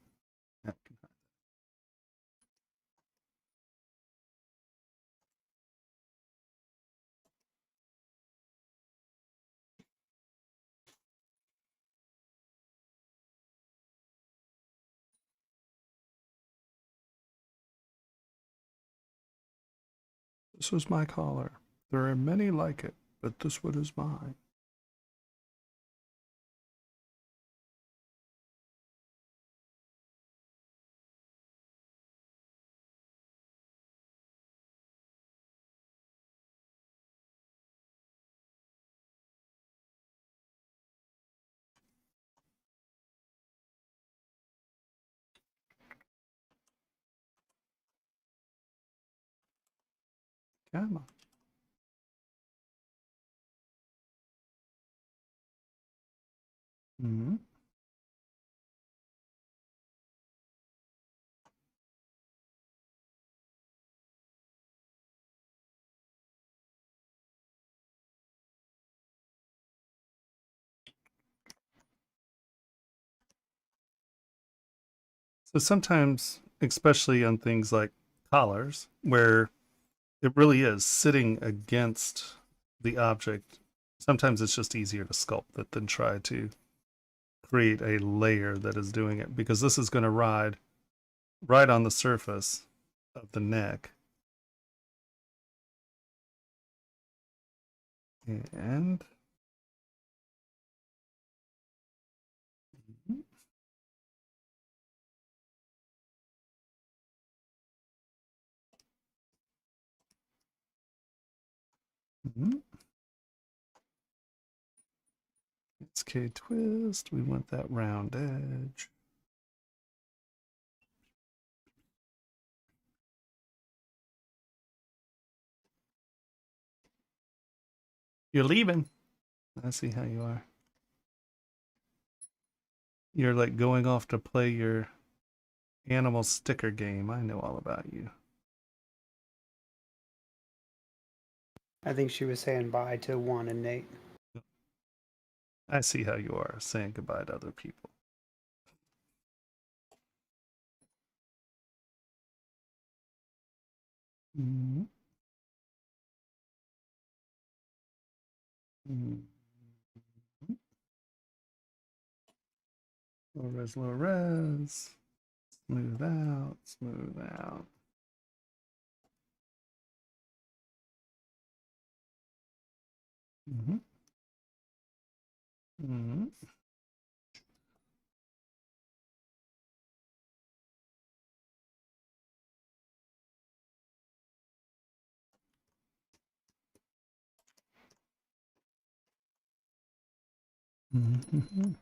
This is my collar. There are many like it, but this one is mine. Come on. Mm-hmm. So sometimes, especially on things like collars, where it really is sitting against the object, sometimes it's just easier to sculpt it than try to create a layer that is doing it, because this is going to ride right on the surface of the neck. And it's K twist. We want that round edge. You're leaving. I see how you are. You're like going off to play your animal sticker game. I know all about you. I think she was saying bye to Juan and Nate. I see how you are saying goodbye to other people. Mm-hmm. Mm-hmm. Low res, low res. Smooth out, smooth out. Mm-hmm. Mm-hmm. Mm-hmm.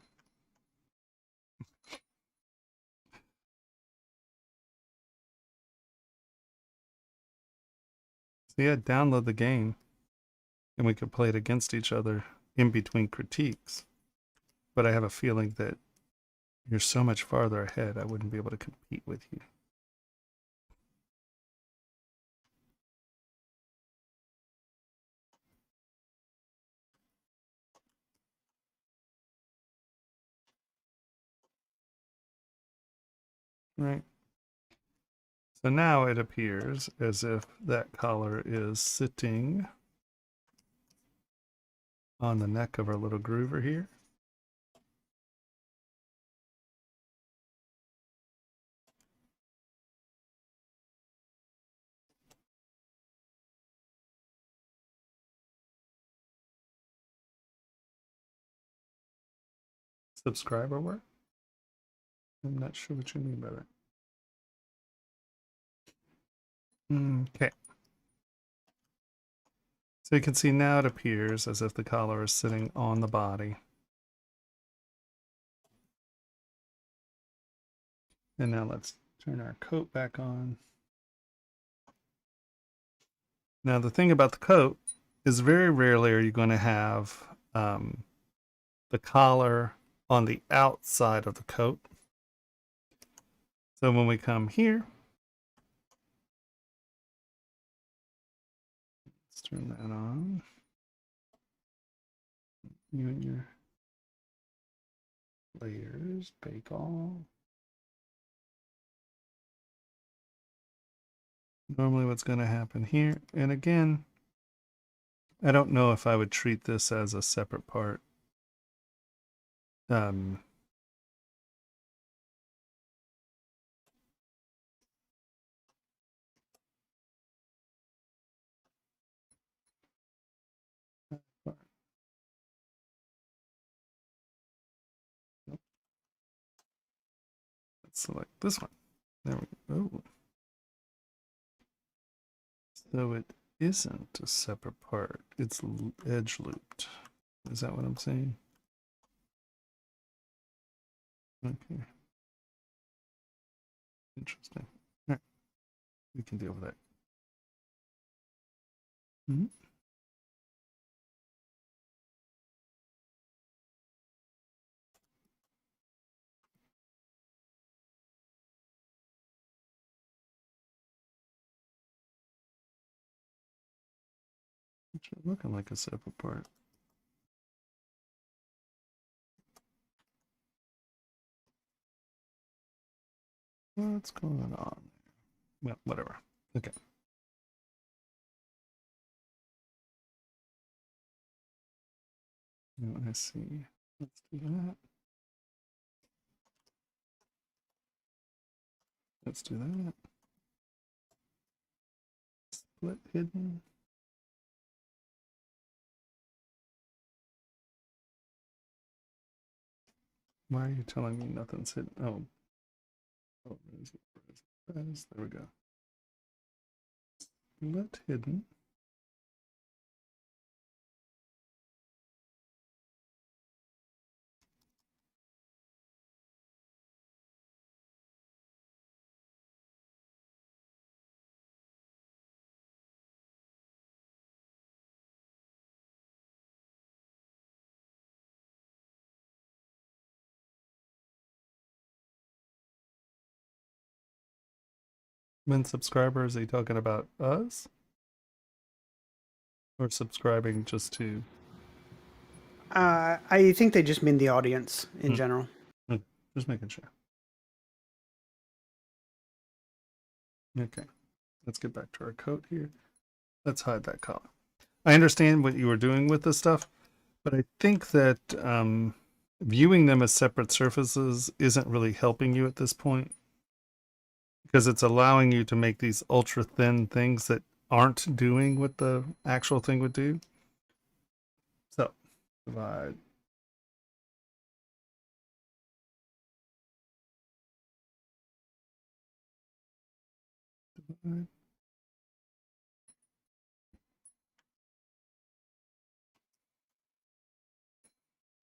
So yeah, download the game and we could play it against each other in between critiques. But I have a feeling that you're so much farther ahead, I wouldn't be able to compete with you. Right. So now it appears as if that collar is sitting on the neck of our little groover here. Subscriber work? I'm not sure what you mean by that. Okay. So you can see now it appears as if the collar is sitting on the body. And now let's turn our coat back on. Now the thing about the coat is very rarely are you going to have the collar on the outside of the coat. So when we come here, let's turn that on. You and your layers, bake all. Normally what's going to happen here, and again, I don't know if I would treat this as a separate part. Let's select this one. There we go. Oh. So it isn't a separate part. It's edge looped. Is that what I'm saying? Okay. Interesting. All right. We can deal with that. Mhm. It's looking like a separate part. What's going on? Well, whatever. Okay. Now I see. Let's do that. Let's do that. Split hidden. Why are you telling me nothing's hidden? Oh. Oh, where is it? Where is it? Where is it? There we go. Split hidden. When subscribers, are you talking about us? Or subscribing just to... I think they just mean the audience in Hmm. general. Okay. Just making sure. Okay. Let's get back to our coat here. Let's hide that color. I understand what you were doing with this stuff, but I think that viewing them as separate surfaces isn't really helping you at this point, because it's allowing you to make these ultra thin things that aren't doing what the actual thing would do. So, divide. Divide.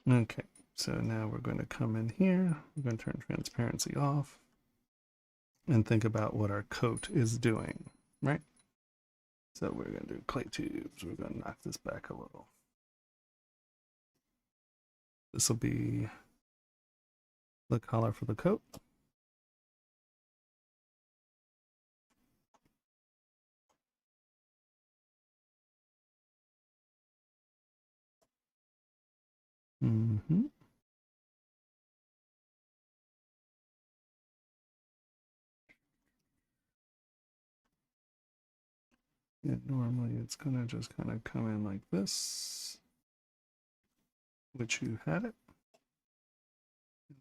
Okay, so now we're going to come in here. We're going to turn transparency off and think about what our coat is doing, right? So we're going to do clay tubes. We're going to knock this back a little. This will be the color for the coat. Mm-hmm. And normally it's going to just kind of come in like this, which you had it.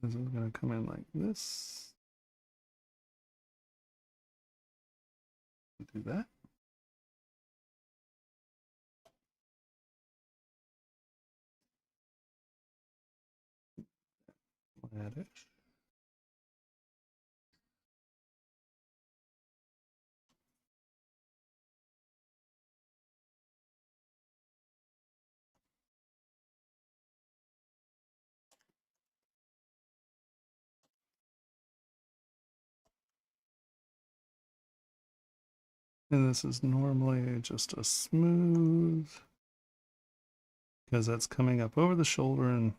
This is going to come in like this. Do that. Add it. And this is normally just a smooth, because that's coming up over the shoulder and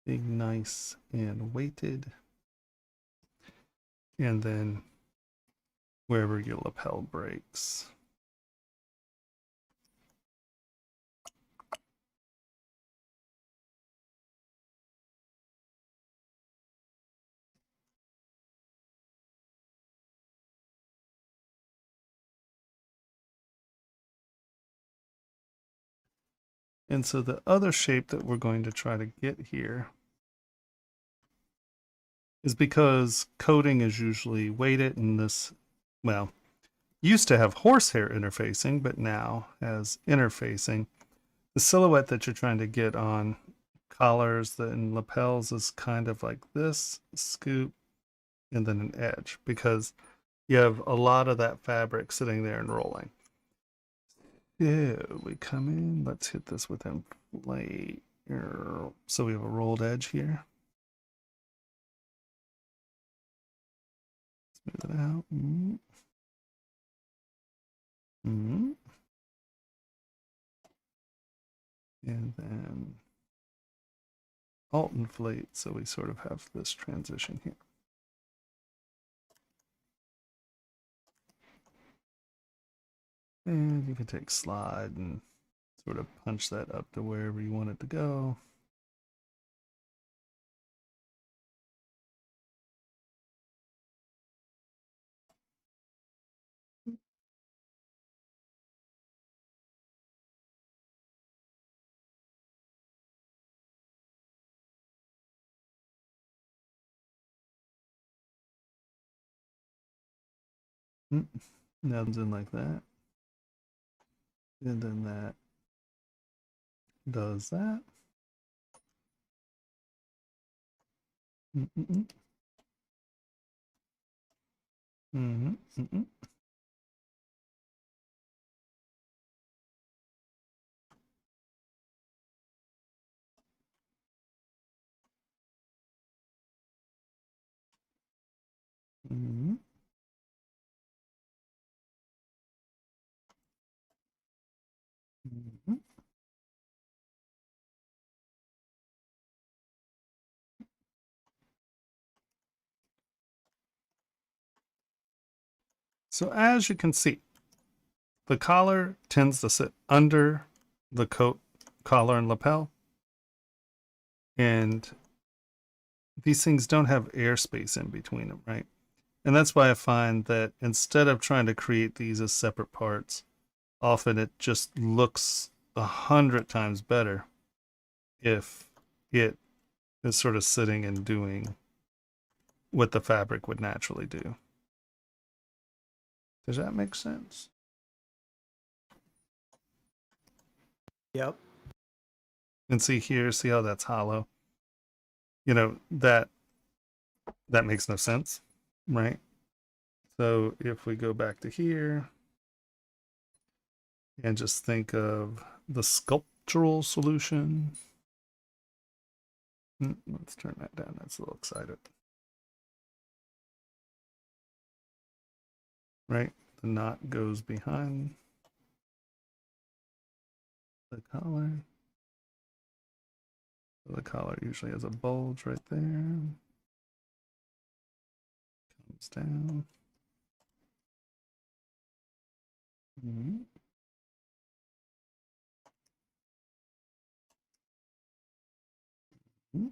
being nice and weighted. And then wherever your lapel breaks. And so the other shape that we're going to try to get here is, because coating is usually weighted, and this, well, used to have horsehair interfacing, but now has interfacing. The silhouette that you're trying to get on collars and lapels is kind of like this, scoop, and then an edge, because you have a lot of that fabric sitting there and rolling. Yeah, we come in, let's hit this with inflate. So we have a rolled edge here. Smooth it out. And then alt inflate, so we sort of have this transition here. And you can take slide and sort of punch that up to wherever you want it to go. Now it's in like that. And then that does that. Mm-mm. Mm-hmm. Mm-mm. Mm-hmm. Mm-hmm. So as you can see, the collar tends to sit under the coat, collar, and lapel. And these things don't have airspace in between them, right? And that's why I find that instead of trying to create these as separate parts, often it just looks 100 times better if it is sort of sitting and doing what the fabric would naturally do. Does that make sense? Yep. And see here, see how that's hollow? You know, that makes no sense, right? So if we go back to here and just think of the sculptural solution. Let's turn that down. That's a little excited. Right? The knot goes behind the collar. The collar usually has a bulge right there. Comes down. Mm-hmm. Mm-hmm.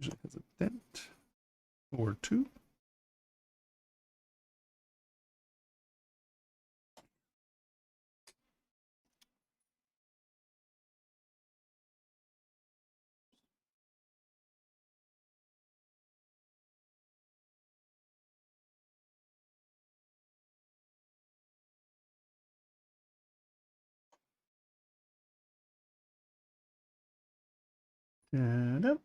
Usually has a dent or two. Ta-da.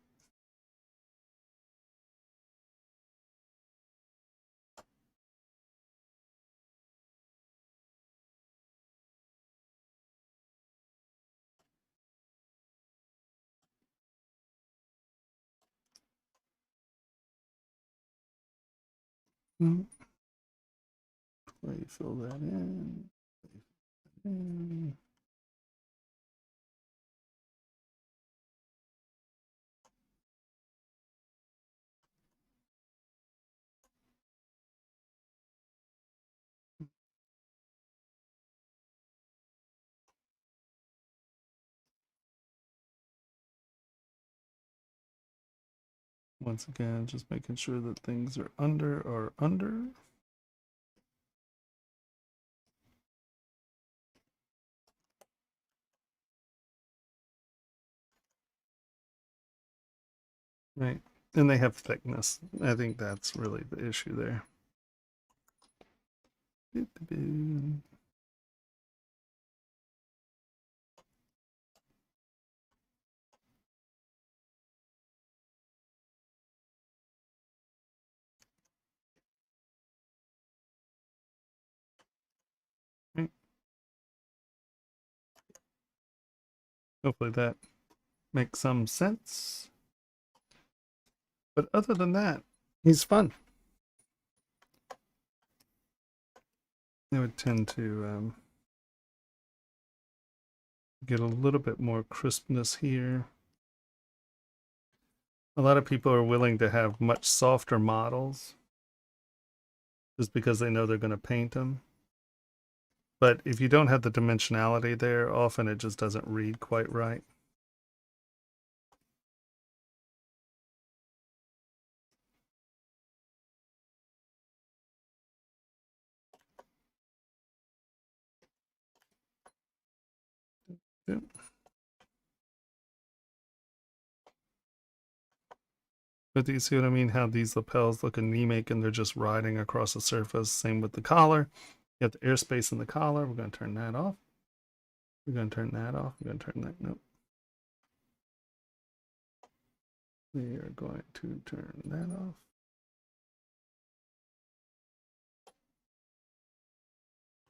Let me fill that in. Once again, just making sure that things are under. Right. And they have thickness. I think that's really the issue there. Hopefully that makes some sense. But other than that, he's fun. I would tend to get a little bit more crispness here. A lot of people are willing to have much softer models just because they know they're going to paint them. But if you don't have the dimensionality there, often it just doesn't read quite right. Yep. But do you see what I mean? How these lapels look anemic and they're just riding across the surface. Same with the collar. You have the airspace in the collar. We're going to turn that off. We're going to turn that off. We're going to turn that. Nope. We are going to turn that off.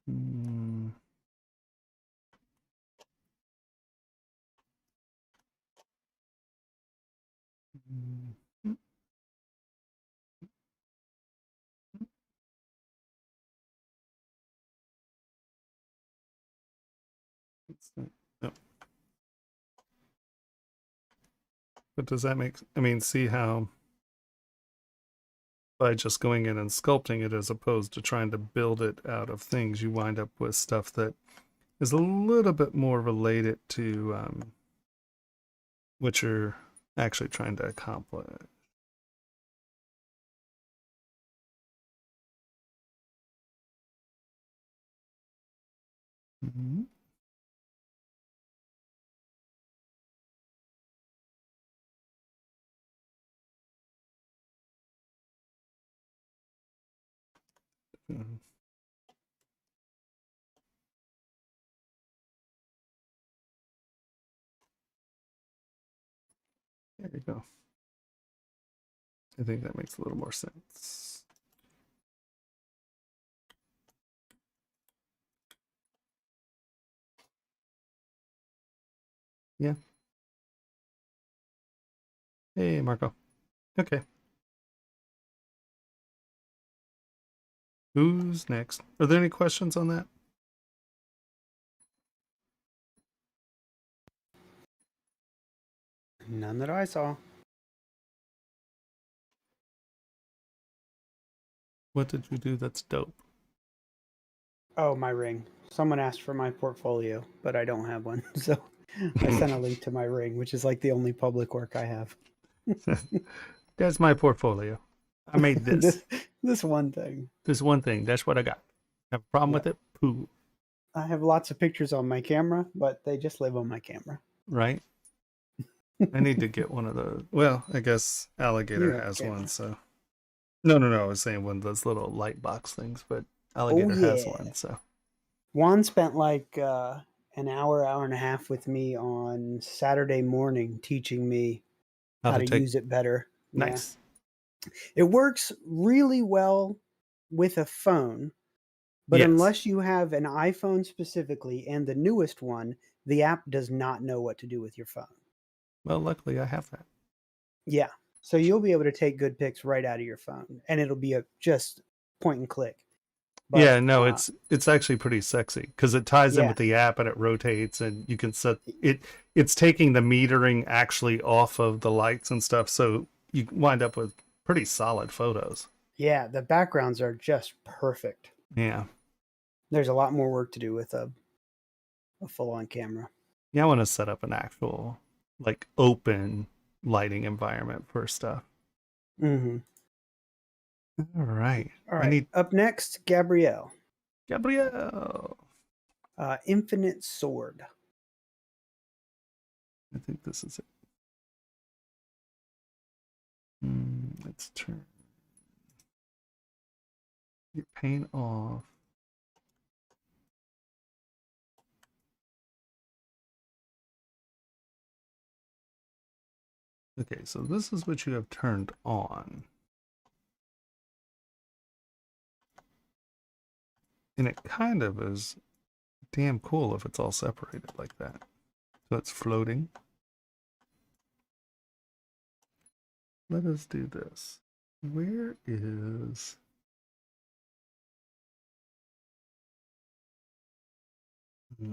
No. But does that make, I mean, see how by just going in and sculpting it as opposed to trying to build it out of things, you wind up with stuff that is a little bit more related to what you're actually trying to accomplish. Mm-hmm. Mm-hmm. There you go. I think that makes a little more sense. Yeah. Hey, Marco. Okay. Who's next? Are there any questions on that? None that I saw. What did you do that's dope? Oh, my ring. Someone asked for my portfolio, but I don't have one. So I sent a link to my ring, which is like the only public work I have. That's my portfolio. I made this. this one thing. This one thing. That's what I got. Have a problem with it? Pooh. I have lots of pictures on my camera, but they just live on my camera. Right? I need to get one of those. Well, I guess Alligator has one, so. No. I was saying one of those little light box things, but Alligator has one, so. Juan spent like an hour and a half with me on Saturday morning teaching me how to use it better. Nice. Yeah. It works really well with a phone, but unless you have an iPhone specifically and the newest one, the app does not know what to do with your phone. Well, luckily I have that. Yeah. So you'll be able to take good pics right out of your phone, and it'll be a just point and click. But, yeah, no, it's actually pretty sexy because it ties in with the app and it rotates, and you can set it. It's taking the metering actually off of the lights and stuff, so you wind up with pretty solid photos. Yeah, the backgrounds are just perfect. Yeah, there's a lot more work to do with a full-on camera. Yeah, I want to set up an actual like open lighting environment for stuff. Mm-hmm. All right. Up next, Gabrielle. Infinite Sword. I think this is it. Let's turn your paint off. Okay, so this is what you have turned on. And it kind of is damn cool if it's all separated like that. So it's floating. Let us do this. Where is... I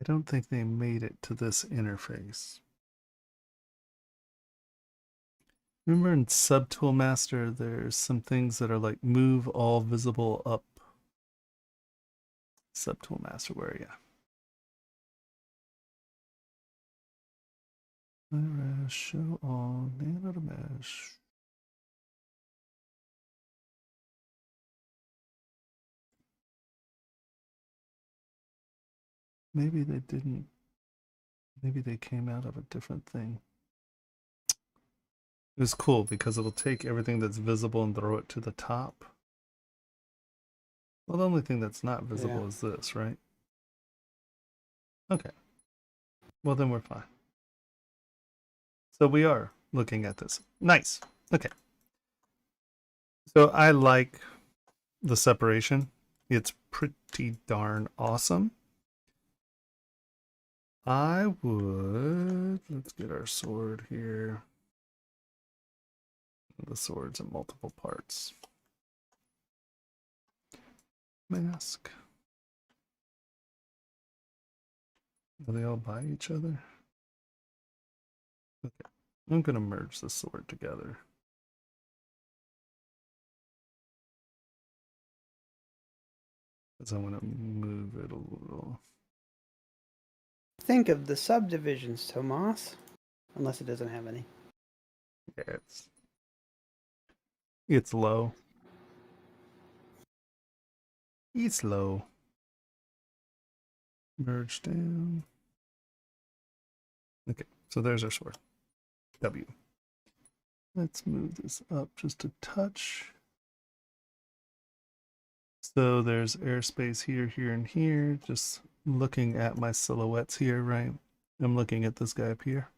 don't think they made it to this interface. Remember in Subtool Master, there's some things that are like move all visible up. Subtool Master, where are you? Dynamesh, show all, Dynamesh. Maybe they didn't. Maybe they came out of a different thing. It was cool because it'll take everything that's visible and throw it to the top. Well, the only thing that's not visible is this, right? Okay. Well, then we're fine. So we are looking at this. Nice. Okay. So I like the separation. It's pretty darn awesome. I would... Let's get our sword here. The sword's in multiple parts. Mask. Are they all by each other? Okay. I'm going to merge the sword together. Because I want to move it a little. Think of the subdivisions, Tomas. Unless it doesn't have any. Yeah, it's low. It's low. Merge down. Okay, so there's our sword. W. Let's move this up just a touch. So there's airspace here, here, and here. Just looking at my silhouettes here, right? I'm looking at this guy up here.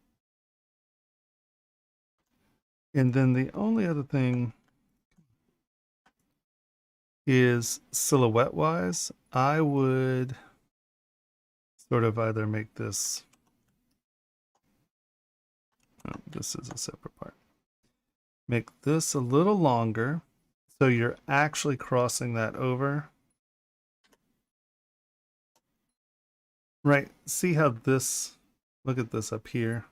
And then the only other thing is silhouette-wise, I would sort of either make this... Oh, this is a separate part. Make this a little longer, so you're actually crossing that over. Right, see how this, look at this up here.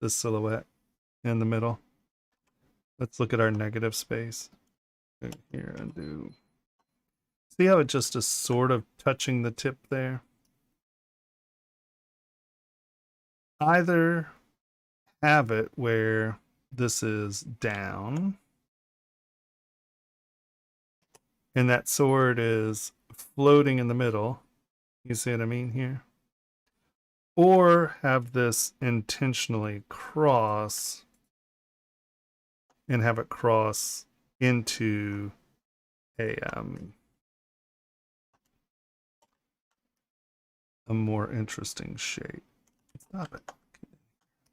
This silhouette in the middle. Let's look at our negative space. Here, undo. See how it just is sort of touching the tip there? Either have it where this is down and that sword is floating in the middle. You see what I mean here? Or have this intentionally cross and have it cross into a more interesting shape. Stop it.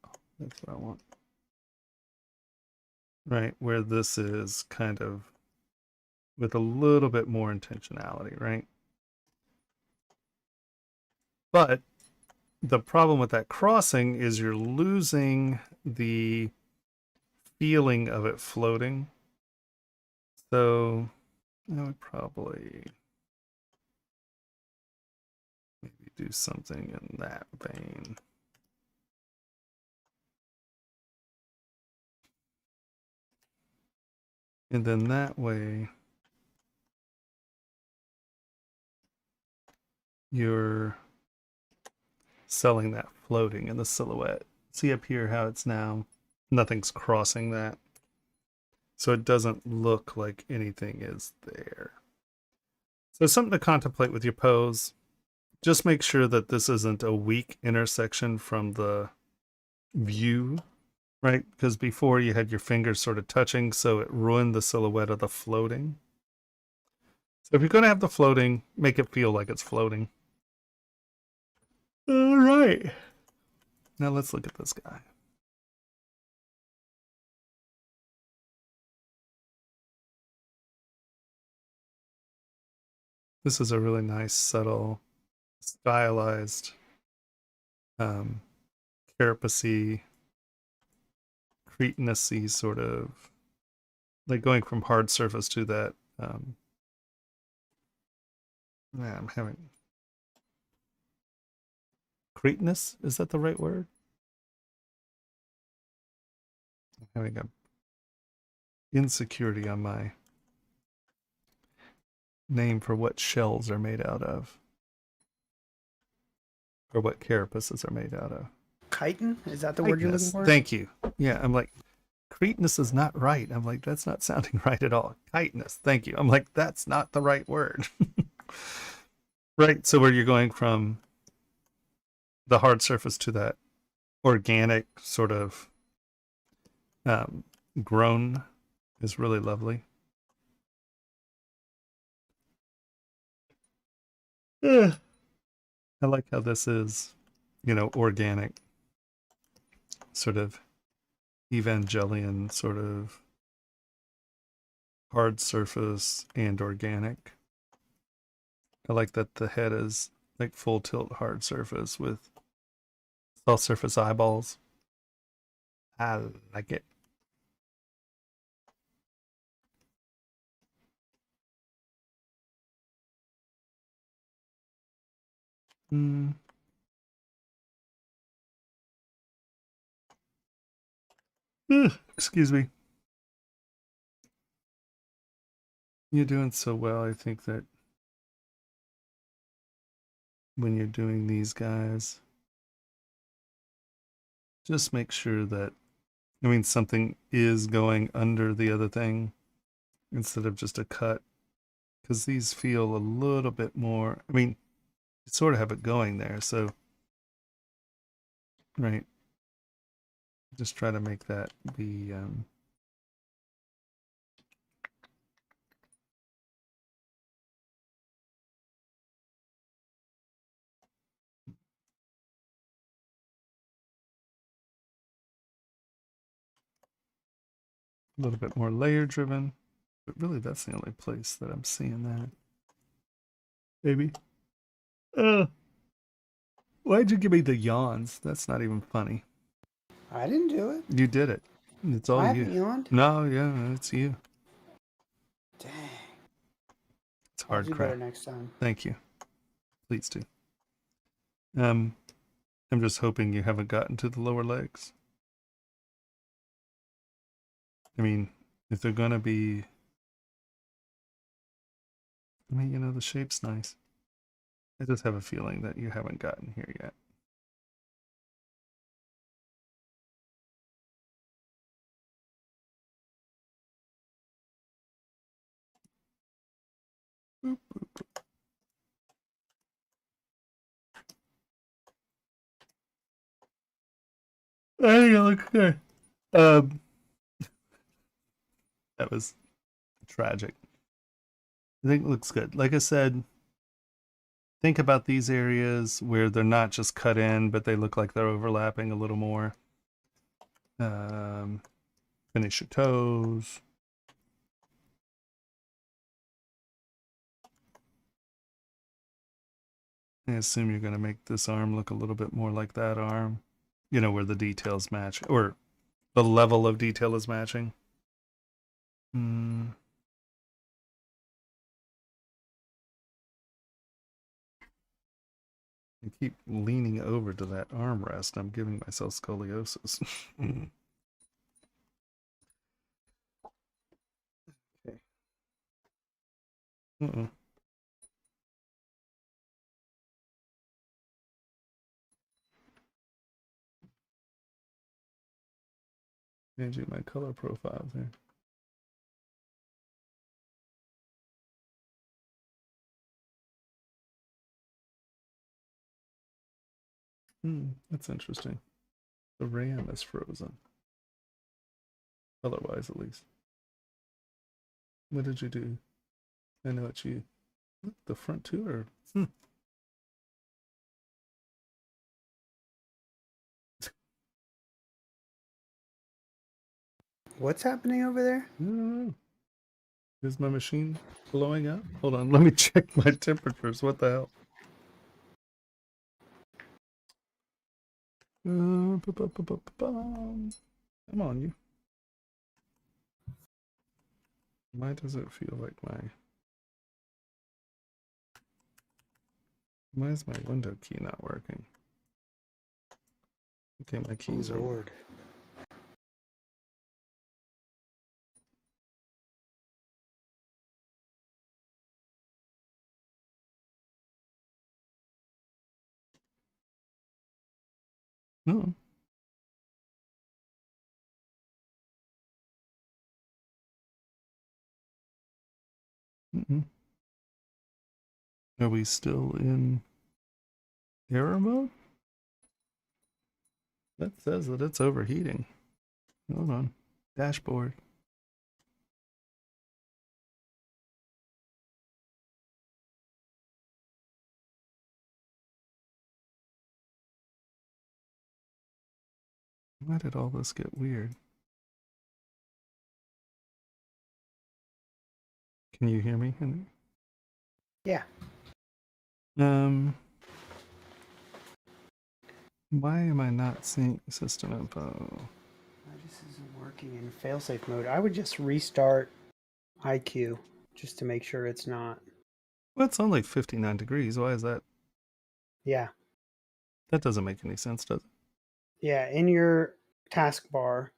Oh, that's what I want. Right, where this is kind of with a little bit more intentionality, right? But the problem with that crossing is you're losing the feeling of it floating. So I would probably maybe do something in that vein. And then that way you're selling that floating in the silhouette. See up here how it's now, nothing's crossing that. So it doesn't look like anything is there. So something to contemplate with your pose. Just make sure that this isn't a weak intersection from the view, right? Because before you had your fingers sort of touching, so it ruined the silhouette of the floating. So if you're going to have the floating, make it feel like it's floating. All right. Now let's look at this guy. This is a really nice, subtle, stylized, carapace-y, cretinous-y sort of, like going from hard surface to that. Yeah, I'm having cretinous. Is that the right word? I'm having a insecurity on my name for what shells are made out of, or what carapaces are made out of. Chitin? Is that the word you're looking Chitinous. for? Thank you. Yeah, I'm like, cretinous is not right. I'm like, that's not sounding right at all. Chitinous. Thank you. I'm like, that's not the right word. Right. So where you're going from the hard surface to that organic sort of um, grown is really lovely. Yeah. I like how this is, organic, sort of Evangelion, sort of hard surface and organic. I like that the head is like full tilt hard surface with soft surface eyeballs. I like it. Mm. Excuse me. You're doing so well. I think that when you're doing these guys, just make sure that, something is going under the other thing instead of just a cut. Because these feel a little bit more, you sort of have it going there. So, right. Just try to make that be, a little bit more layer driven. But really, that's the only place that I'm seeing that. Maybe. Why'd you give me the yawns? That's not even funny. I didn't do it. You did it. It's all I you. haven't yawned. No, yeah, it's you. Dang. It's I'll hard do crap. better next time. Thank you. Please do. I'm just hoping you haven't gotten to the lower legs. If they're gonna be, the shape's nice. I just have a feeling that you haven't gotten here yet. Boop, boop, boop. I think it looks good. Um, that was tragic. I think it looks good. Like I said, think about these areas where they're not just cut in, but they look like they're overlapping a little more. Finish your toes. I assume you're going to make this arm look a little bit more like that arm, where the details match, or the level of detail is matching. I keep leaning over to that armrest. I'm giving myself scoliosis. Okay. Uh-oh. Changing my color profile there. That's interesting. The RAM is frozen. Color-wise, at least. What did you do? I know it's you. The front two are... What's happening over there? Is my machine blowing up? Hold on, let me check my temperatures. What the hell? Come on, you. Why does it feel like why is my window key not working? Okay, my keys are... Lord. No. Are we still in error mode? That says that it's overheating. Hold on. Dashboard. Why did all this get weird? Can you hear me? Yeah. Why am I not seeing system info? This isn't working in failsafe mode. I would just restart IQ just to make sure it's not. Well, it's only 59 degrees. Why is that? Yeah. That doesn't make any sense, does it? Yeah, in your taskbar,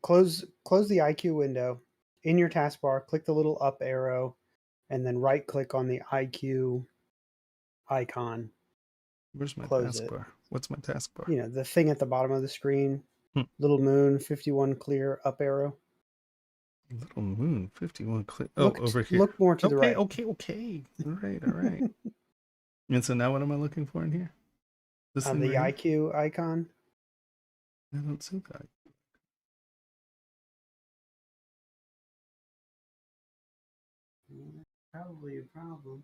close the IQ window. In your taskbar, click the little up arrow, and then right click on the IQ icon. Where's my Close it. taskbar? What's my taskbar? You know, the thing at the bottom of the screen. Little moon, 51 clear, up arrow. Little moon, 51 clear. Oh, over here. Look more to the right. Okay. All right. And so now what am I looking for in here? This thing The right IQ icon. I don't see that. Probably a problem.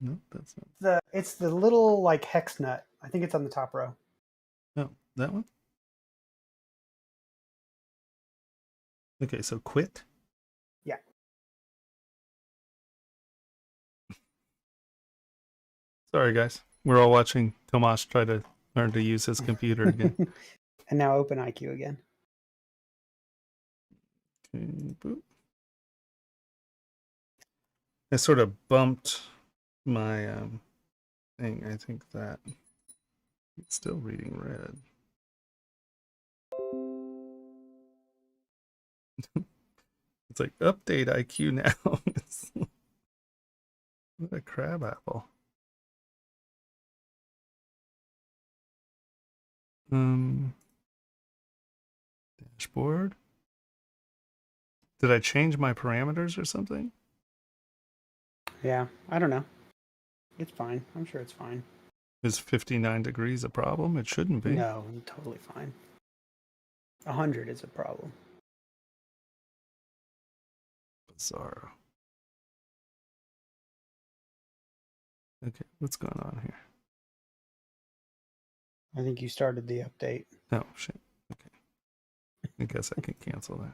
No, that's not. It's the little like hex nut. I think it's on the top row. Oh, that one? Okay, so quit. Yeah. Sorry, guys. We're all watching Tomas try to learn to use his computer again. And now open IQ again. Okay, boop. I sort of bumped my thing. I think that it's still reading red. It's like update IQ now. What a crab apple. Dashboard. Did I change my parameters or something? Yeah, I don't know. It's fine. I'm sure it's fine. Is 59 degrees a problem? It shouldn't be. No, totally fine. 100 is a problem. Bizarro. Okay, what's going on here? I think you started the update. Oh, shit. Okay. I guess I can cancel that.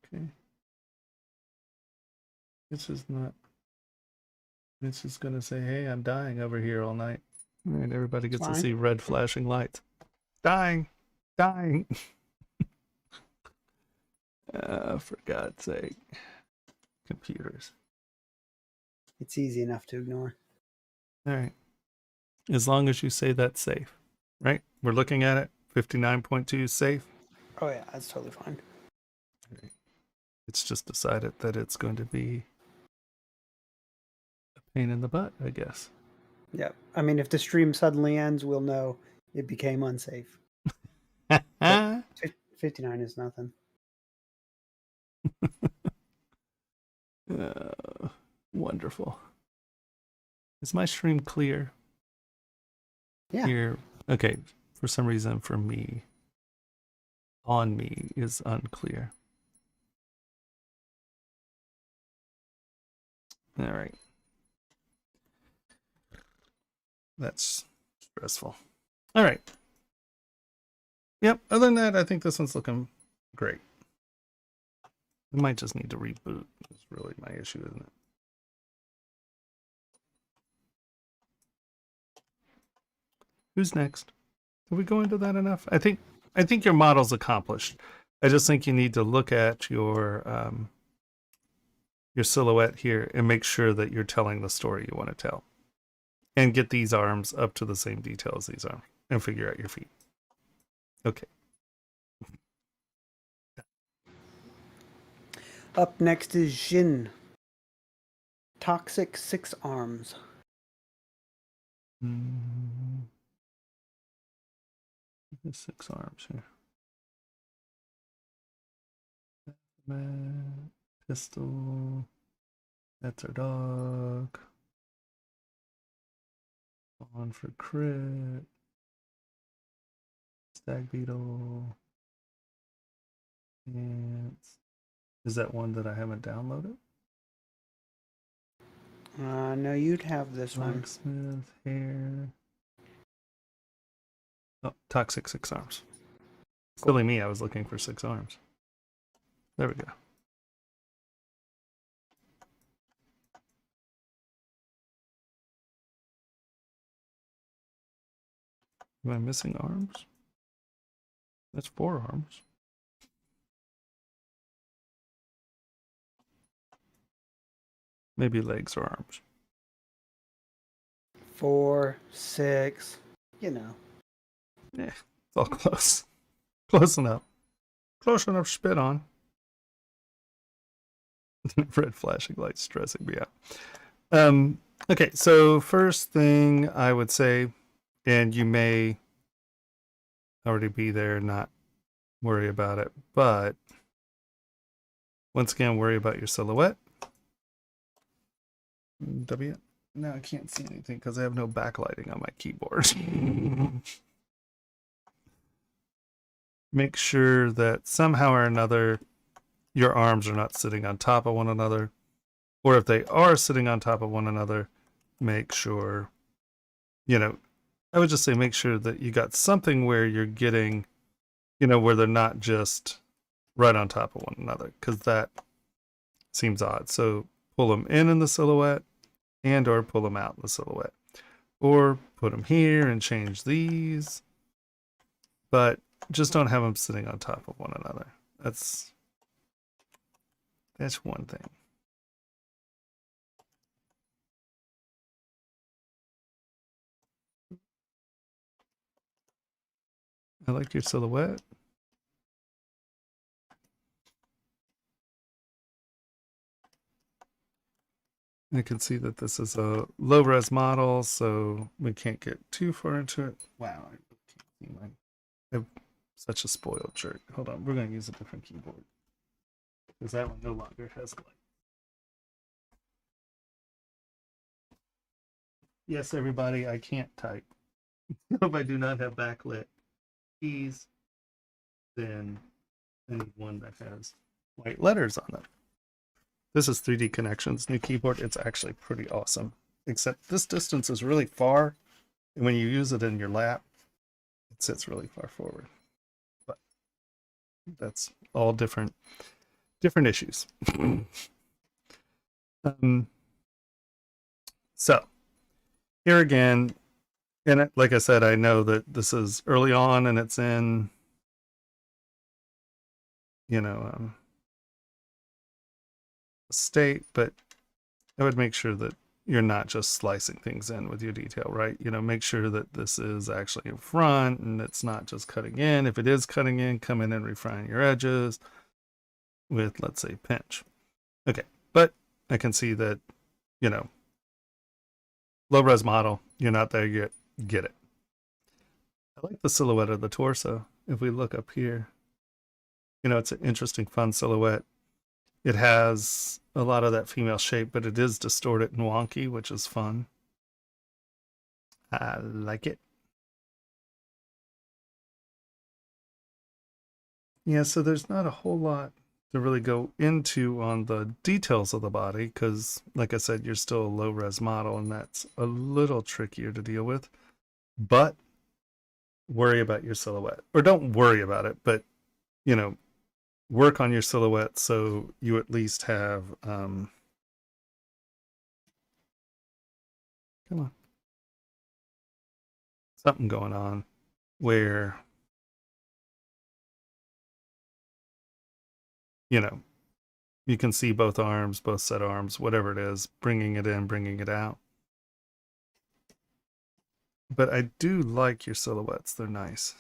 Okay. This is not... It's just going to say, hey, I'm dying over here all night. All right, everybody gets to see red flashing lights. Dying! Dying! For God's sake. Computers. It's easy enough to ignore. All right. As long as you say that's safe, right? We're looking at it. 59.2 is safe. Oh, yeah, that's totally fine. Right. It's just decided that it's going to be a pain in the butt, I guess. Yeah. I mean, if the stream suddenly ends, we'll know it became unsafe. 59 is nothing. Wonderful. Is my stream clear? Yeah. Here. Okay. For some reason, for me, on me is unclear. All right. That's stressful. All right. Yep. Other than that, I think this one's looking great. I might just need to reboot. That's really my issue, isn't it? Who's next? Did we go into that enough? I think your model's accomplished. I just think you need to look at your silhouette here and make sure that you're telling the story you want to tell. And get these arms up to the same detail as these arms and figure out your feet. Okay. Up next is Jin. Toxic 6 arms. Mm. 6 arms here. Pistol. That's our dog. On for crit. Stag beetle. And is that one that I haven't downloaded? No, you'd have this one. Blacksmith, hair. Oh, toxic 6 arms. Silly me, I was looking for 6 arms. There we go. Am I missing arms? That's 4 arms. Maybe legs or arms. 4, 6, you know. Yeah, it's all close. Close enough. Close enough to spit on. Red flashing lights stressing me out. Okay, so first thing I would say, and you may already be there, not worry about it, but once again, worry about your silhouette. W. Now I can't see anything because I have no backlighting on my keyboard. Make sure that somehow or another your arms are not sitting on top of one another, or if they are sitting on top of one another, make sure, I would just say make sure that you got something where you're getting, where they're not just right on top of one another, because that seems odd. So pull them in the silhouette and or pull them out in the silhouette, or put them here and change these, but just don't have them sitting on top of one another. That's one thing. I like your silhouette. I can see that this is a low-res model, so we can't get too far into it. Wow, I can't see mine. I'm such a spoiled jerk. Hold on, we're going to use a different keyboard, because that one no longer has a light. Yes, everybody, I can't type. If I do not have backlit keys, then I need one that has white letters on them. This is 3D Connections new keyboard. It's actually pretty awesome, except this distance is really far, and when you use it in your lap, it sits really far forward. But that's all different issues. So here again, and like I said, I know that this is early on and it's in, state, but I would make sure that you're not just slicing things in with your detail, right? Make sure that this is actually in front and it's not just cutting in. If it is cutting in, come in and refine your edges with, let's say, pinch. Okay, but I can see that, low-res model, you're not there yet, get it. I like the silhouette of the torso. If we look up here, it's an interesting, fun silhouette. It has a lot of that female shape, but it is distorted and wonky, which is fun. I like it. Yeah, so there's not a whole lot to really go into on the details of the body because, like I said, you're still a low-res model, and that's a little trickier to deal with. But worry about your silhouette. Or don't worry about it, but, you know, work on your silhouette so you at least have, come on, something going on where, you know, you can see both arms, both set arms, whatever it is, bringing it in, bringing it out. But I do like your silhouettes. They're nice.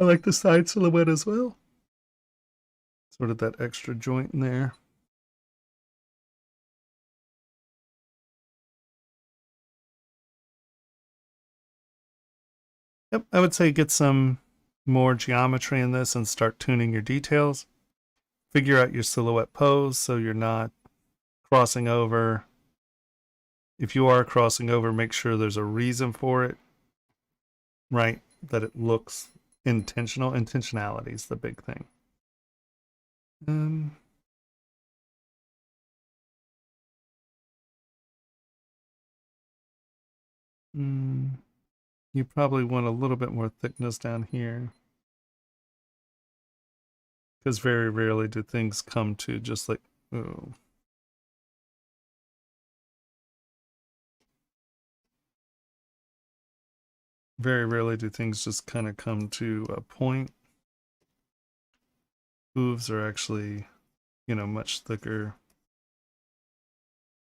I like the side silhouette as well. Sort of that extra joint in there. Yep, I would say get some more geometry in this and start tuning your details. Figure out your silhouette pose so you're not crossing over. If you are crossing over, make sure there's a reason for it, right? That it looks intentional. Intentionality is the big thing. You probably want a little bit more thickness down here. Because very rarely do things come to just like, oh. Very rarely do things just kind of come to a point. Hooves are actually, you know, much thicker.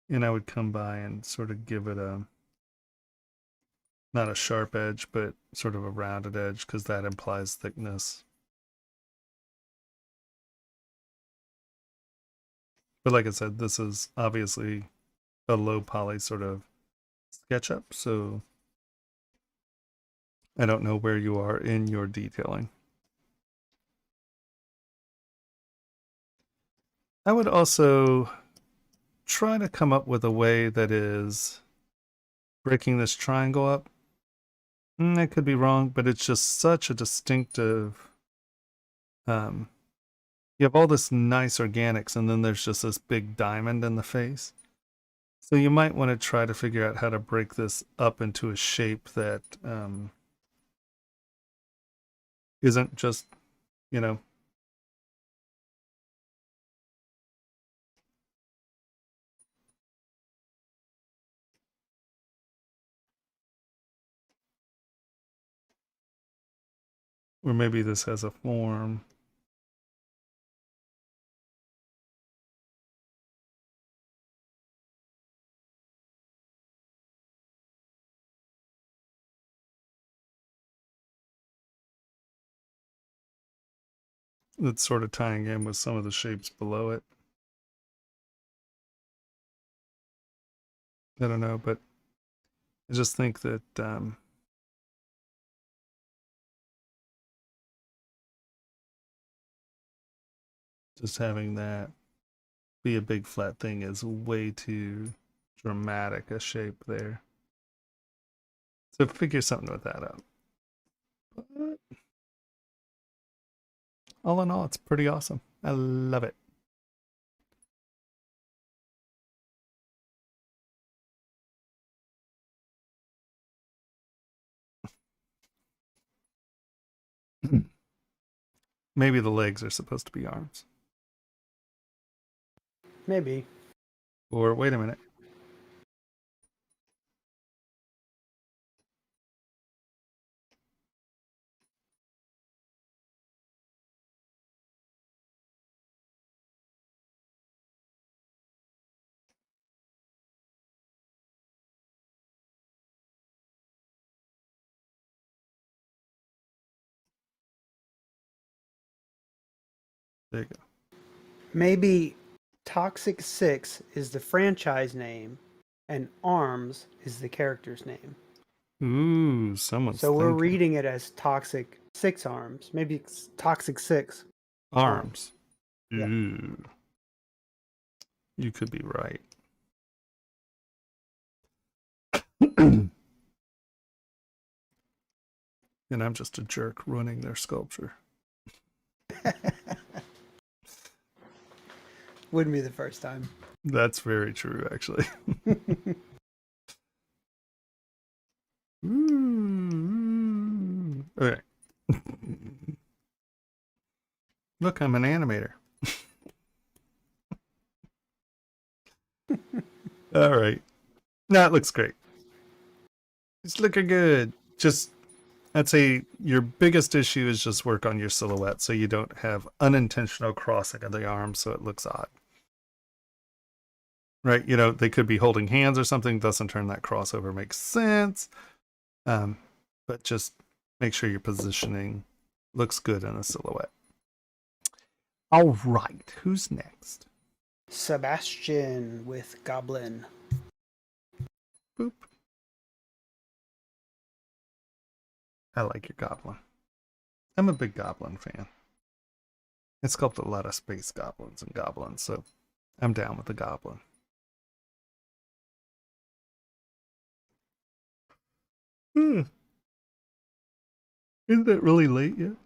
And I would come by and sort of give it a, not a sharp edge, but sort of a rounded edge because that implies thickness. But like I said, this is obviously a low poly sort of SketchUp, so I don't know where you are in your detailing. I would also try to come up with a way that is breaking this triangle up. I could be wrong, but it's just such a distinctive. You have all this nice organics, and then there's just this big diamond in the face. So you might want to try to figure out how to break this up into a shape that isn't just, you know, or maybe this has a form. That's sort of tying in with some of the shapes below it. I don't know, but I just think that just having that be a big flat thing is way too dramatic a shape there. So figure something with that out. But all in all, it's pretty awesome. I love it. Maybe the legs are supposed to be arms. Maybe. Or wait a minute. There you go. Maybe Toxic 6 is the franchise name and Arms is the character's name. Ooh, someone's So we're thinking. reading it as Toxic 6 Arms. Maybe it's Toxic 6 Arms. Yeah. Ooh. You could be right. And I'm just a jerk ruining their sculpture. Wouldn't be the first time. That's very true, actually. Okay. Look, I'm an animator. All right. That looks great. It's looking good. Just, I'd say your biggest issue is just work on your silhouette so you don't have unintentional crossing of the arms so it looks odd. Right? You know, they could be holding hands or something. Doesn't turn that crossover makes sense. But just make sure your positioning looks good in a silhouette. All right. Who's next? Sebastian with Goblin. Boop. I like your goblin. I'm a big goblin fan. I sculpted a lot of space goblins and goblins, so I'm down with the goblin. Isn't it really late yet?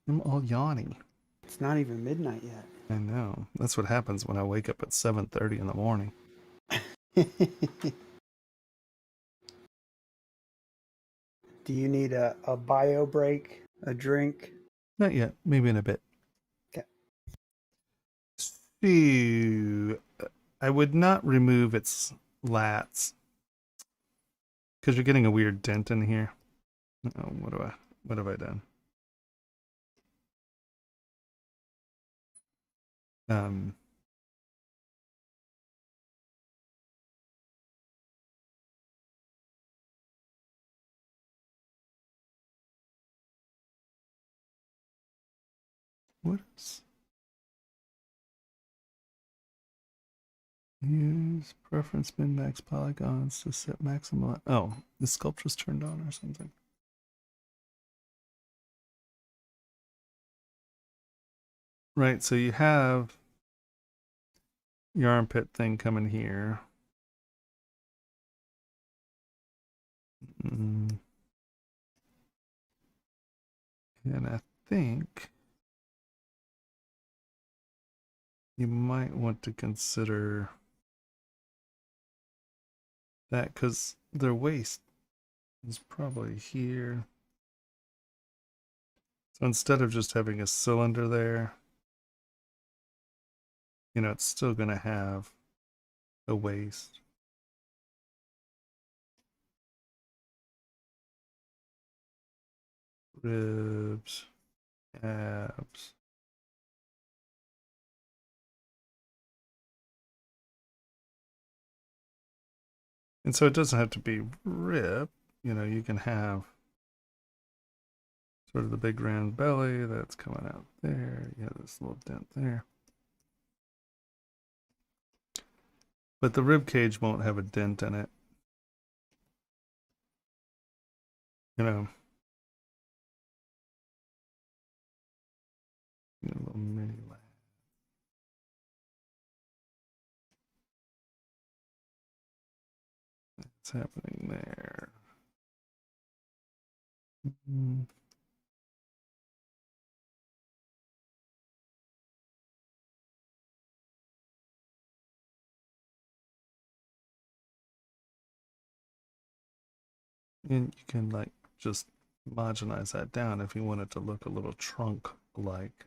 I'm all yawny. It's not even midnight yet. I know. That's what happens when I wake up at 7:30 in the morning. Do you need a bio break, a drink? Not yet. Maybe in a bit. Okay. So, I would not remove its lats because you're getting a weird dent in here. Oh, what have I done? What is use preference min max polygons to set maximum? Oh, the sculpture's turned on or something. Right, so you have your armpit thing coming here. And I think you might want to consider that because their waist is probably here. So instead of just having a cylinder there, you know, it's still going to have a waist. Ribs, abs. And so it doesn't have to be ripped. You know, you can have sort of the big round belly that's coming out there. You have this little dent there. But the rib cage won't have a dent in it. You know, a little mini lab. What's happening there? Mm-hmm. And you can like just homogenize that down if you want it to look a little trunk-like.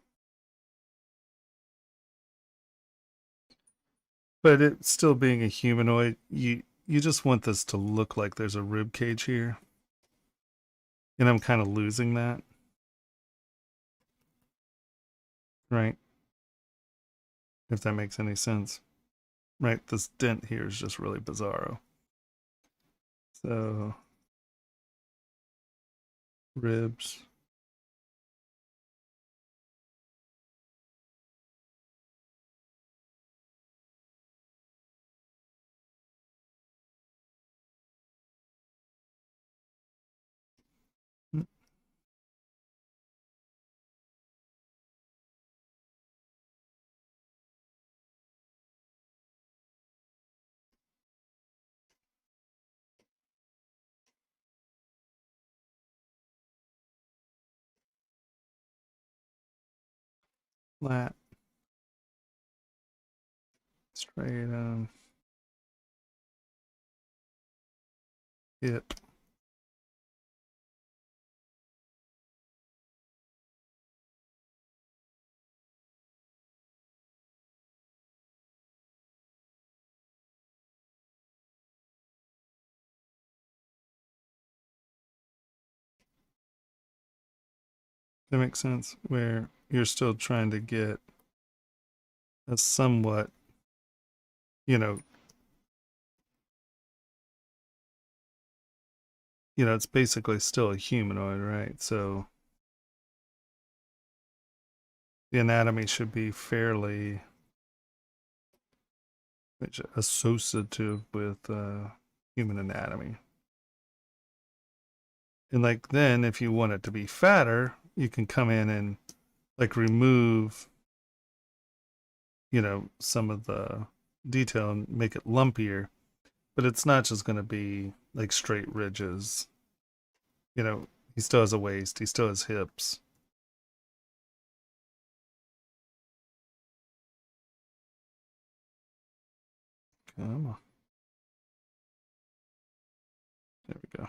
But it still being a humanoid, you just want this to look like there's a rib cage here. And I'm kind of losing that. Right? If that makes any sense. Right? This dent here is just really bizarro. So, ribs. flat, straight on, hip. That makes sense, where you're still trying to get a somewhat, you know, it's basically still a humanoid, right? So the anatomy should be fairly associative with human anatomy. And like then if you want it to be fatter, you can come in and like remove, some of the detail and make it lumpier. But it's not just going to be like straight ridges. He still has a waist, he still has hips. Come on. There we go.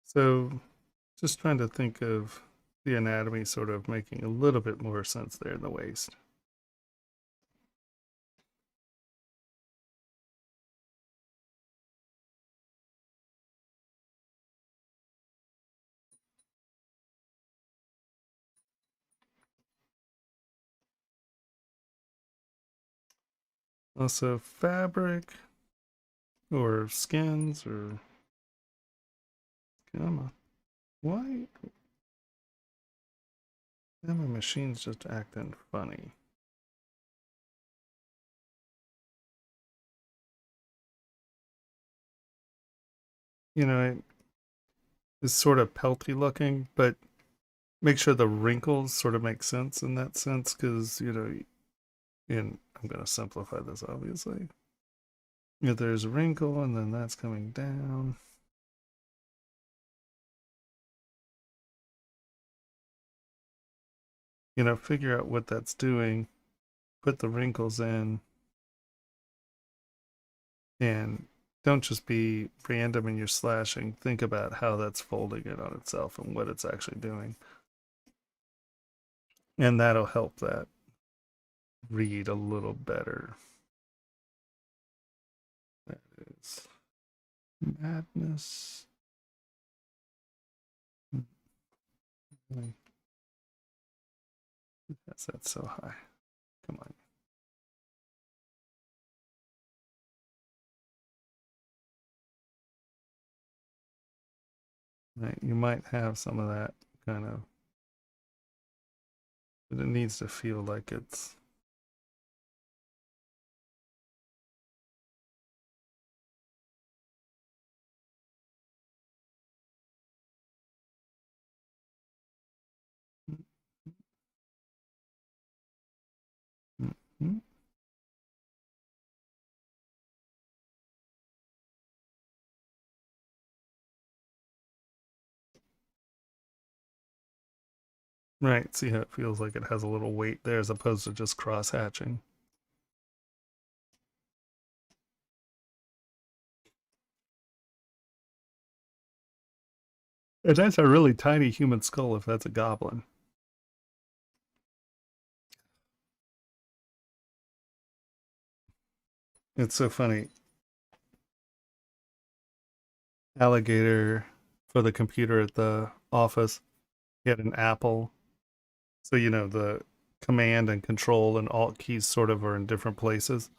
So just trying to think of the anatomy sort of making a little bit more sense there in the waist. Also fabric or skins or come on. Why am my machine's just acting funny? It's sort of pelty looking, but make sure the wrinkles sort of make sense in that sense because, and I'm going to simplify this obviously. If there's a wrinkle and then that's coming down. Figure out what that's doing, put the wrinkles in, and don't just be random in your slashing. Think about how that's folding it on itself and what it's actually doing. And that'll help that read a little better. That is madness. Really? That's that so high. Come on. Right, you might have some of that kind of, but it needs to feel like it's Right. See how it feels like it has a little weight there as opposed to just cross hatching. And that's a really tiny human skull if that's a goblin. It's so funny. Alligator for the computer at the office, he had an Apple. So, you know, the command and control and alt keys sort of are in different places.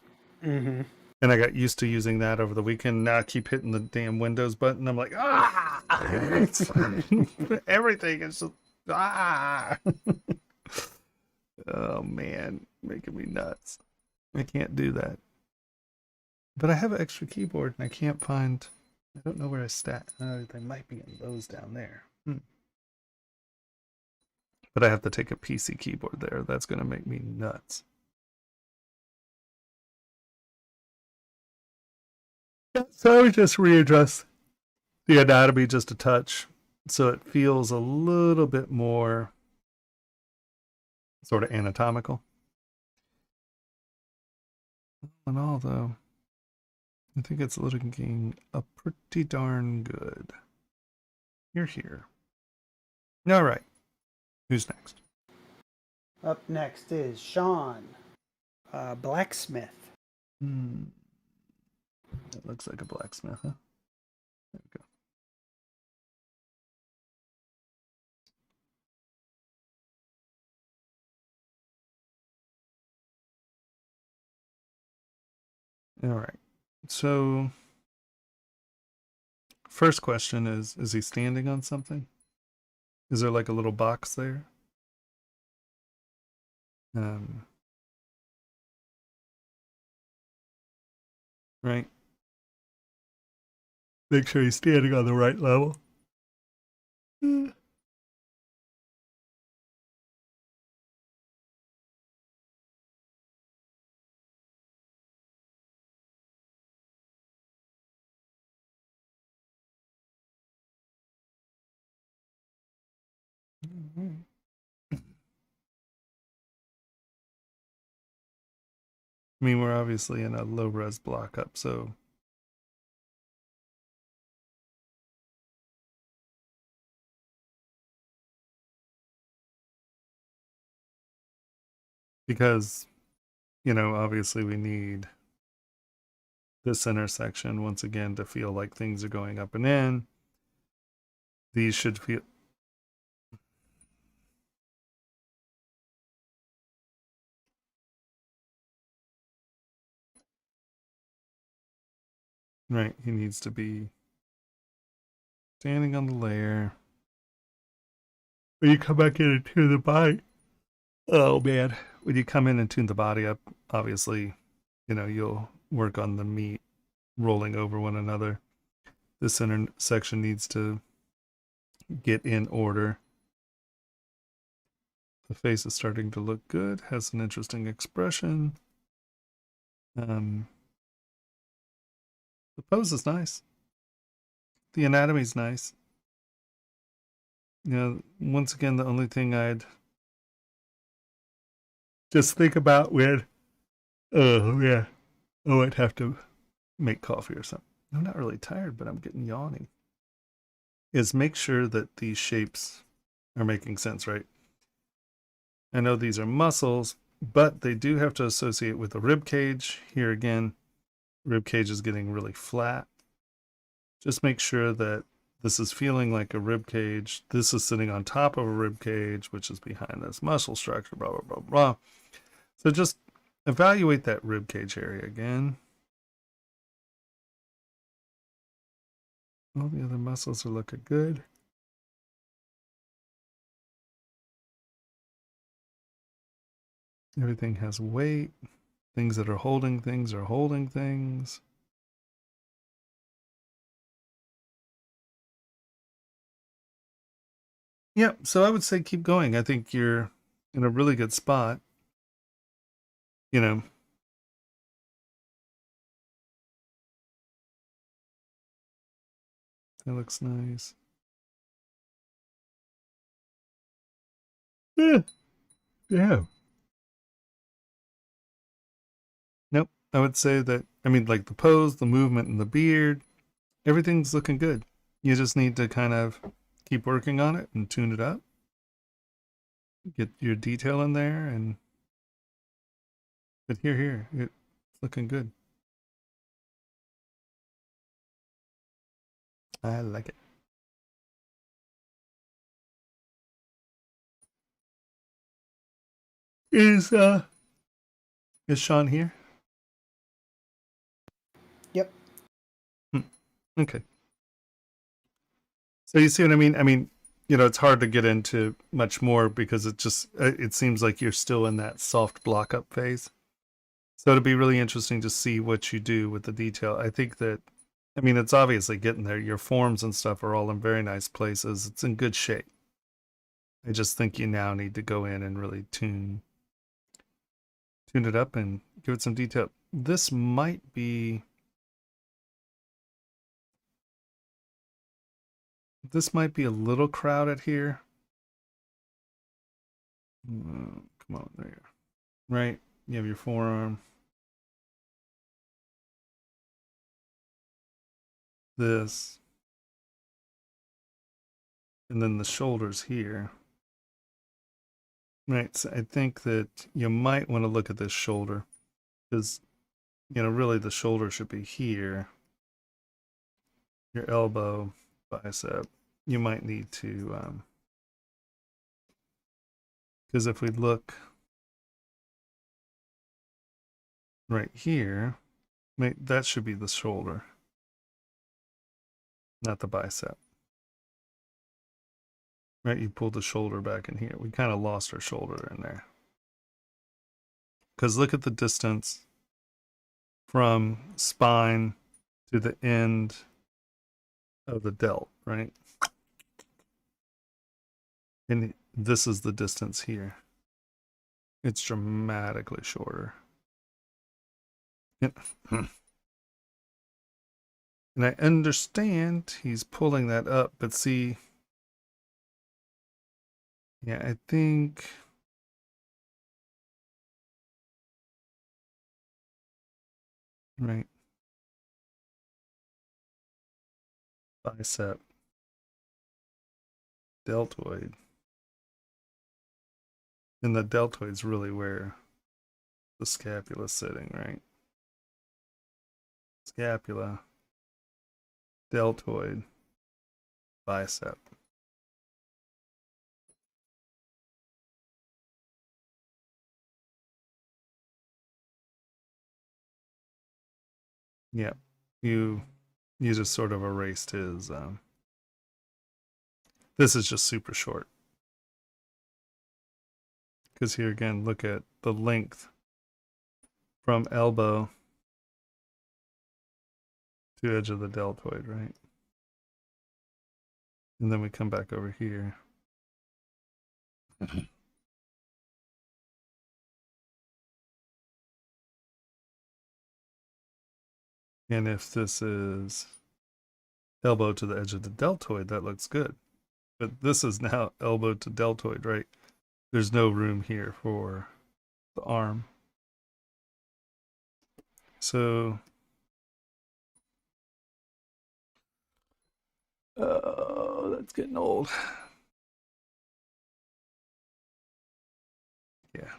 Mm-hmm. And I got used to using that over the weekend. Now I keep hitting the damn Windows button. I'm like, ah, everything is just, ah. Oh man, making me nuts. I can't do that. But I have an extra keyboard and I can't find, I don't know where I stat. They might be in those down there. But I have to take a PC keyboard there. That's going to make me nuts. Yeah, so I would just readjust the anatomy just a touch so it feels a little bit more sort of anatomical. And all though, I think it's looking a pretty darn good. You're here. All right. Who's next? Up next is Sean, blacksmith. That looks like a blacksmith, huh? There we go. All right. So, first question is he standing on something? Is there like a little box there? Right. Make sure he's standing on the right level. I mean, we're obviously in a low res block up, so because, you know, obviously we need this intersection once again to feel like things are going up and in. These should feel right. He needs to be standing on the layer. When you come back in and tune the body, oh man, when you come in and tune the body up, obviously, you know, you'll work on the meat rolling over one another. This intersection needs to get in order. The face is starting to look good, has an interesting expression. The pose is nice. The anatomy's nice. You know, once again, the only thing I'd just think about when, oh yeah, oh, I'd have to make coffee or something. I'm not really tired, but I'm getting yawning. Is make sure that these shapes are making sense, right? I know these are muscles, but they do have to associate with the rib cage. Here again, rib cage is getting really flat. Just make sure that this is feeling like a rib cage. This is sitting on top of a rib cage, which is behind this muscle structure, blah, blah, blah, blah. So just evaluate that rib cage area again. All the other muscles are looking good. Everything has weight. Things that are holding things are holding things. Yeah, so I would say keep going. I think you're in a really good spot. You know, that looks nice. Yeah. Yeah. Nope. I would say that, I mean, like the pose, the movement, and the beard, everything's looking good. You just need to kind of keep working on it and tune it up. Get your detail in there, and but here, it's looking good. I like it. Is Sean here? Yep. Okay. So you see what I mean? I mean, you know, it's hard to get into much more because it seems like you're still in that soft block up phase. So it'll be really interesting to see what you do with the detail. I think that, I mean, it's obviously getting there. Your forms and stuff are all in very nice places. It's in good shape. I just think you now need to go in and really tune it up and give it some detail. This might be a little crowded here. Come on, there you are. Right, you have your forearm. This, and then the shoulders here. Right, so I think that you might want to look at this shoulder because, you know, really the shoulder should be here. Your elbow, bicep. You might need to, because if we look right here, that should be the shoulder, not the bicep. Right, you pulled the shoulder back in here. We kind of lost our shoulder in there. Because look at the distance from spine to the end of the delt, right? And this is the distance here. It's dramatically shorter. And I understand he's pulling that up, but see, yeah, I think, right, bicep, deltoid. And the deltoid's really where the scapula's sitting, right? Scapula, deltoid, bicep. Yeah, you just sort of erased his. This is just super short. Because here again, look at the length from elbow to edge of the deltoid, right? And then we come back over here. And if this is elbow to the edge of the deltoid, that looks good. But this is now elbow to deltoid, right? There's no room here for the arm. So, oh, that's getting old. Yeah.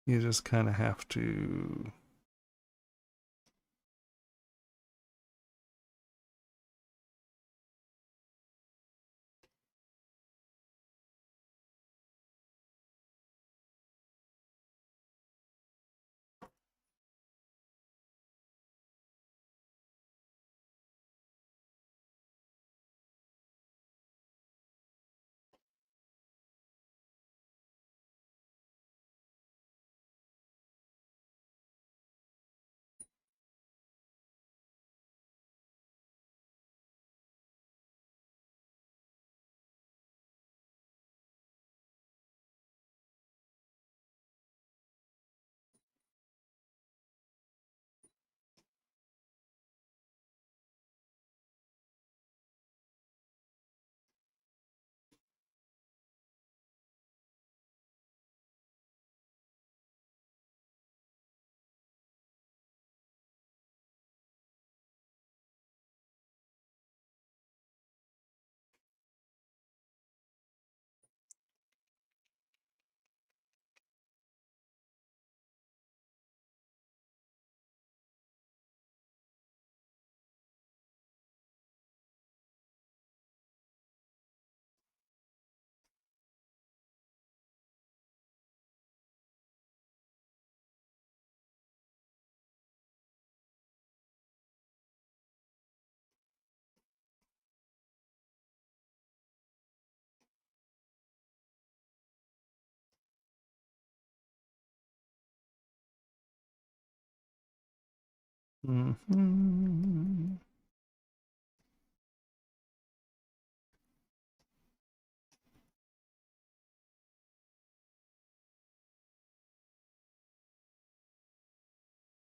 You just kind of have to Mm-hmm.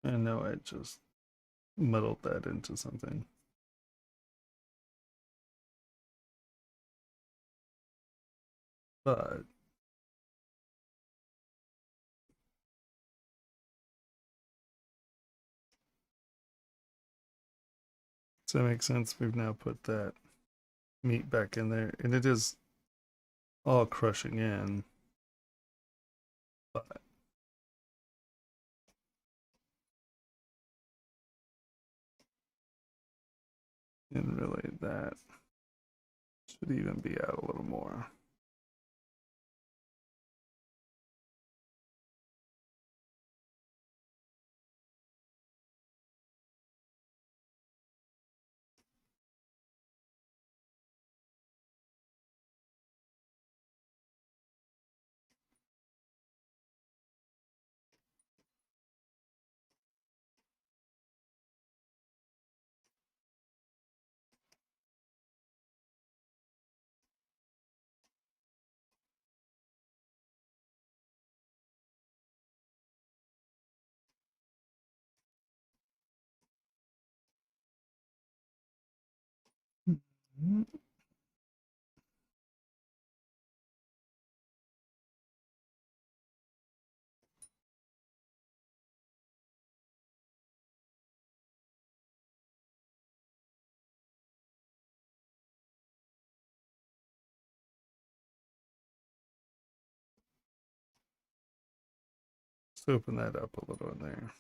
I know I just muddled that into something. But does that make sense? We've now put that meat back in there, and it is all crushing in. But and really that should even be out a little more. Mm-hmm. Let's open that up a little in there.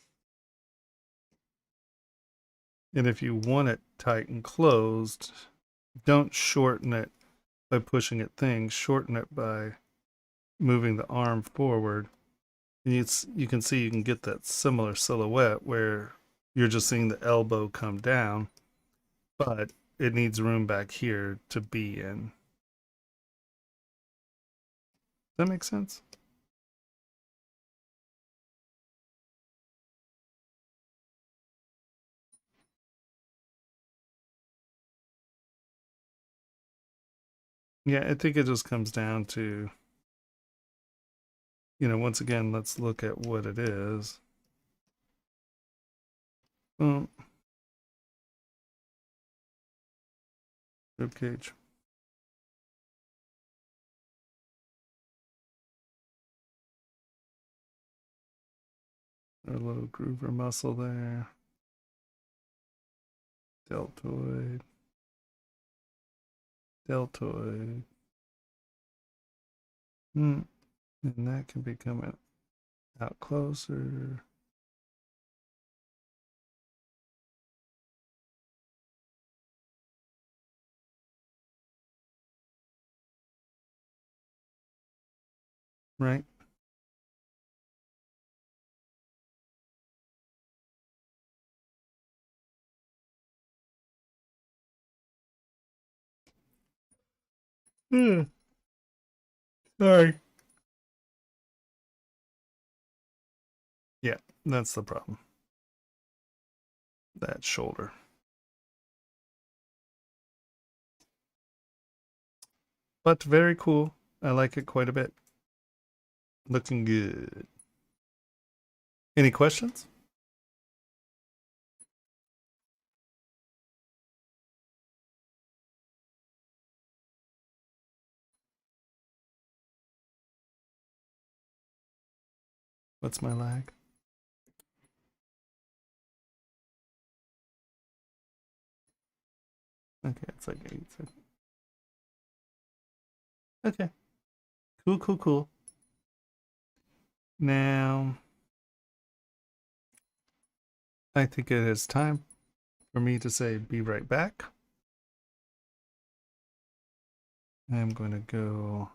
And if you want it tight and closed, don't shorten it by pushing it things. Shorten it by moving the arm forward. And you can see you can get that similar silhouette where you're just seeing the elbow come down, but it needs room back here to be in. Does that make sense? Yeah, I think it just comes down to, once again, let's look at what it is. Well, rib cage. A little groover muscle there. Deltoid. Deltoid. And that can be coming out closer. Right? Sorry. Yeah, that's the problem. That shoulder. But very cool. I like it quite a bit. Looking good. Any questions? What's my lag? Okay, it's like 8 seconds. Okay. Cool. Now, I think it is time for me to say be right back. I'm going to go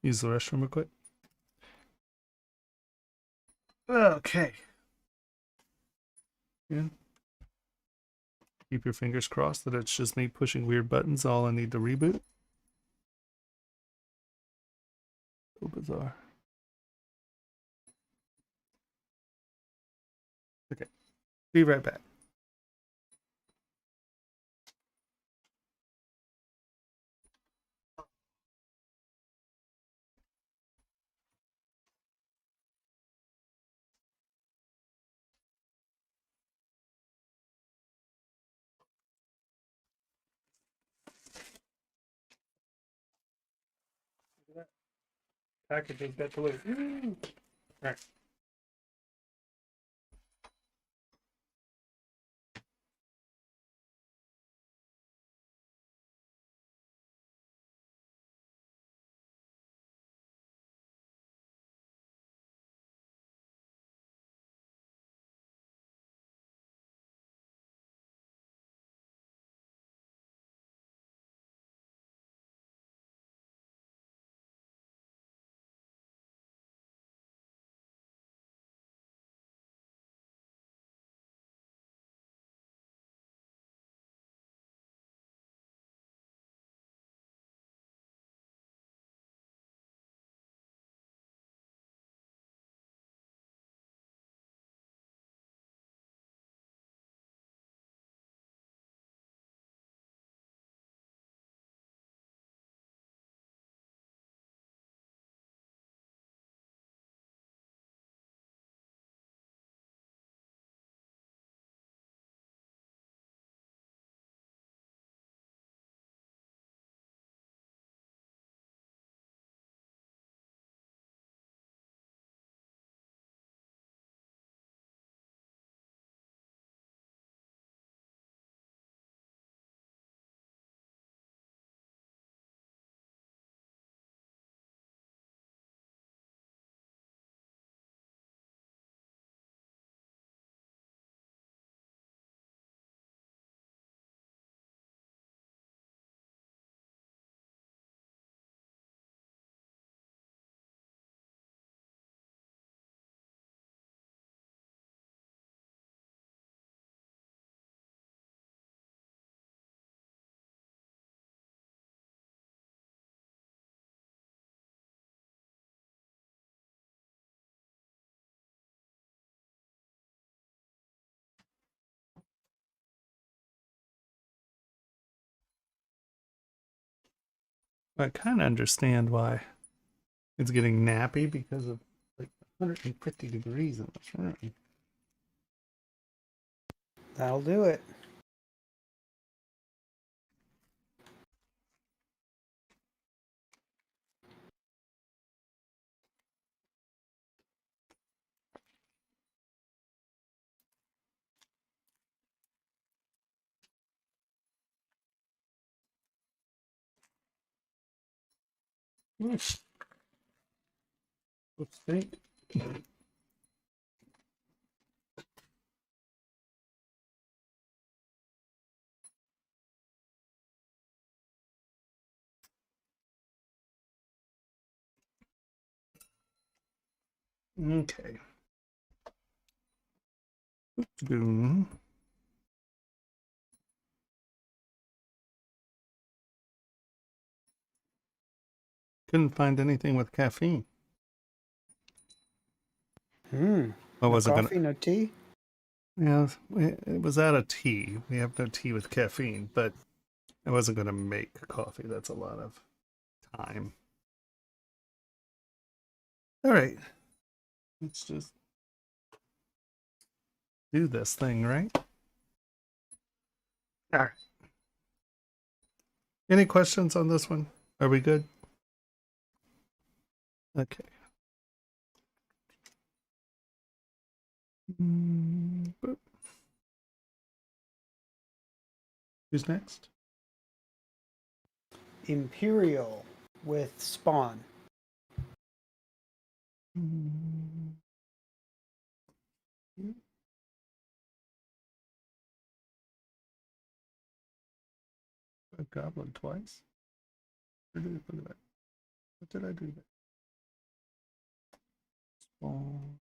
use the restroom real quick. Okay. Yeah. Keep your fingers crossed that it's just me pushing weird buttons. All I need to reboot. So bizarre. Be right back. Packages got delivered. All right. I kind of understand why it's getting nappy because of like 150 degrees in this room. That'll do it. Oops. Let's think. Okay. Boom. Couldn't find anything with caffeine. No wasn't coffee, gonna. no tea. Yeah, it was out of tea. We have no tea with caffeine, but I wasn't gonna make coffee. That's a lot of time. All right, let's just do this thing, right? All right. Any questions on this one? Are we good? Okay. Boop. Who's next? Imperial with Spawn. A goblin twice? Where did I put it? What did I do there? Spawn.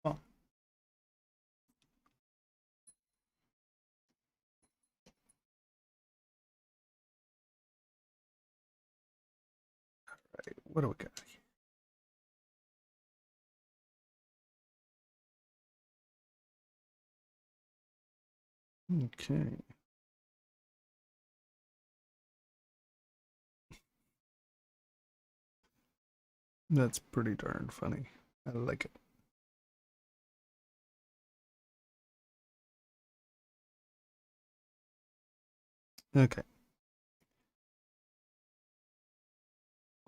Oh. What do we got here? Okay. That's pretty darn funny. I like it. Okay.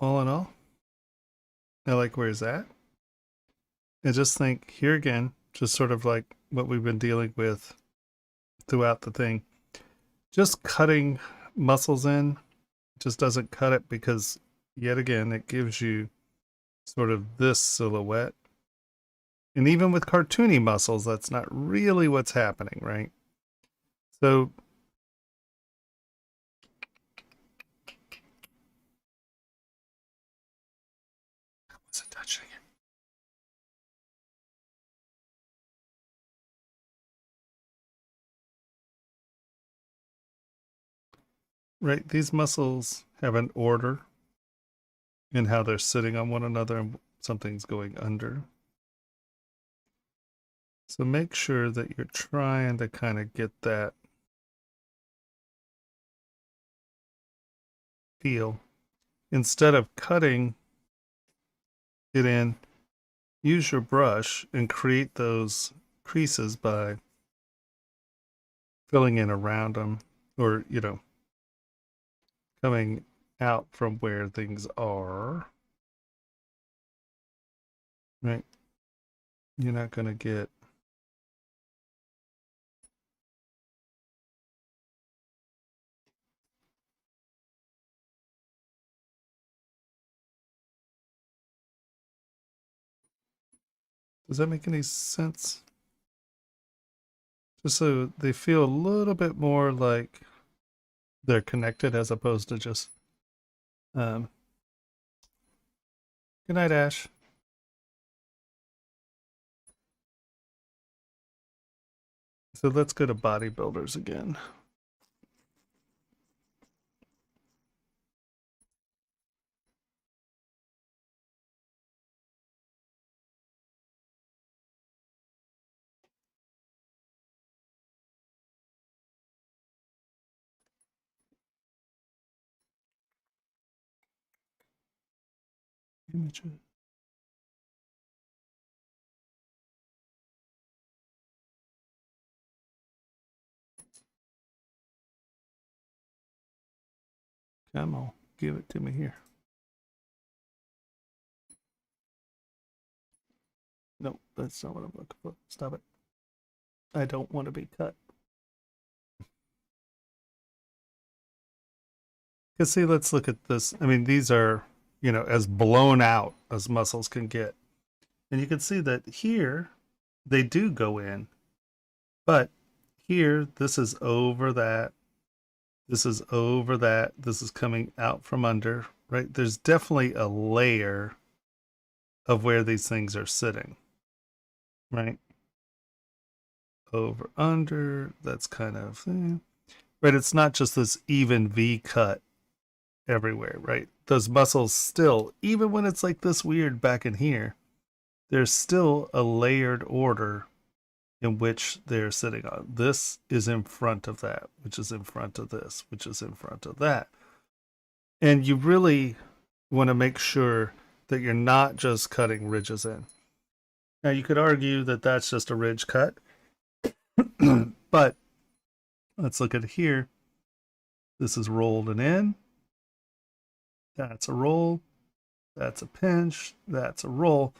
All in all, I like where it's at. I just think here again, just sort of like what we've been dealing with throughout the thing, just cutting muscles in just doesn't cut it, because yet again, it gives you sort of this silhouette. And even with cartoony muscles, that's not really what's happening, right? So I wasn't touching it. Right, these muscles have an order in how they're sitting on one another, and something's going under. So make sure that you're trying to kind of get that feel. Instead of cutting it in, use your brush and create those creases by filling in around them, or, you know, coming out from where things are. Right? You're not going to get Does that make any sense? Just so they feel a little bit more like they're connected as opposed to just good night, Ash. So let's go to bodybuilders again. Images. Come on, give it to me here. No, that's not what I'm looking for. Stop it. I don't want to be cut. Because see, let's look at this. I mean, these are, you know, as blown out as muscles can get. And you can see that here, they do go in. But here, this is over that. This is over that. This is coming out from under, right? There's definitely a layer of where these things are sitting, right? Over, under, that's kind of, right? It's not just this even V cut everywhere, right? Those muscles still, even when it's like this weird back in here, there's still a layered order in which they're sitting on. This is in front of that, which is in front of this, which is in front of that. And you really want to make sure that you're not just cutting ridges in. Now, you could argue that that's just a ridge cut, but let's look at here. This is rolled and in. That's a roll. That's a pinch. That's a roll.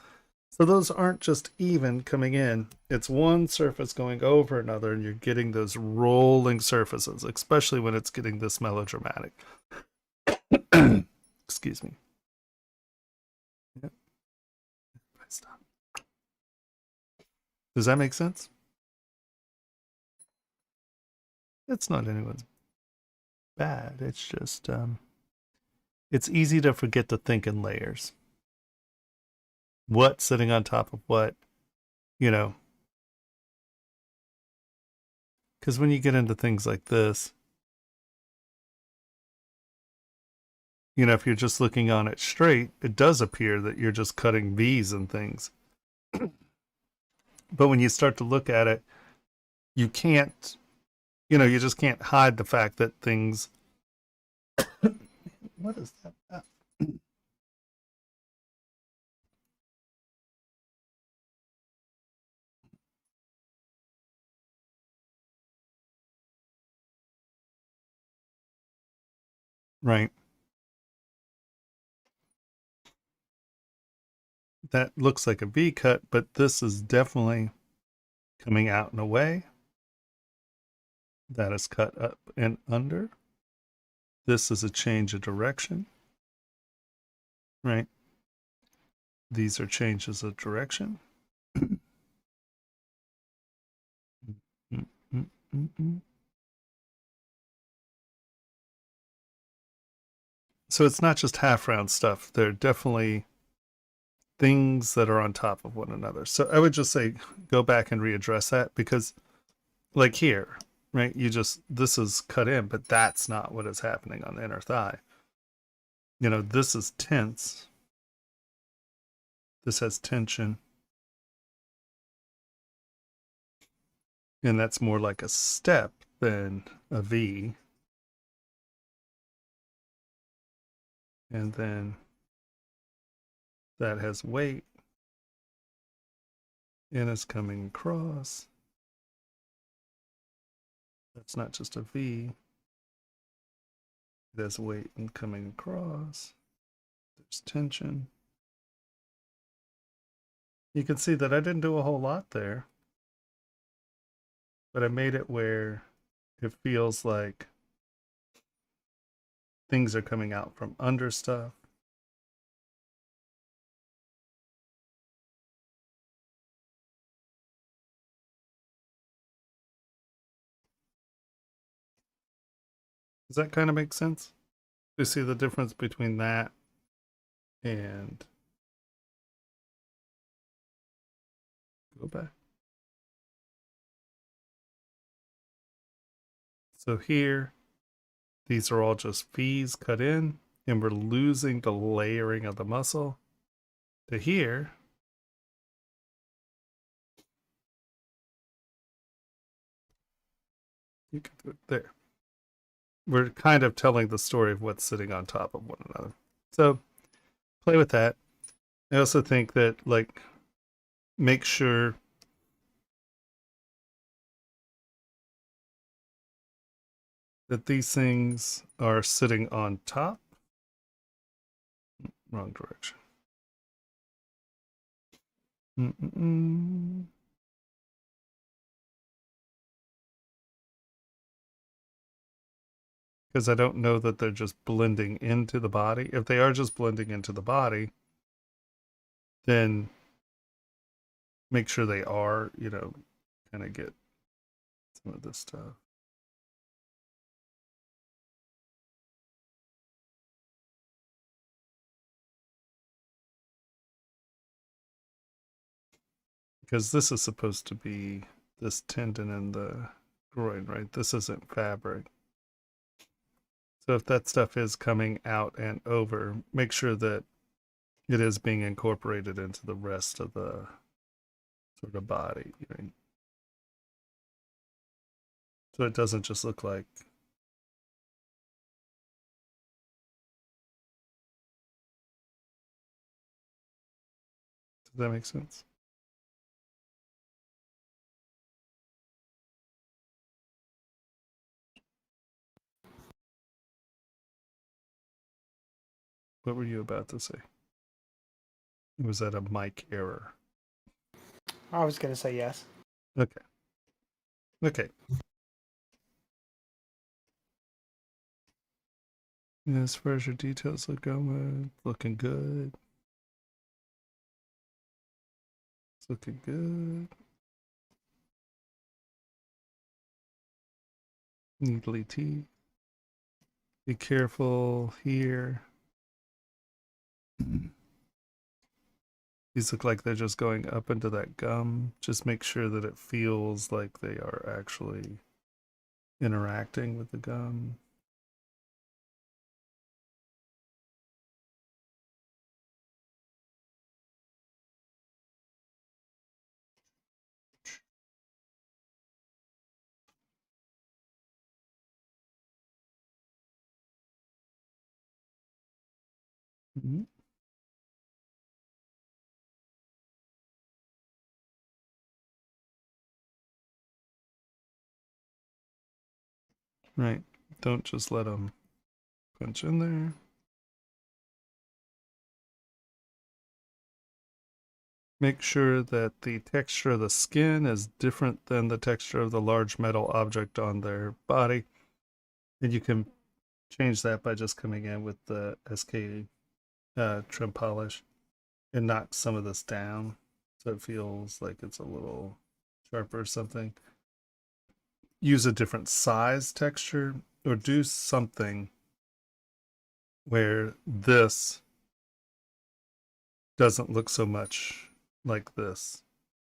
So those aren't just even coming in. It's one surface going over another, and you're getting those rolling surfaces, especially when it's getting this melodramatic. Excuse me. Yep. Stop. Does that make sense? It's not anyone's bad. It's just, it's easy to forget to think in layers. What's sitting on top of what, you know? Because when you get into things like this, you know, if you're just looking on it straight, it does appear that you're just cutting V's and things. But when you start to look at it, you can't, you know, you just can't hide the fact that things. What is that? Right. That looks like a V cut, but this is definitely coming out and away. That is cut up and under. This is a change of direction. Right. These are changes of direction. So it's not just half round stuff. There are definitely things that are on top of one another. So I would just say go back and readdress that, because like here, right, you just, this is cut in, but that's not what is happening on the inner thigh. You know, this is tense. This has tension. And that's more like a step than a V. And then that has weight and is coming across. That's not just a V. It has weight and coming across. There's tension. You can see that I didn't do a whole lot there, but I made it where it feels like things are coming out from under stuff. Does that kind of make sense? Do you see the difference between that and go back? So here, these are all just V's cut in, and we're losing the layering of the muscle. To here, you can do it there. We're kind of telling the story of what's sitting on top of one another. So play with that. I also think that, like, make sure that these things are sitting on top. Wrong direction. Because I don't know that they're just blending into the body. If they are just blending into the body, then make sure they are, you know, kind of get some of this stuff. Because this is supposed to be this tendon in the groin, right? This isn't fabric. So if that stuff is coming out and over, make sure that it is being incorporated into the rest of the sort of body, right? So it doesn't just look like. Does that make sense? What were you about to say? Was that a mic error? I was going to say yes. Okay. Okay. And as far as your details look going, looking good. It's looking good. Needly teeth. Be careful here. These look like they're just going up into that gum. Just make sure that it feels like they are actually interacting with the gum. Mm-hmm. Right. Don't just let them punch in there. Make sure that the texture of the skin is different than the texture of the large metal object on their body. And you can change that by just coming in with the SK trim polish and knock some of this down so it feels like it's a little sharper or something. Use a different size texture or do something where this doesn't look so much like this,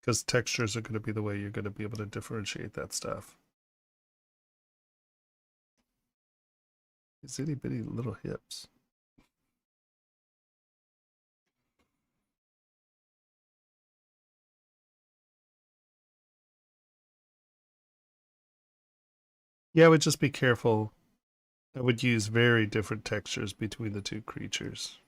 because textures are going to be the way you're going to be able to differentiate that stuff. These itty bitty little hips. Yeah, I would just be careful. I would use very different textures between the two creatures.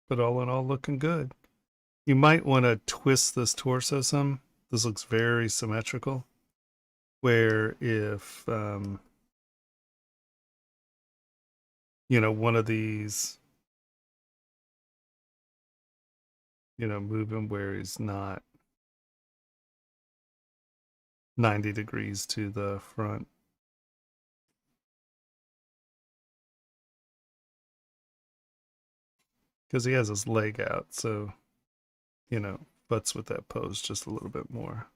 But all in all, looking good. You might want to twist this torso some. This looks very symmetrical. Where if, you know, one of these, you know, move him where he's not 90 degrees to the front. Because he has his leg out, so, you know, butts with that pose just a little bit more.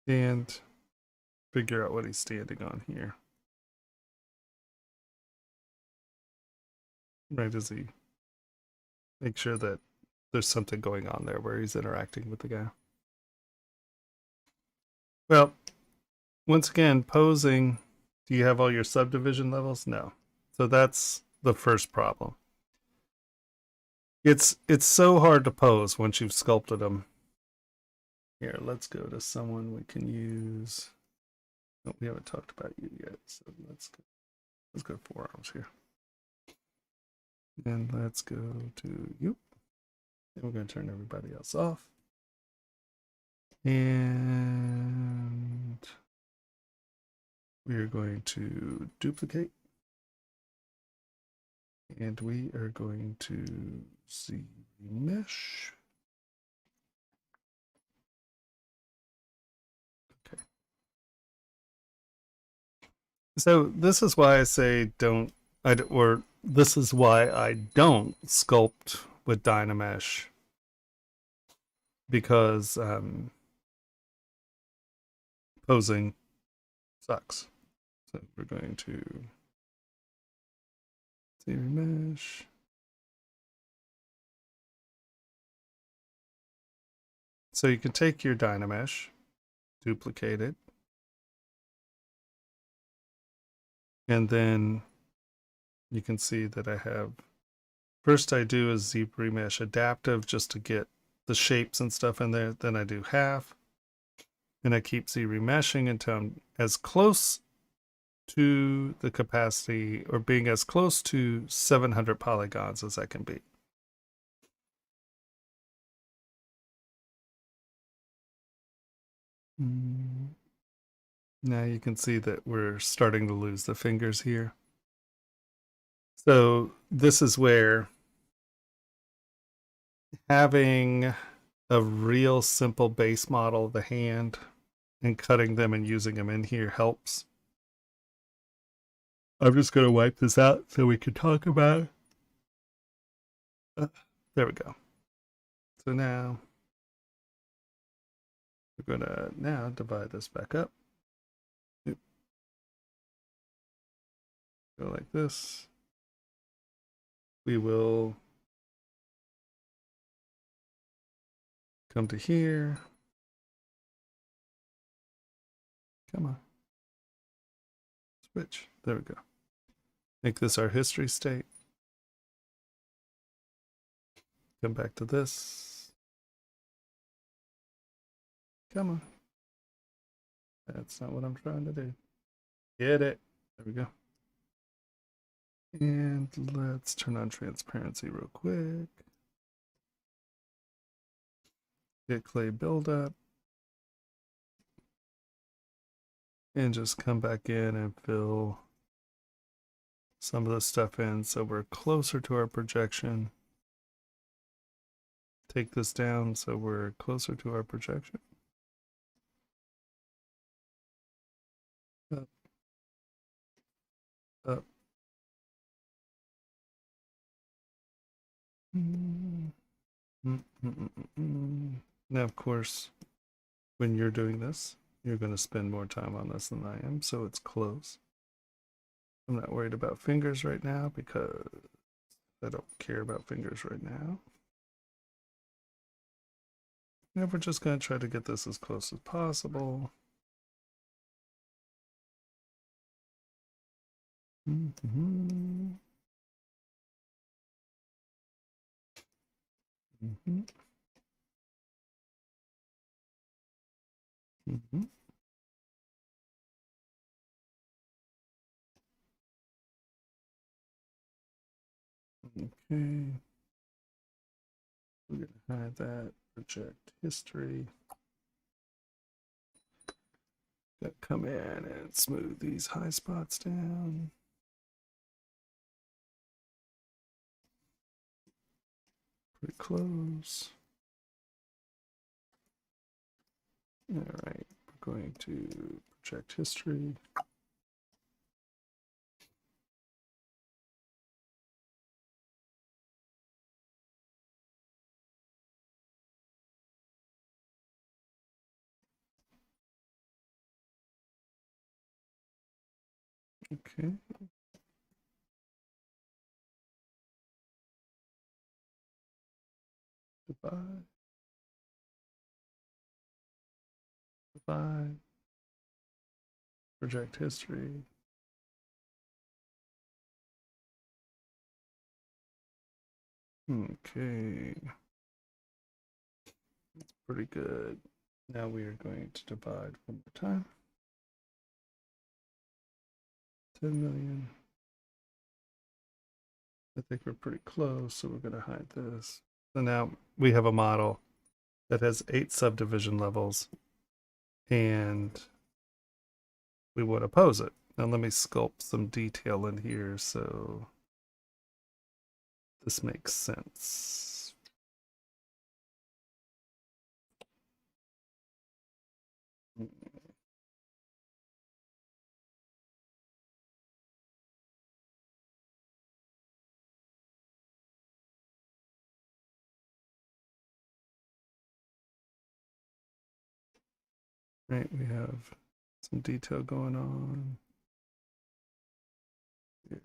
And figure out what he's standing on here. Right, as he make sure that there's something going on there where he's interacting with the guy. Well, once again, posing, do you have all your subdivision levels? No. So that's the first problem. It's so hard to pose once you've sculpted them. Here, let's go to someone we can use. Oh, we haven't talked about you yet, so let's go forearms here. And let's go to you. And we're going to turn everybody else off. And we are going to duplicate. And we are going to ZBrush. Okay. So this is why I say this is why I don't sculpt with Dynamesh, because posing sucks. So we're going to ZBrush. So you can take your Dynamesh, duplicate it, and then you can see that I have, first I do a ZBrush adaptive just to get the shapes and stuff in there. Then I do half, and I keep ZBrushing until I'm as close to the capacity, or being as close to 700 polygons as I can be. Now you can see that we're starting to lose the fingers here. So this is where having a real simple base model of the hand and cutting them and using them in here helps. I'm just going to wipe this out so we can talk about it. There we go. So now we're going to now divide this back up. Go like this. We will come to here. Come on. Switch. There we go. Make this our history state. Come back to this. Come on. That's not what I'm trying to do. Get it. There we go. And let's turn on transparency real quick. Get clay buildup. And just come back in and fill some of the stuff in so we're closer to our projection. Take this down so we're closer to our projection. Up. Up. Now, of course, when you're doing this, you're going to spend more time on this than I am, so it's close. I'm not worried about fingers right now because I don't care about fingers right now. And we're just going to try to get this as close as possible. Mm-hmm. Mm-hmm. Mm-hmm. Okay. We're going to hide that, project history. Got to come in and smooth these high spots down. Pretty close. All right, we're going to project history. Okay. Divide. Divide. Project history. Okay. That's pretty good. Now we are going to divide one more time. 10 million. I think we're pretty close, so we're going to hide this. So now we have a model that has 8 subdivision levels, and we want to pose it. Now let me sculpt some detail in here so this makes sense. Right, we have some detail going on here.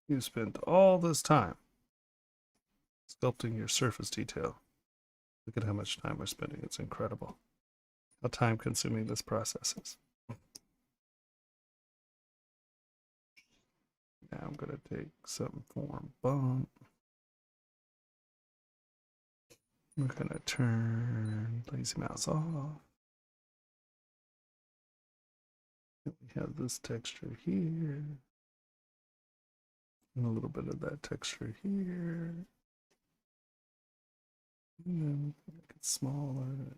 You spent all this time sculpting your surface detail. Look at how much time we're spending. It's incredible how time consuming this process is. Now I'm going to take some form bump. We're going to turn lazy mouse off. We have this texture here. And a little bit of that texture here. And then make it smaller.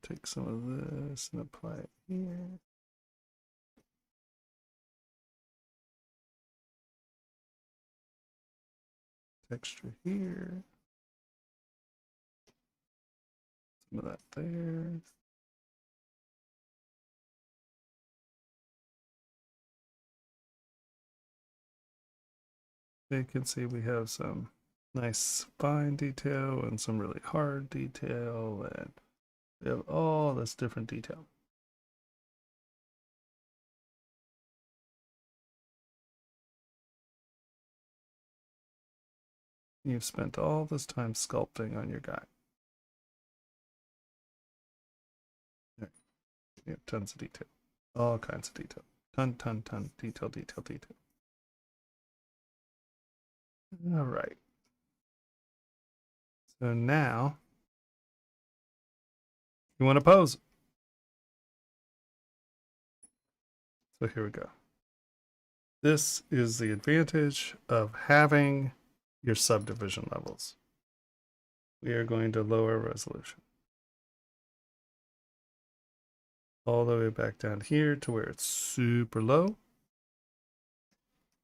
Take some of this and apply it here. Texture here. Some of that there. You can see we have some nice fine detail and some really hard detail, and we have all this different detail. You've spent all this time sculpting on your guy. You have tons of detail, all kinds of detail, ton, detail. All right. So now you want to pose. So here we go. This is the advantage of having your subdivision levels. We are going to lower resolution all the way back down here to where it's super low.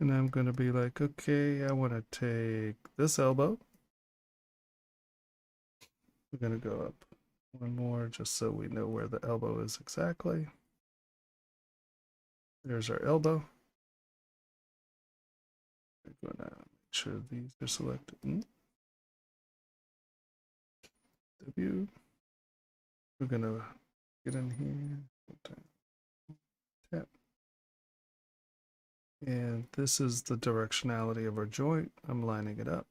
And I'm going to be like, okay, I want to take this elbow. We're going to go up one more just so we know where the elbow is exactly. There's our elbow. We're going to make sure these are selected. W. We're going to get in here. Tap. And this is the directionality of our joint. I'm lining it up.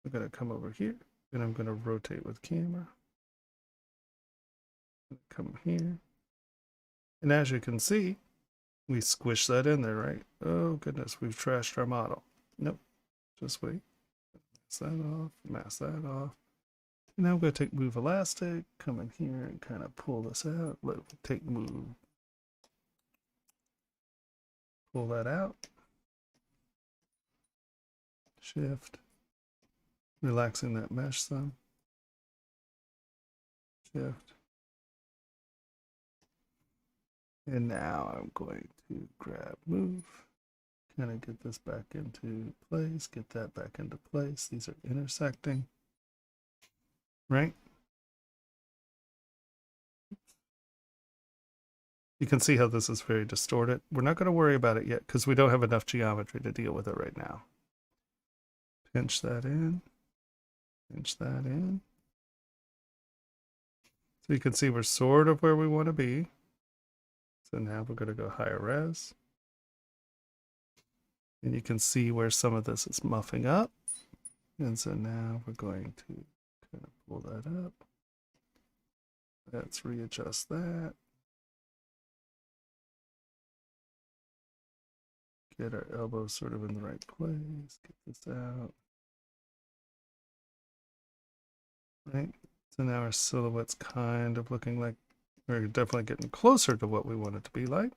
I'm going to come over here and I'm going to rotate with camera. Come here. And as you can see, we squish that in there, right? Oh goodness, we've trashed our model. Nope, just wait. Mask that off, mask that off. And now I'm going to take move elastic, come in here and kind of pull this out. Take move. Pull that out. Shift. Relaxing that mesh some. Shift. And now I'm going to grab move. Kind of get this back into place. Get that back into place. These are intersecting. Right? You can see how this is very distorted. We're not going to worry about it yet because we don't have enough geometry to deal with it right now. Pinch that in. Pinch that in. So you can see we're sort of where we want to be. So now we're going to go higher res. And you can see where some of this is muffing up. And so now we're going to kind of pull that up. Let's readjust that. Get our elbow sort of in the right place. Get this out. Right? So now our silhouette's kind of looking like we're definitely getting closer to what we want it to be like.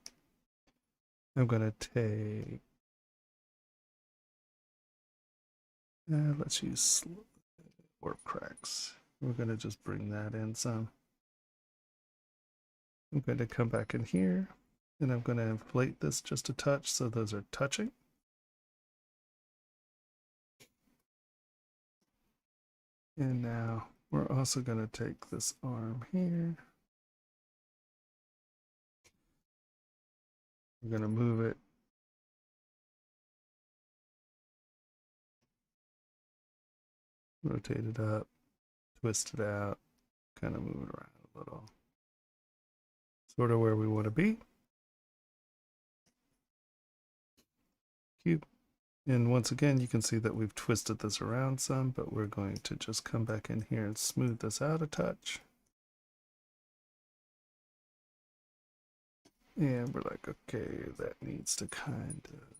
I'm going to take, let's use warp cracks. We're going to just bring that in some. I'm going to come back in here and I'm going to inflate this just a touch so those are touching. And now we're also going to take this arm here. We're going to move it. Rotate it up, twist it out, kind of move it around a little. Sort of where we want to be. Cube. And once again, you can see that we've twisted this around some, but we're going to just come back in here and smooth this out a touch. And we're like, okay, that needs to kind of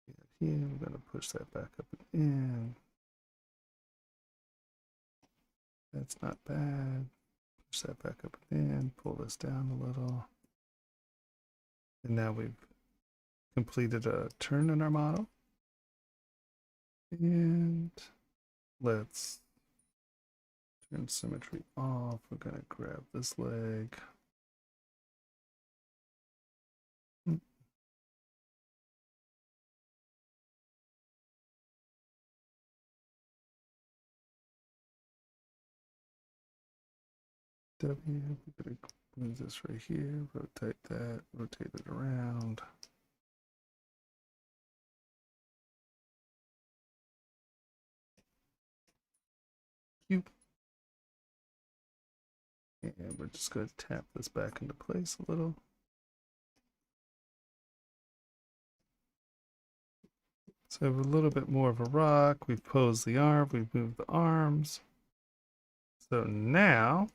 get here. We're going to push that back up and in. That's not bad. Push that back up and in. Pull this down a little. And now we've completed a turn in our model. And let's turn symmetry off. We're going to grab this leg. W, we're going to move this right here, rotate that, rotate it around. cube. And we're just going to tap this back into place a little. So we have a little bit more of a rock. We've posed the arm. We've moved the arms. So now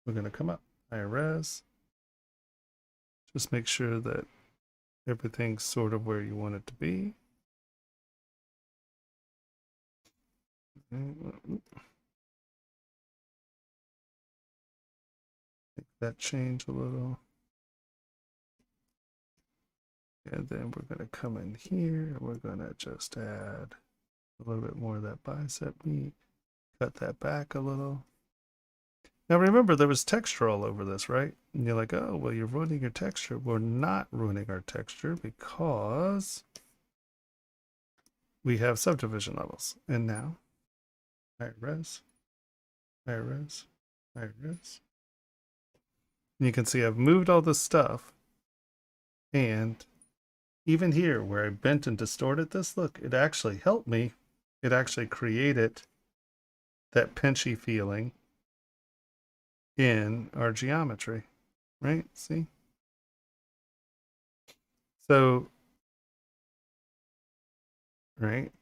we're going to come up higher res. Just make sure that everything's sort of where you want it to be. Make that change a little. And then we're going to come in here and we're going to just add a little bit more of that bicep meat. Cut that back a little. Now remember, there was texture all over this, right? And you're like, oh, well, you're ruining your texture. We're not ruining our texture because we have subdivision levels. And now, higher res, higher res, higher res. And you can see I've moved all this stuff. And even here, where I bent and distorted this, look, it actually helped me. It actually created that pinchy feeling in our geometry, right? See? So, right,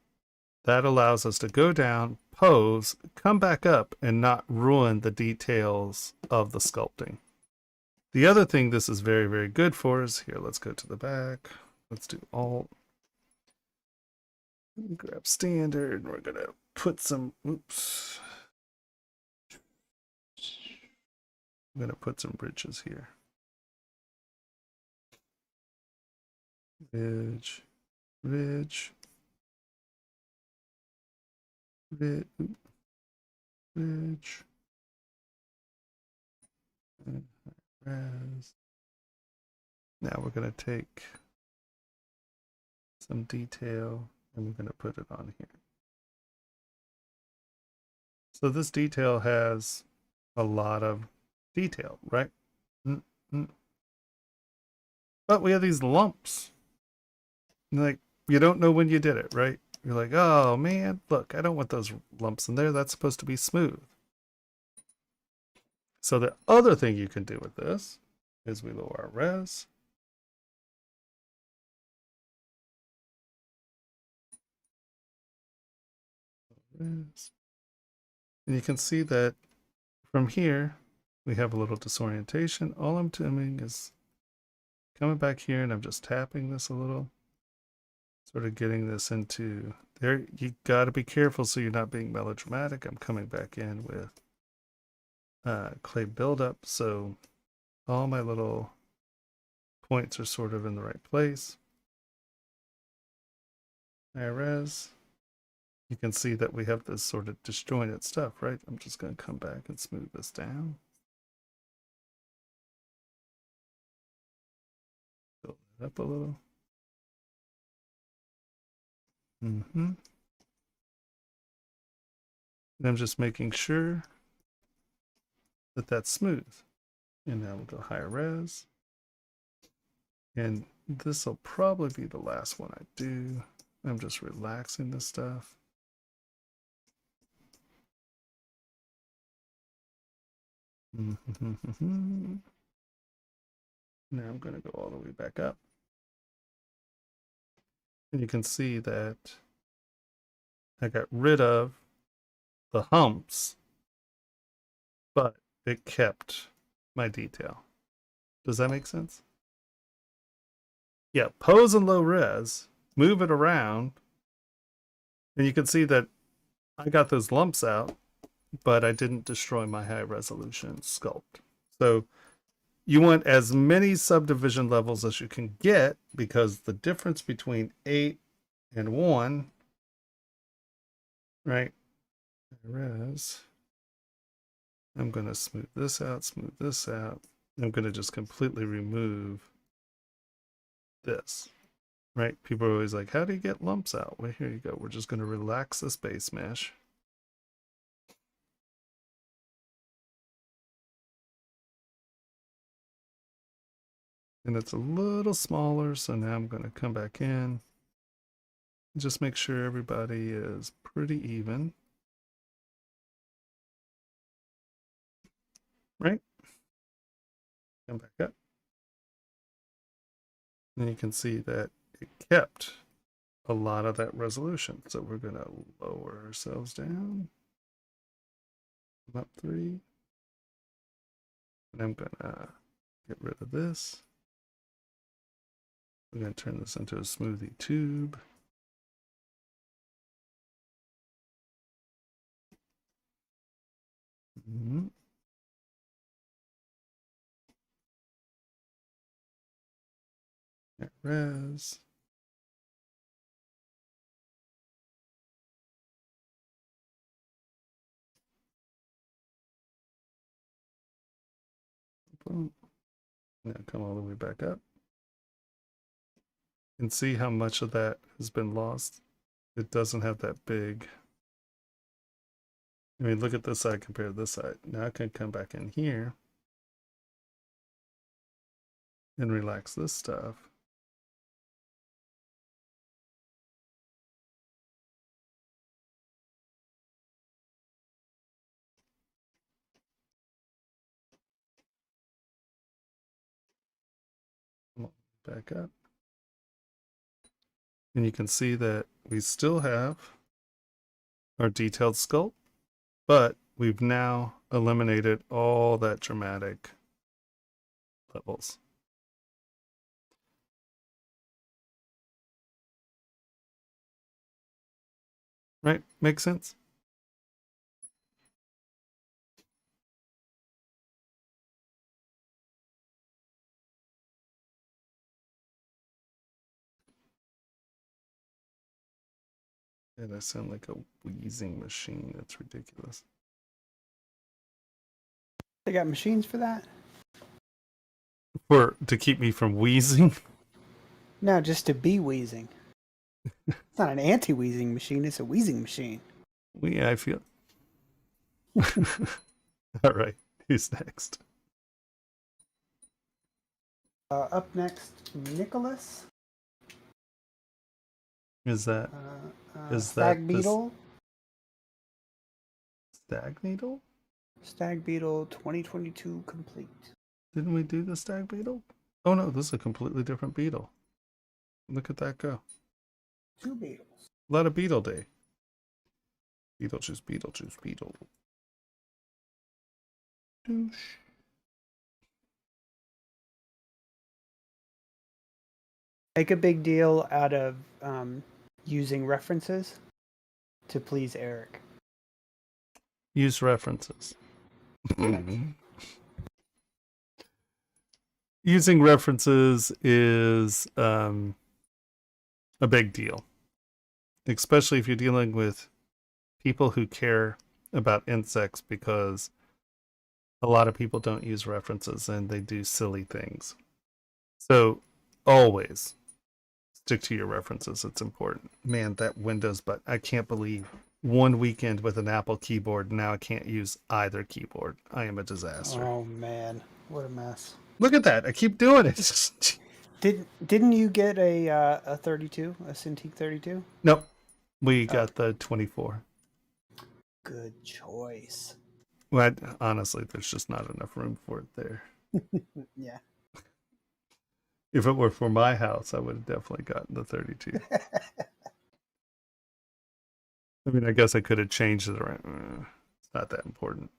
that allows us to go down, pose, come back up, and not ruin the details of the sculpting. The other thing this is very, very good for is, here, let's go to the back. Let's do Alt. Grab standard, and we're going to put some, oops. I'm going to put some bridges here. Ridge, ridge, ridge, ridge, and res. Now we're going to take some detail and we're going to put it on here. So this detail has a lot of detail, right? But we have these lumps. Like, you don't know when you did it, right? You're like, oh man, look, I don't want those lumps in there. That's supposed to be smooth. So the other thing you can do with this is we lower our res. And you can see that from here, we have a little disorientation. All I'm doing is coming back here and I'm just tapping this a little. Sort of getting this into there. You got to be careful so you're not being melodramatic. I'm coming back in with clay buildup. So all my little points are sort of in the right place. High res. You can see that we have this sort of disjointed stuff, right? I'm just going to come back and smooth this down. Build it up a little. And I'm just making sure that that's smooth. And now we'll go higher res. And this will probably be the last one I do. I'm just relaxing this stuff. Now I'm going to go all the way back up. And you can see that I got rid of the humps, but it kept my detail. Does that make sense? Yeah, pose and low res, move it around, and you can see that I got those lumps out, but I didn't destroy my high resolution sculpt. So you want as many subdivision levels as you can get, because the difference between 8 and 1, right? Res. I'm going to smooth this out, smooth this out. I'm going to just completely remove this, right? People are always like, how do you get lumps out? Well, here you go. We're just going to relax this base mesh. And it's a little smaller, so now I'm going to come back in. Just make sure everybody is pretty even. right? Come back up. And you can see that it kept a lot of that resolution. So we're going to lower ourselves down. Up 3. And I'm going to get rid of this. We're going to turn this into a smoothie tube. Mm-hmm. Res. Boom. Now come all the way back up. And see how much of that has been lost. It doesn't have that big. I mean, look at this side compared to this side. Now I can come back in here and relax this stuff. Back up. And you can see that we still have our detailed sculpt, but we've now eliminated all that dramatic levels. Right? Makes sense? And I sound like a wheezing machine. That's ridiculous. They got machines for that? To keep me from wheezing? No, just to be wheezing. It's not an anti-wheezing machine, it's a wheezing machine. Yeah, I feel. All right, who's next? Up next, Nicholas. Is that Stag Beetle? Stag Needle? Stag Beetle 2022 complete. Didn't we do the Stag Beetle? Oh no, this is a completely different beetle. Look at that go. 2 beetles. A lot of beetle day. Beetlejuice, Beetlejuice, beetle. Douche. Make a big deal out of using references to please Eric. Use references. Using references is a big deal, especially if you're dealing with people who care about insects, because a lot of people don't use references and they do silly things. So always stick to your references. It's important. Man, that Windows button, I can't believe one weekend with an Apple keyboard, now I can't use either keyboard. I am a disaster. Oh man, what a mess. Look at that. I keep doing it. Didn't you get a 32, a Cintiq 32? Nope. We got the 24. Good choice. Well, honestly, there's just not enough room for it there. Yeah. If it were for my house, I would have definitely gotten the 32. I mean, I guess I could have changed it around. It's not that important.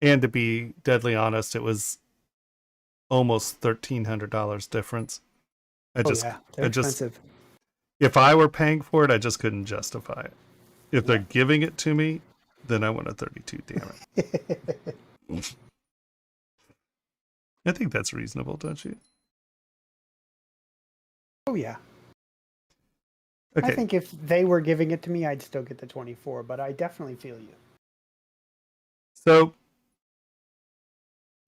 And to be deadly honest, it was almost $1,300 difference. They're expensive. If I were paying for it, I just couldn't justify it. If they're giving it to me, then I want a 32, damn it. I think that's reasonable, don't you? Oh, yeah. Okay. I think if they were giving it to me, I'd still get the 24, but I definitely feel you. So,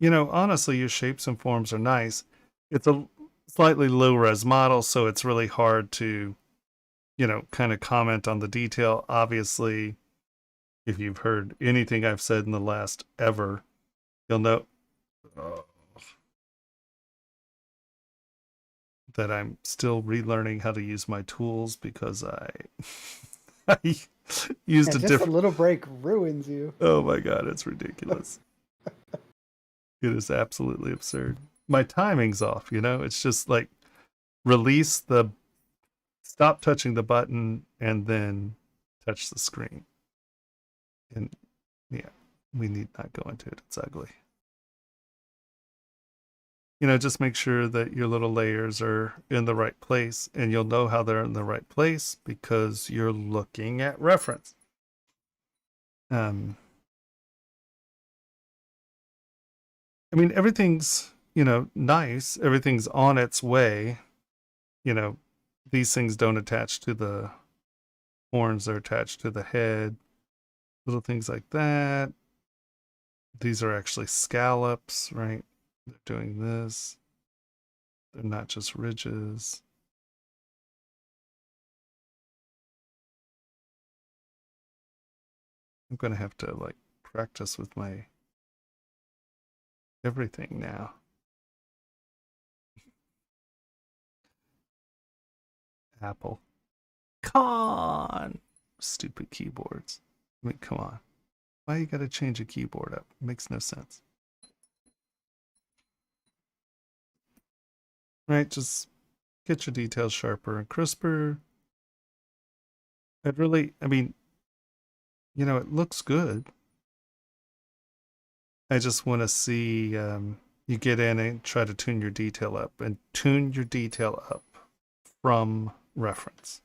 honestly, your shapes and forms are nice. It's a slightly low-res model, so it's really hard to, kind of comment on the detail. Obviously, if you've heard anything I've said in the last ever, you'll know that I'm still relearning how to use my tools, because I used a different. A little break ruins you. Oh my god, it's ridiculous. It is absolutely absurd. My timing's off, you know? It's just like release the stop touching the button and then touch the screen. And yeah, we need not go into it. It's ugly. You know, just make sure that your little layers are in the right place, and you'll know how they're in the right place because you're looking at reference. I mean, everything's, you know, nice. Everything's on its way. You know, these things don't attach to the horns, they're attached to the head. Little things like that. These are actually scallops, right? They're doing this. They're not just ridges. I'm going to have to like practice with my everything now. Apple. Con! Stupid keyboards. I mean, come on. Why you gotta change a keyboard up? It makes no sense. Right, just get your details sharper and crisper. I mean, you know, it looks good. I just want to see you get in and try to tune your detail up and tune your detail up from reference.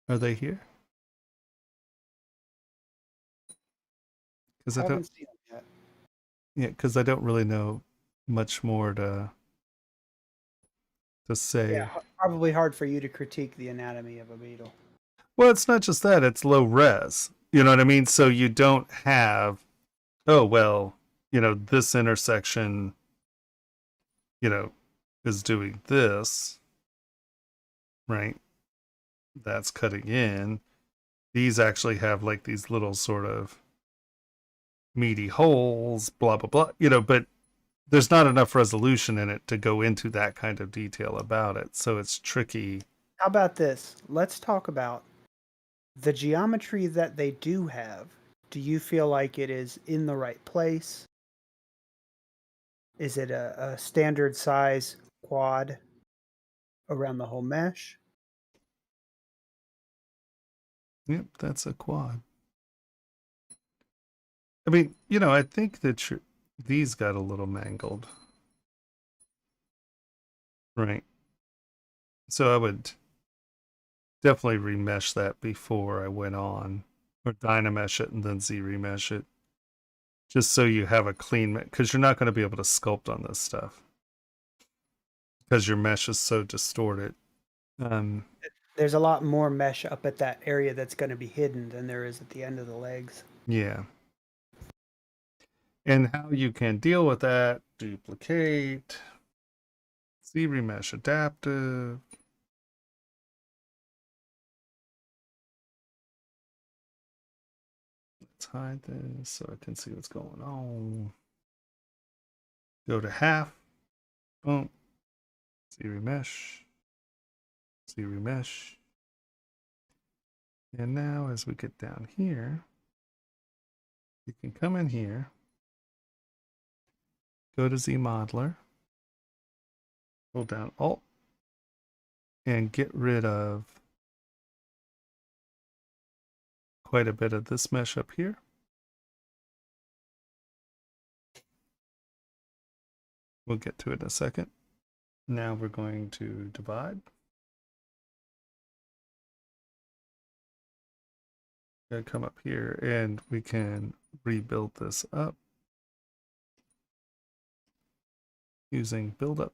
Are they here? Because I don't see them yet. Yeah, because I don't really know much more to say. Yeah, probably hard for you to critique the anatomy of a beetle. Well, it's not just that, it's low res. You know what I mean? So you don't have, oh, well, you know, this intersection, you know, is doing this, right? That's cutting in. These actually have like these little sort of meaty holes, blah, blah, blah, you know, but there's not enough resolution in it to go into that kind of detail about it. So it's tricky. How about this? Let's talk about the geometry that they do have. Do you feel like it is in the right place? Is it a standard size quad around the whole mesh? Yep, that's a quad. I mean, you know, I think that these got a little mangled. Right. So I would definitely remesh that before I went on, or Dynamesh it and then Z-remesh it, just so you have a clean, because you're not going to be able to sculpt on this stuff because your mesh is so distorted. There's a lot more mesh up at that area that's going to be hidden than there is at the end of the legs. Yeah. And how you can deal with that, duplicate, Z-remesh adaptive. Let's hide this so I can see what's going on. Go to half. Boom. Z-remesh. Z-remesh. And now as we get down here, you can come in here, go to ZModeler, hold down Alt, and get rid of quite a bit of this mesh up here. We'll get to it in a second. Now we're going to divide. Gonna come up here and we can rebuild this up using build up.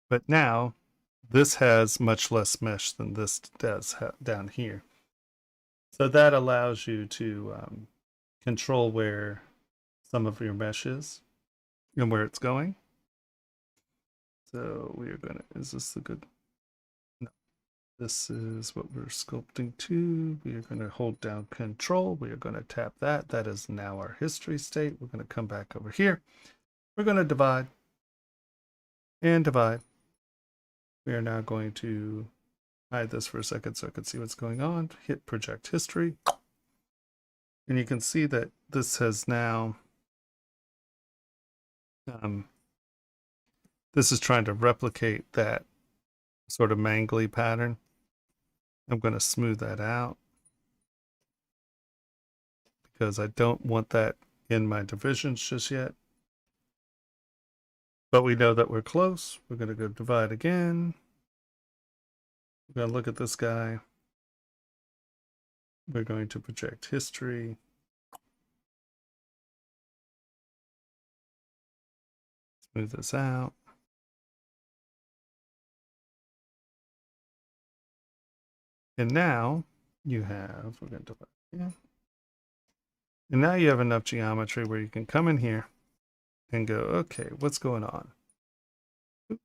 But now this has much less mesh than this does down here. So that allows you to control where some of your mesh is and where it's going. So we are going to, is this the good? No, this is what we're sculpting to. We are going to hold down control. We are going to tap that. That is now our history state. We're going to come back over here. We're going to divide and divide. We are now going to hide this for a second so I can see what's going on. Hit project history. And you can see that this has now, this is trying to replicate that sort of mangly pattern. I'm going to smooth that out because I don't want that in my divisions just yet. But we know that we're close. We're going to go divide again. We're going to look at this guy. We're going to project history. Smooth this out. And now you have, we're going to divide again. And now you have enough geometry where you can come in here and go, okay, what's going on? We're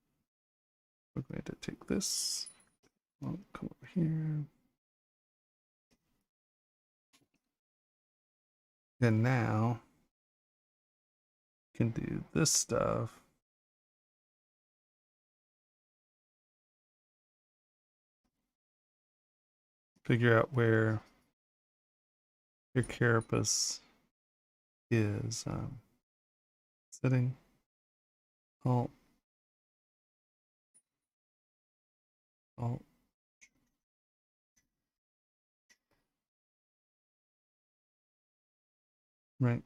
going to take this. Well, come over here. And now you can do this stuff. Figure out where your carapace is sitting. Alt. Alt. Right.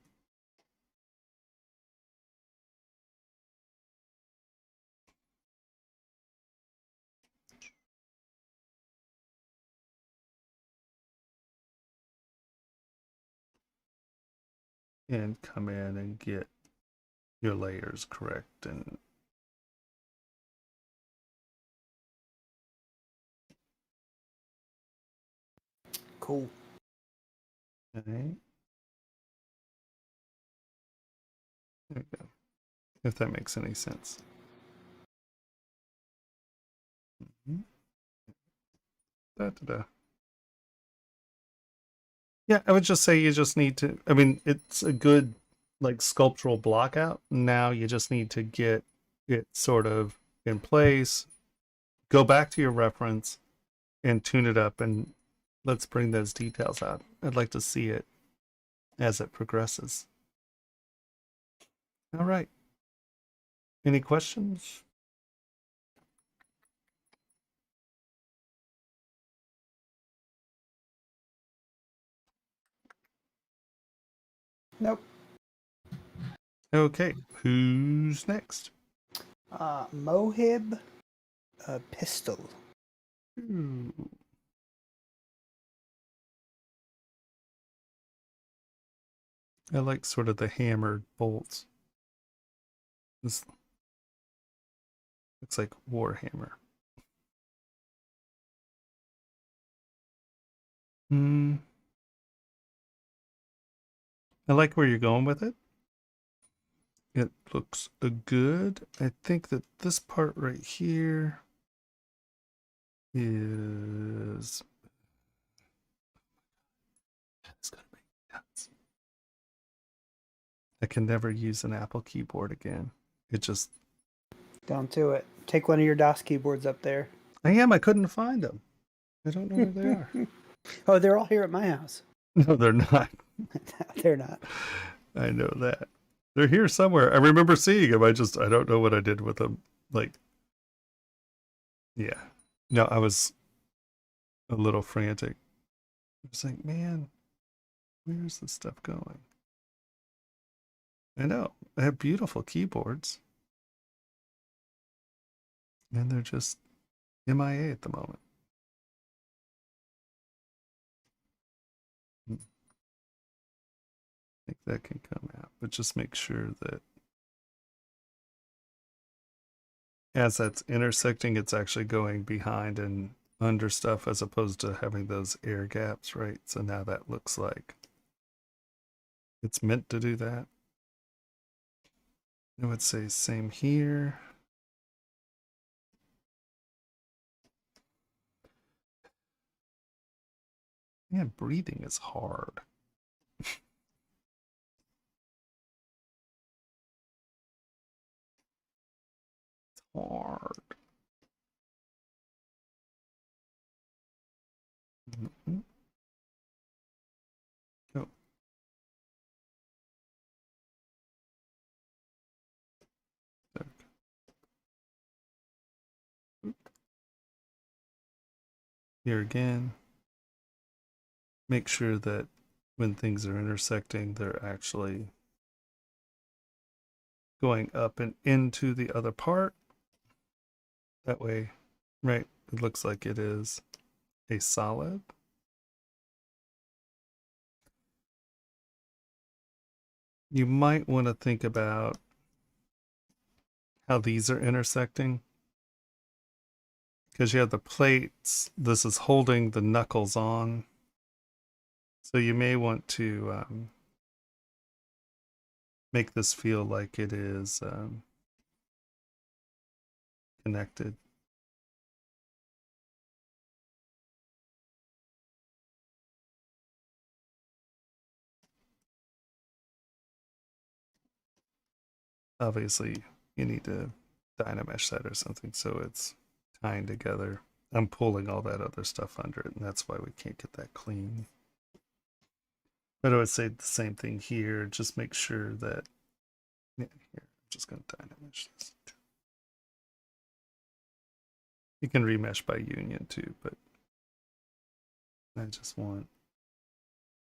And come in and get your layers correct. And Cool. okay. There we go. If that makes any sense. Da-da-da. Yeah, I would just say you just need to, I mean, it's a good like sculptural block out. Now you just need to get it sort of in place, go back to your reference and tune it up, and let's bring those details out. I'd like to see it as it progresses. All right. Any questions? Nope. Okay, who's next? Mohib Pistol. Ooh. I like sort of the hammered bolts. This looks like Warhammer. I like where you're going with it. It looks good. I think that this part right here is, it's gonna make sense. I can never use an Apple keyboard again. It just, Don't do it. Take one of your DOS keyboards up there. I couldn't find them. I don't know where they are. Oh, they're all here at my house. No, they're not. They're not. I know that. They're here somewhere. I remember seeing them. I don't know what I did with them. Like, yeah. No, I was a little frantic. I was like, man, where's this stuff going? I know. I have beautiful keyboards. And they're just MIA at the moment. I think that can come out, but just make sure that as that's intersecting, it's actually going behind and under stuff as opposed to having those air gaps, right? So now that looks like it's meant to do that. I would say same here. Man, breathing is hard. It's hard. Oh. Here again, make sure that when things are intersecting, they're actually going up and into the other part. That way, right, it looks like it is a solid. You might want to think about how these are intersecting, because you have the plates. This is holding the knuckles on. So you may want to make this feel like it is connected. Obviously, you need to Dynamesh that or something so it's tying together. I'm pulling all that other stuff under it, and that's why we can't get that clean. But I would say the same thing here. Just make sure that, yeah, here, I'm just going to Dynamesh this. You can remesh by union too, but I just want,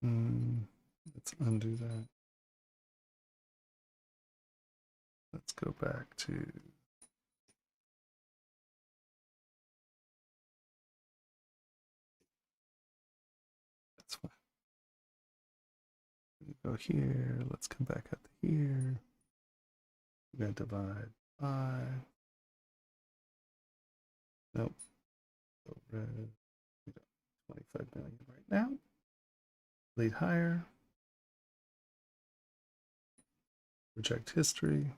let's undo that. Let's go back to, that's fine. Go here, let's come back up to here. We're going to divide by, nope, go red, 25 million right now. Lead higher, project history.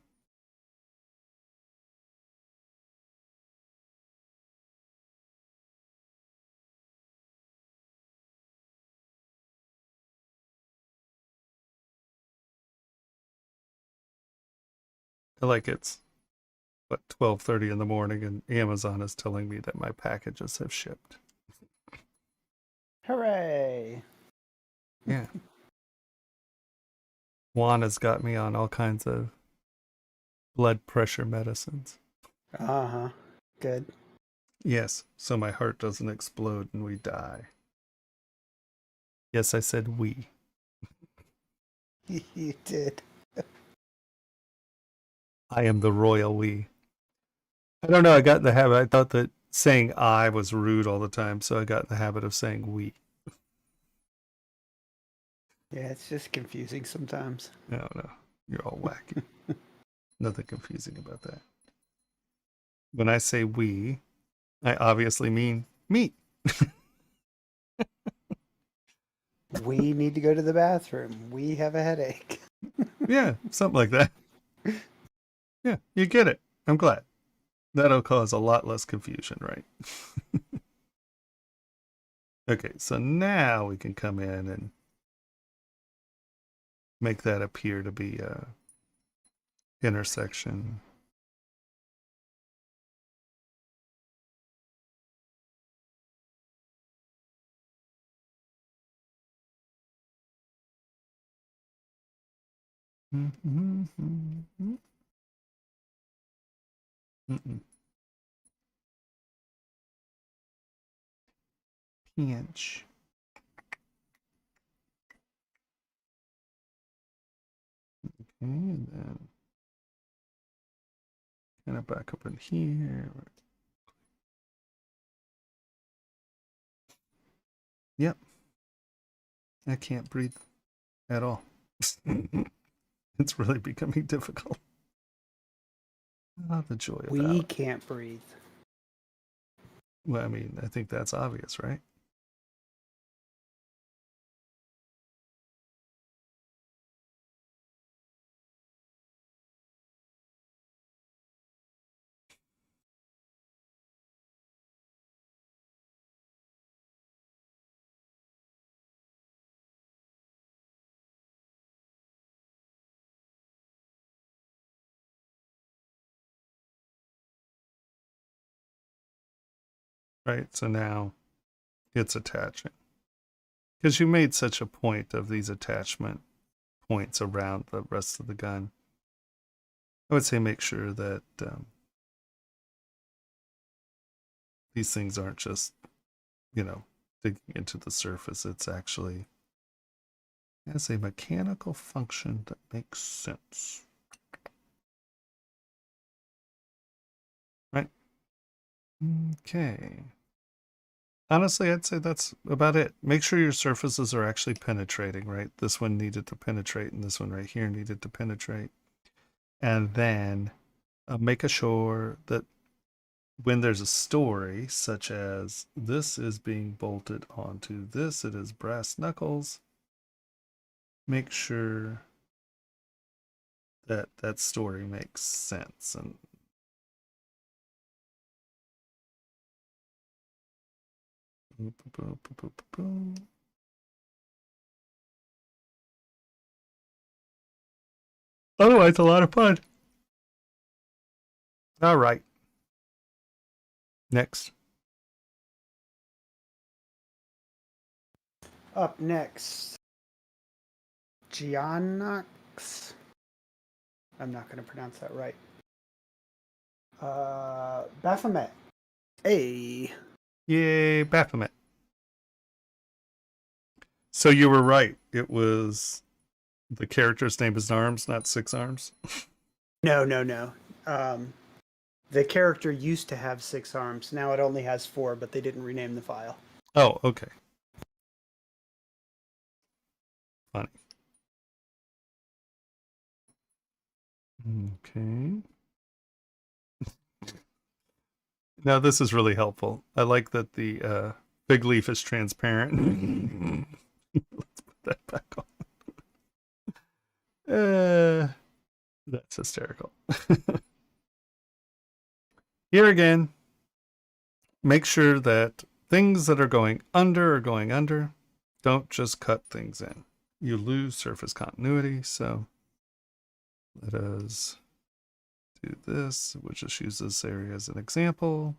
I like it's what 12:30 in the morning and Amazon is telling me that my packages have shipped. Hooray! Yeah. Juan has got me on all kinds of blood pressure medicines. Uh-huh. Good. Yes, so my heart doesn't explode and we die. Yes, I said we. You did. I am the royal we. I don't know, I got in the habit. I thought that saying I was rude all the time, so I got in the habit of saying we. Yeah, it's just confusing sometimes. No, you're all wacky. Nothing confusing about that. When I say we, I obviously mean me. We need to go to the bathroom. We have a headache. Yeah, something like that. Yeah, you get it. I'm glad. That'll cause a lot less confusion, right? Okay, so now we can come in and make that appear to be a intersection. Pinch. Okay, and then kind of back up in here. Yep. I can't breathe at all. It's really becoming difficult. Ah, the joy of We out. can't breathe. Well, I mean, I think that's obvious, right? Right. So now it's attaching. Because you made such a point of these attachment points around the rest of the gun. I would say make sure that these things aren't just, you know, digging into the surface. It's actually has a mechanical function that makes sense. Right? Okay. Honestly, I'd say that's about it. Make sure your surfaces are actually penetrating, right? This one needed to penetrate, and this one right here needed to penetrate. And then make sure that when there's a story, such as this is being bolted onto this, it is brass knuckles, make sure that that story makes sense. And otherwise, a lot of fun. All right. Next. Up next, Giannox. I'm not going to pronounce that right. Baphomet. Hey. Yay, Baphomet. So you were right. It was the character's name is Arms, not Six Arms. No. The character used to have 6 arms. Now it only has 4, but they didn't rename the file. Oh, okay. Funny. Okay. Now this is really helpful. I like that the big leaf is transparent. Let's put that back on. That's hysterical. Here again, make sure that things that are going under are going under. Don't just cut things in. You lose surface continuity, so let us do this. We'll just use this area as an example.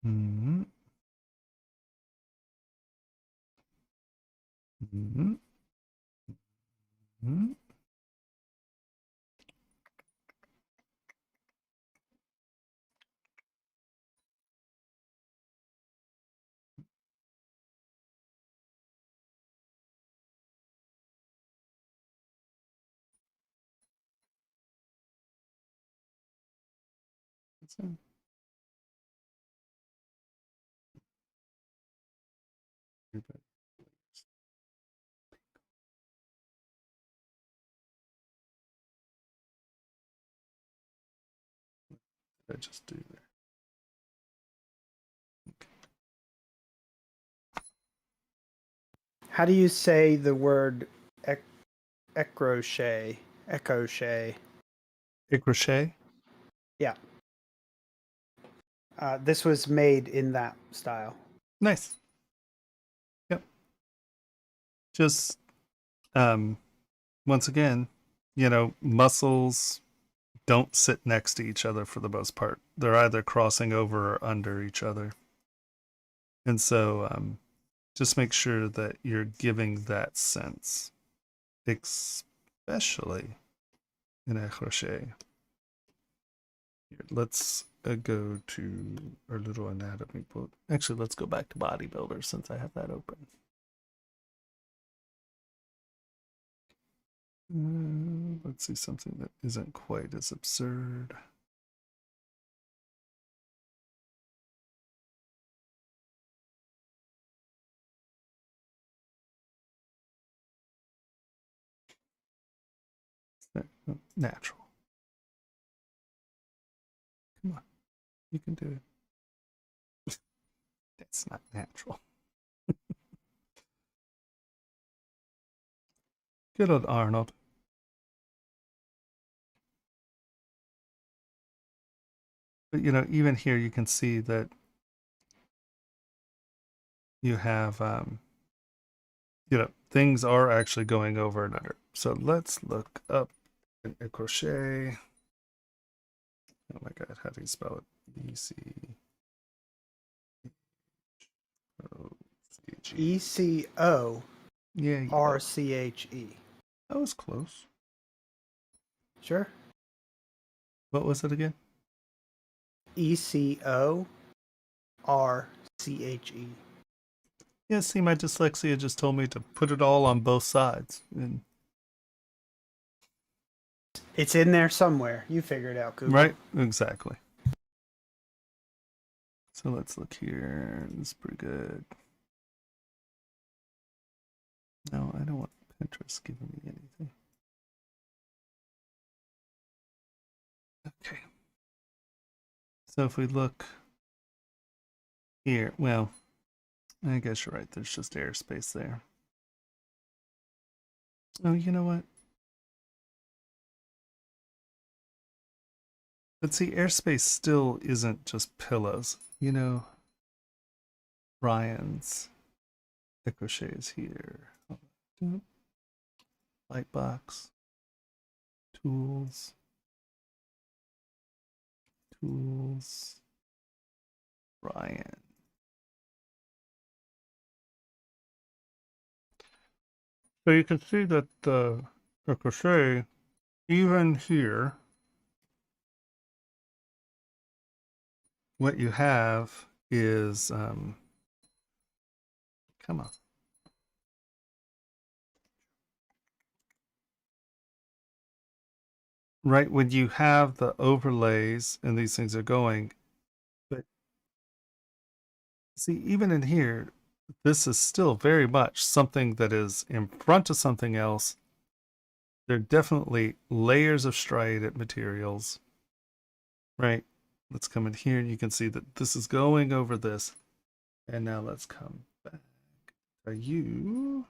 Mm-hmm. Mm-hmm. Mm-hmm. I just do there. Okay. How do you say the word ecrochet? Ecochet. Icrochet? Yeah. This was made in that style. Nice. Yep. Just once again, you know, muscles don't sit next to each other for the most part. They're either crossing over or under each other. And so just make sure that you're giving that sense, especially in a crochet. Here, let's go to our little anatomy book. Actually, let's go back to bodybuilder since I have that open. Let's see something that isn't quite as absurd. Natural. Come on, you can do it. That's not natural. Good old Arnold. But you know, even here you can see that you have you know, things are actually going over and under. So let's look up a crochet. Oh my god, how do you spell it? ECO Yeah. RCHE. That was close. Sure. What was it again? ECO RCHE. Yeah, see, my dyslexia just told me to put it all on both sides. And It's in there somewhere. You figure it out, Google. right? Exactly. So let's look here. This is pretty good. No, I don't want Pinterest giving me anything. Okay. So if we look here, well, I guess you're right. There's just airspace there. Oh, you know what? But see, airspace still isn't just pillows. You know, Ryan's ricochet is here. Lightbox. Tools. Ryan. So you can see that the ricochet, even here, what you have is, come on. Right, when you have the overlays and these things are going, but see, even in here, this is still very much something that is in front of something else. There are definitely layers of striated materials, right? Let's come in here and you can see that this is going over this. And now let's come back. Are you?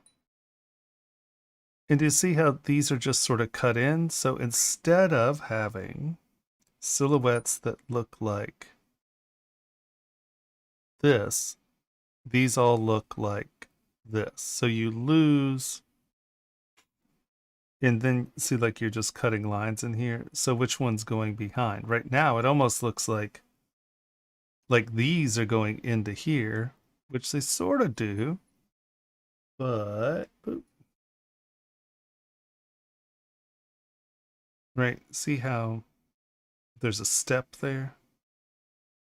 And do you see how these are just sort of cut in? So instead of having silhouettes that look like this, these all look like this. So you lose, and then see like you're just cutting lines in here. So which one's going behind? Right now it almost looks like these are going into here, which they sort of do, but boop. Right, see how there's a step there?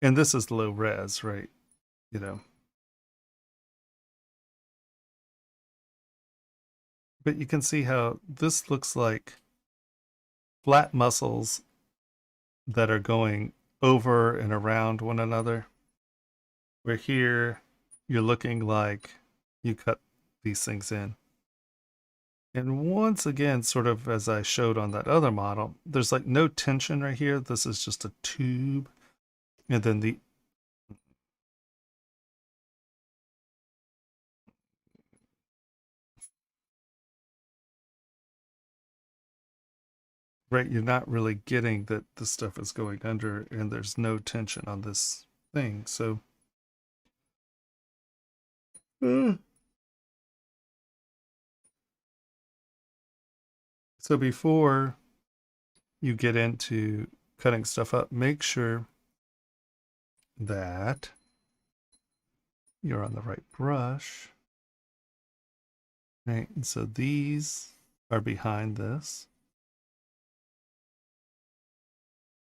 And this is low res, right? You know. But you can see how this looks like flat muscles that are going over and around one another. Where here, you're looking like you cut these things in. And once again, sort of as I showed on that other model, there's like no tension right here. This is just a tube. And then the right, you're not really getting that the stuff is going under and there's no tension on this thing. So so before you get into cutting stuff up, make sure that you're on the right brush. Right, and so these are behind this.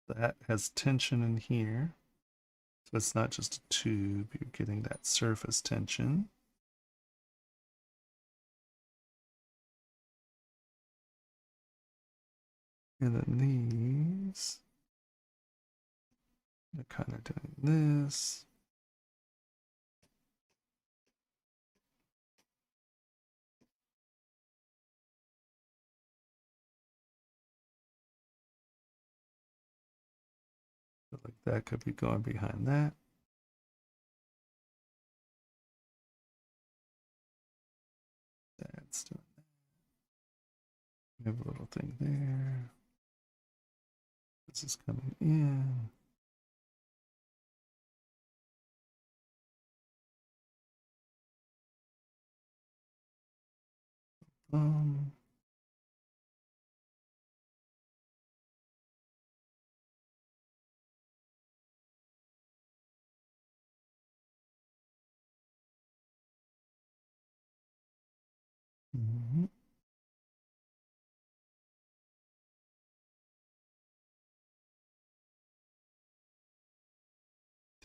That has tension in here. So it's not just a tube, you're getting that surface tension. And then these, they're kind of doing this. So like that could be going behind that. That's doing that. We have a little thing there. This is coming in. Um,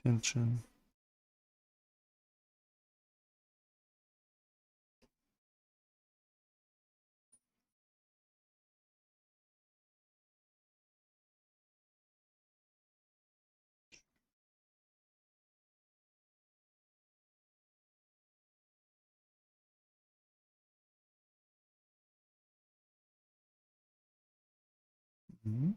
tension. Mm-hmm.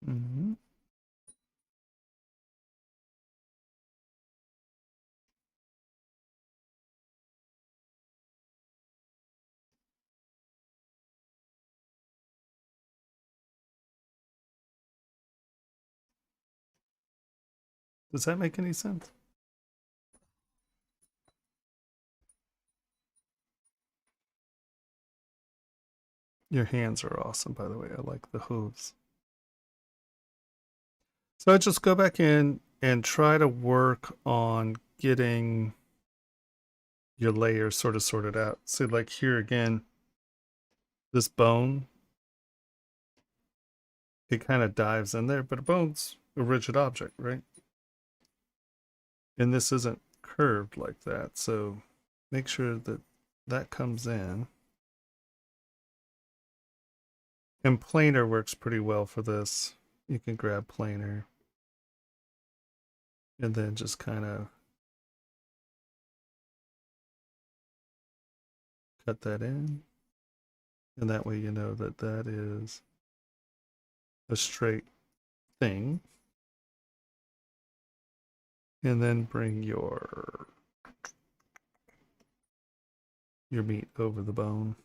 Mm-hmm. Does that make any sense? Your hands are awesome, by the way. I like the hooves. So I just go back in and try to work on getting your layers sort of sorted out. So like here again, this bone, it kind of dives in there, but a bone's a rigid object, right? And this isn't curved like that. So make sure that that comes in. And planar works pretty well for this. You can grab planar and then just kind of cut that in. And that way you know that that is a straight thing. And then bring your meat over the bone.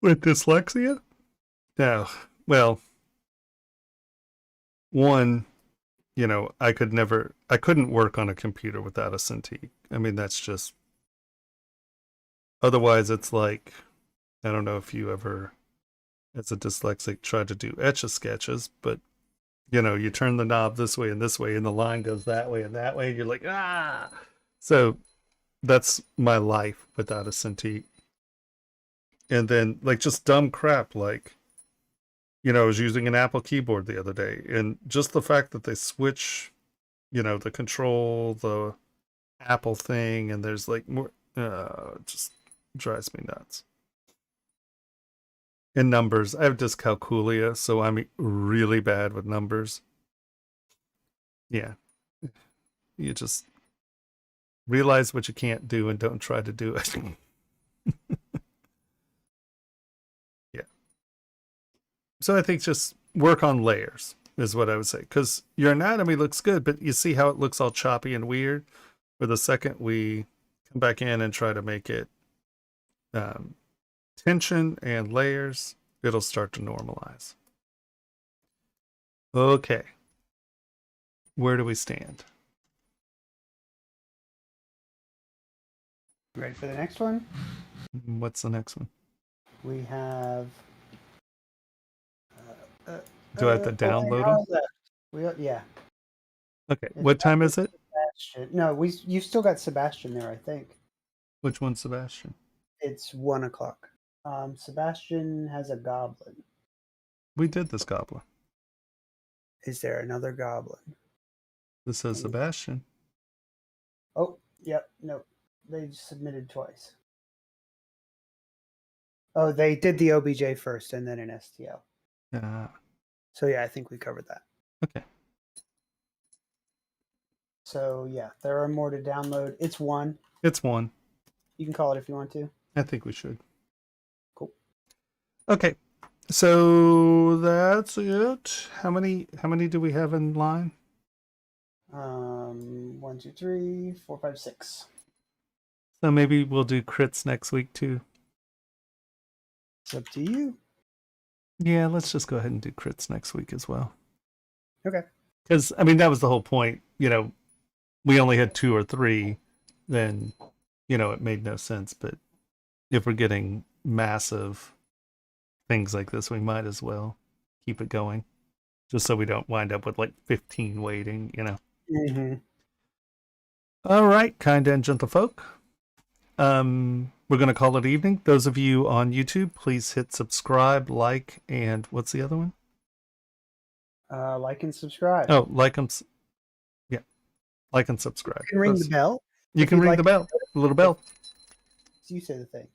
With dyslexia? No. Well, one, you know, I couldn't work on a computer without a Cintiq. I mean, that's just, otherwise it's like, I don't know if you ever, as a dyslexic, tried to do Etch-a-Sketches, but, you know, you turn the knob this way, and the line goes that way, and you're like, ah! So that's my life without a Cintiq. And then, like, just dumb crap, like, you know, I was using an Apple keyboard the other day, and just the fact that they switch, you know, the control, the Apple thing, and there's like more, just drives me nuts. And numbers, I have dyscalculia, so I'm really bad with numbers. Yeah. You just realize what you can't do and don't try to do it. Yeah. So I think just work on layers is what I would say, because your anatomy looks good, but you see how it looks all choppy and weird. For the second we come back in and try to make it tension and layers, it'll start to normalize. Okay. Where do we stand? Ready for the next one? What's the next one? We have. Do I have to download them? Yeah. Okay. What time is it? Sebastian. No, you've still got Sebastian there, I think. Which one's Sebastian? It's 1:00. Sebastian has a goblin. We did this goblin. Is there another goblin? This says Sebastian. Oh, yep. No, they submitted twice. Oh, they did the OBJ first and then an STL. So yeah, I think we covered that. Okay. So yeah, there are more to download. It's one. It's one. You can call it if you want to. I think we should. Cool. Okay. So that's it. How many do we have in line? 1, 2, 3, 4, 5, 6. So maybe we'll do crits next week too. It's up to you. Yeah, let's just go ahead and do crits next week as well. Okay. Because, I mean, that was the whole point. You know, we only had 2 or 3, then, you know, it made no sense. But if we're getting massive things like this, we might as well keep it going, just so we don't wind up with like 15 waiting, you know. Mm-hmm. All right, kind and gentle folk. We're going to call it evening. Those of you on YouTube, please hit subscribe, like, and what's the other one? Like and subscribe. Oh, like them. Yeah, like and subscribe. You can ring the bell. You can ring the bell, the little bell. You say the thing.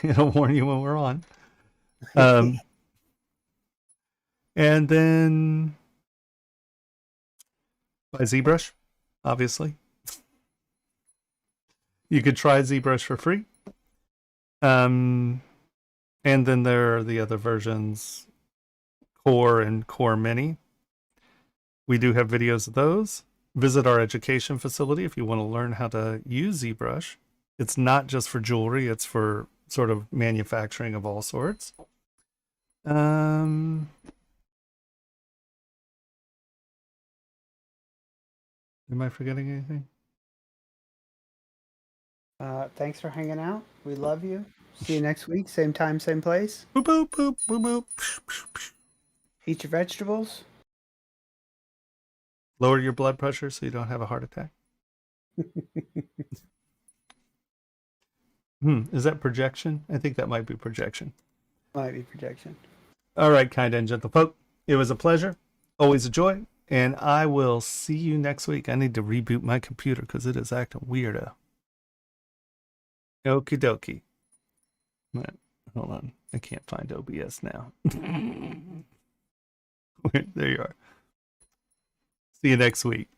It'll warn you when we're on. And then by ZBrush, obviously. You could try ZBrush for free. And then there are the other versions, Core and Core Mini. We do have videos of those. Visit our education facility if you want to learn how to use ZBrush. It's not just for jewelry, it's for sort of manufacturing of all sorts. Am I forgetting anything? Thanks for hanging out. We love you. See you next week. Same time, same place. Boop, boop, boop, boop, boop. Eat your vegetables. Lower your blood pressure so you don't have a heart attack. Is that projection? I think that might be projection. Might be projection. All right, kind and gentle folk. It was a pleasure. Always a joy. And I will see you next week. I need to reboot my computer because it is acting weirdo. Okie dokie. Hold on. I can't find OBS now. There you are. See you next week.